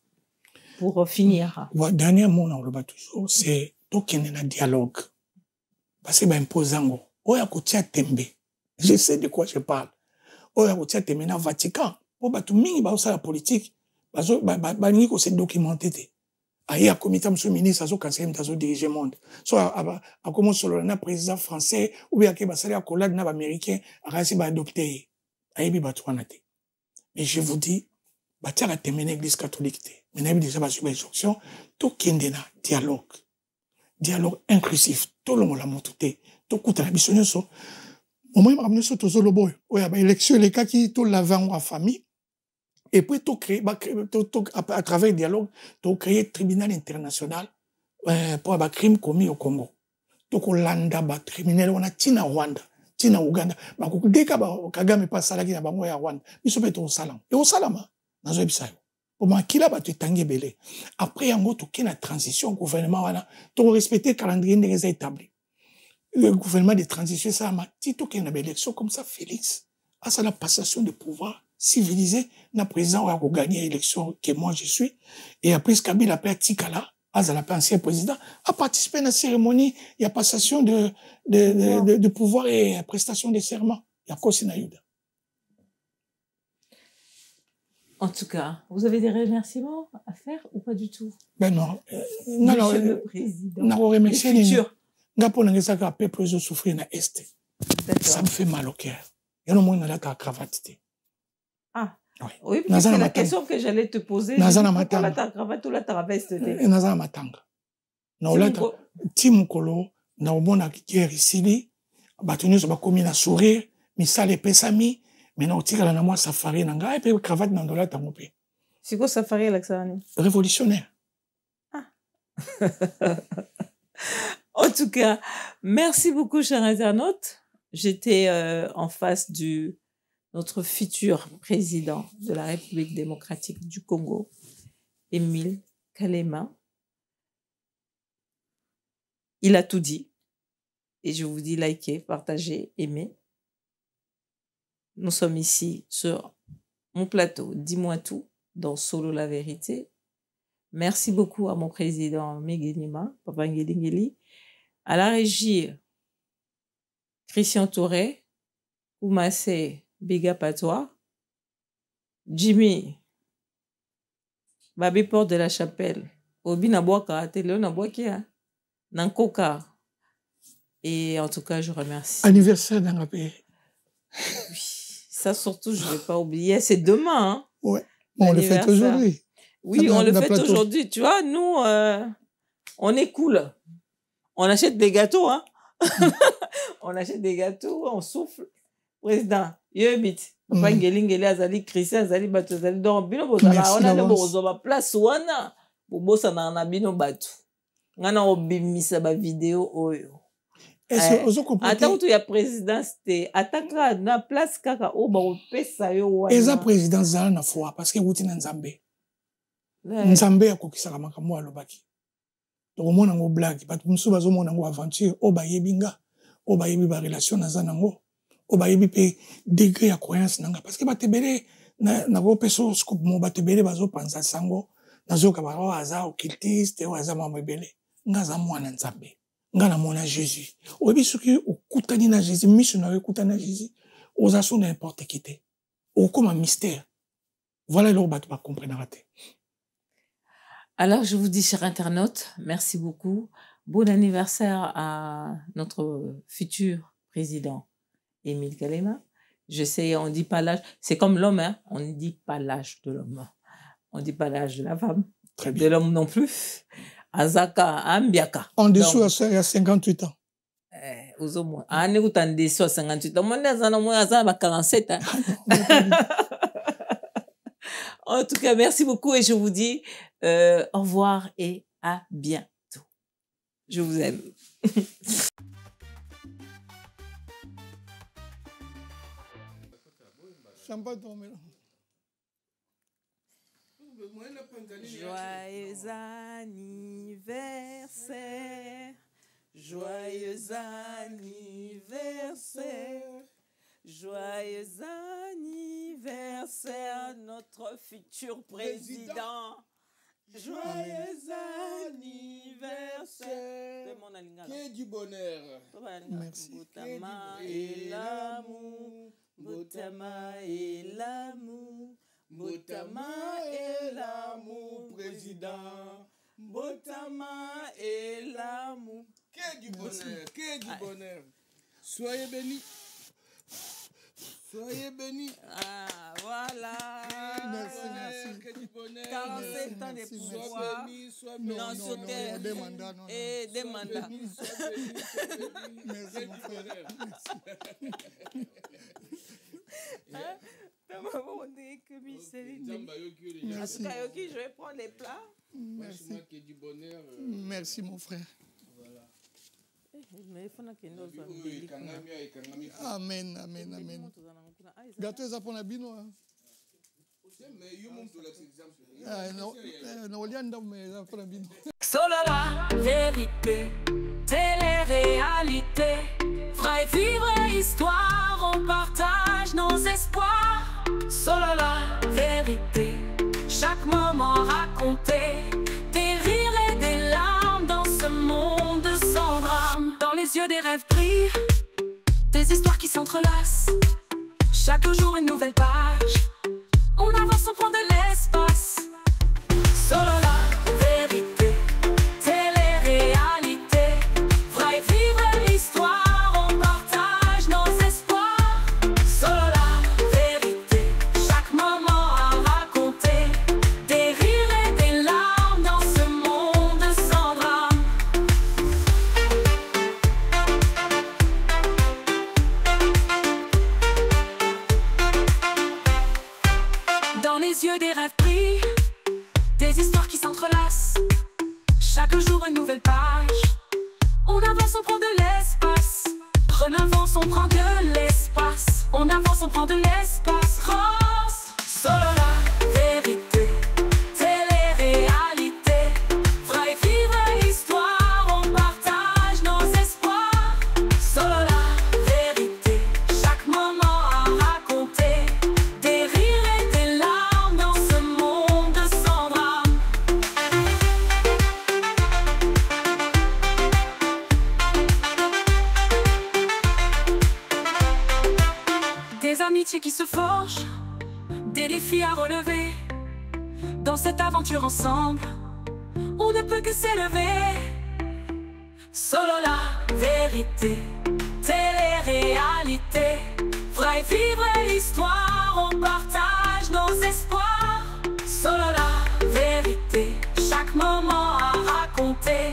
pour finir? Votre dernier mot, on le bat toujours, c'est token na dialogue. Parce que imposant, oya kotia tembe. Je sais de quoi je parle. Oya kotia tembe na Vatican. Pour batu mingi ba la politique, ba ni ko se documenter te. Aïe, à comité monsieur ministre, azo conseiller mtazo diriger monde. So a commencé sur le président français ou bien que ba sali accolade na américain, a réussi ba adopter. Aïe ba tuanate. Mais je vous dis, ba tia la tembe na église catholique te. Mais na déjà ba sur injonction, to kendena dialogue. Dialogue inclusif. To longo la montute. To kuta na biso nyonso. Au moins ma nyonso to zolo boy. Oya ba élection les cas qui to lavant en famille. Et puis, à travers le dialogue, tu as créé un tribunal international pour les crimes commis au Congo. Tu as landa ba tribunal, on a tina Rwanda, tina Uganda. Dès que Kagame passe à la Guinée, on a Rwanda. Mais ce n'est au salam. Et au salam, dans le bisayo. Pour moi, qui là, tu es belé. Après, en gros, tu as une transition, le gouvernement, tu as respecté le calendrier des établis. Le gouvernement de transition, ça m'a dit, tu as une élection comme ça, Félix. Ah, c'est la passation de pouvoir civilisé, na président a gagné l'élection que moi je suis, et après Kabila a appelé Tikala, ancien président, a participé à la cérémonie, il y a passation de pouvoir et prestation de serment. Il y a Kosina Yuda. En tout cas, vous avez des remerciements à faire ou pas du tout? Ben non. Monsieur le président. Non, remercier les gens. Le peuple a souffert dans l'Est. Ça me fait mal au cœur. Il y a un monde qui a cravate. Ah, oui, oui, c'est la question que j'allais te poser. Nazana matanga. La cravate ou la veste. Nazana matanga. Na olata timukolo na omona guerre ici, batuni so bakomi na sourire, misale pesami, mais na otikala na moi safari na ngai pe cravate na ndolata ngope. C'est quoi safari Alexandre? Révolutionnaire. Ah. En tout cas, merci beaucoup chers internautes. J'étais en face du notre futur président de la République démocratique du Congo, Émile Kalema. Il a tout dit. Et je vous dis likez, partagez, aimez. Nous sommes ici sur mon plateau. Dis-moi tout dans Solo la vérité. Merci beaucoup à mon président Megenima, Papa Ngeli, à la régie Christian Touré, Oumassé, big up à toi, Jimmy, Babi Porte de la Chapelle, Obi Naboaka, Télé Naboakia, Nankoka. Et en tout cas, je remercie. Anniversaire d'Angapé. Oui, ça surtout, je ne vais pas oublier. C'est demain. Hein, ouais, on le fête aujourd'hui. Oui, on le fête aujourd'hui. Tu vois, nous, on est cool. On achète des gâteaux, hein. On achète des gâteaux, on souffle. Président, Yobit, Papa Ngeli Azali, Christian Azali, Batu Azali, donc, Bino Bozala, on a le Bozoba place, Wana, Bobosa na Bino Batu. On a obimisa ba vidéo, oyo. Est-ce que attends, tu y a président, c'était attaquera na place kaka, oh, bah, on peut ça, yo, wana. Et ça, président, ça, na foi, parce que vous êtes Nzambe. Nzambe a kokisa kamaka mo alobaki. Donc, mon ango blague, parce que nous sommes mon ango aventure, oh, bah, yebinga, oh, bah, yebi ba relation na zanango. O ba yebi pe degré ya croyance nanga parce que ba tebele na go peso scoop mo ba tebele bazo panza sango nazo ka ba aza occultiste o aza mamebele nga za mwana nzambe nga na mona Jésus o yebi soki okutani na Jésus miso na okutani na Jésus oza so n'importe qui te o comme un mystère voilà le ba ba comprendre te. Alors je vous dis chers internautes, merci beaucoup, bon anniversaire à notre futur président Émile Kalema. Je sais, on dit pas l'âge. C'est comme l'homme, hein. On ne dit pas l'âge de l'homme. On ne dit pas l'âge de la femme. Très bien. De l'homme non plus. Azaka, Ambiaka. En dessous, il y a 58 ans. Aux hommes. En dessous, en dessous, à 58 ans. Moi, à 47 ans. En tout cas, merci beaucoup et je vous dis au revoir et à bientôt. Je vous aime. Joyeux anniversaire, joyeux anniversaire, joyeux anniversaire, notre futur président. Joyeux anniversaire. Que du bonheur. Merci. Boutama et l'amour. Boutama et l'amour. Boutama et l'amour, président. Boutama et l'amour. Que du bonheur, que du bonheur. Soyez bénis. Soyez bénis. Ah, voilà. Merci, merci. Que du bonheur. 47 ans de pouvoir. Sois béni, sois béni. Non, sur terre. Des mandats, non. Et des mandats. Merci, mon frère. Merci. Je vais prendre les plats. Merci. Que du bonheur. Merci, mon frère. Amen, amen, amen. Gâteau est pour la bino. Solo la vérité, télé-réalité, vrai vivre histoire, on partage nos espoirs. Solo la vérité, chaque moment raconté, des rires et des larmes dans ce monde sans drame. Dans les yeux des rêves brillent, des histoires qui s'entrelacent. Chaque jour une nouvelle page, on avance, on prend de l'espace. Solo la vérité, télé-réalité, vrai vivre l'histoire, on partage nos espoirs. Solo la vérité, chaque moment à raconter, des rires et des larmes dans ce monde sans drame. Dans les yeux des rêves brillent, des histoires qui s'entrelacent. Chaque jour une nouvelle page. On avance, on prend de l'espace. On avance, on prend de l'espace. On avance, on prend de l'espace. Rose, solo la vérité, télé-réalité, vrai vivre l'histoire, on partage nos espoirs. Solo la vérité, chaque moment à raconter, des rires et des amitiés qui se forgent, des défis à relever. Dans cette aventure ensemble, on ne peut que s'élever. Solo la vérité, télé-réalité. Vrai vivre l'histoire, on partage nos espoirs. Solo la vérité, chaque moment à raconter.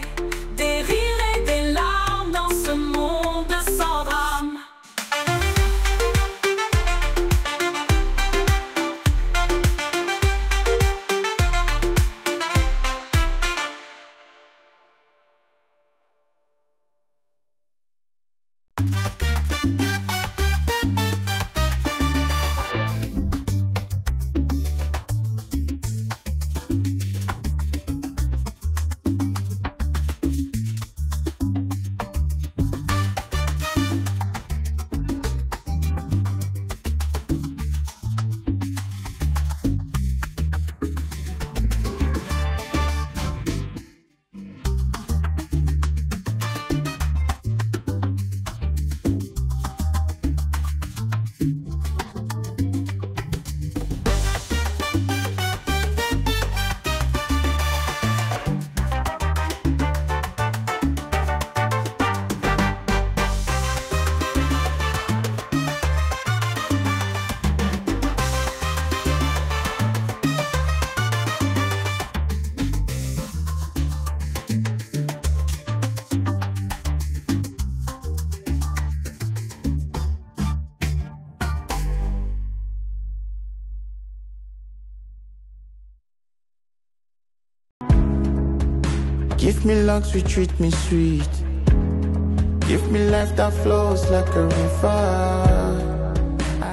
Des rires et des larmes dans ce monde sans drame. Give me luck, sweet, treat me sweet. Give me life that flows like a river.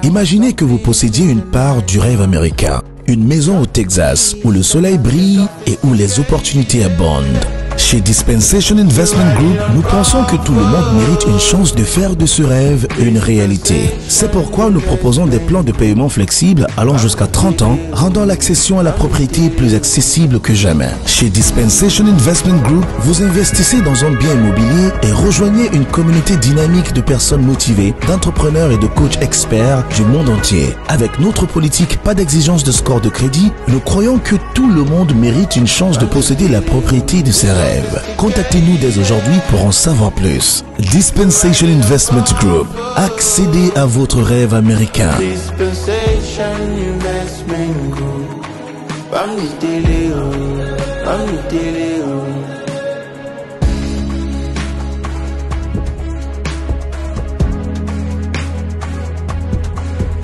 Imaginez que vous possédiez une part du rêve américain, une maison au Texas où le soleil brille et où les opportunités abondent. Chez Dispensation Investment Group, nous pensons que tout le monde mérite une chance de faire de ce rêve une réalité. C'est pourquoi nous proposons des plans de paiement flexibles allant jusqu'à 30 ans, rendant l'accession à la propriété plus accessible que jamais. Chez Dispensation Investment Group, vous investissez dans un bien immobilier et rejoignez une communauté dynamique de personnes motivées, d'entrepreneurs et de coachs experts du monde entier. Avec notre politique pas d'exigence de score de crédit, nous croyons que tout le monde mérite une chance de posséder la propriété de ses rêves. Contactez-nous dès aujourd'hui pour en savoir plus. Dispensation Investment Group. Accédez à votre rêve américain. Dispensation Investment Group.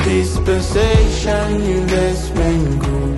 Dispensation Investment Group.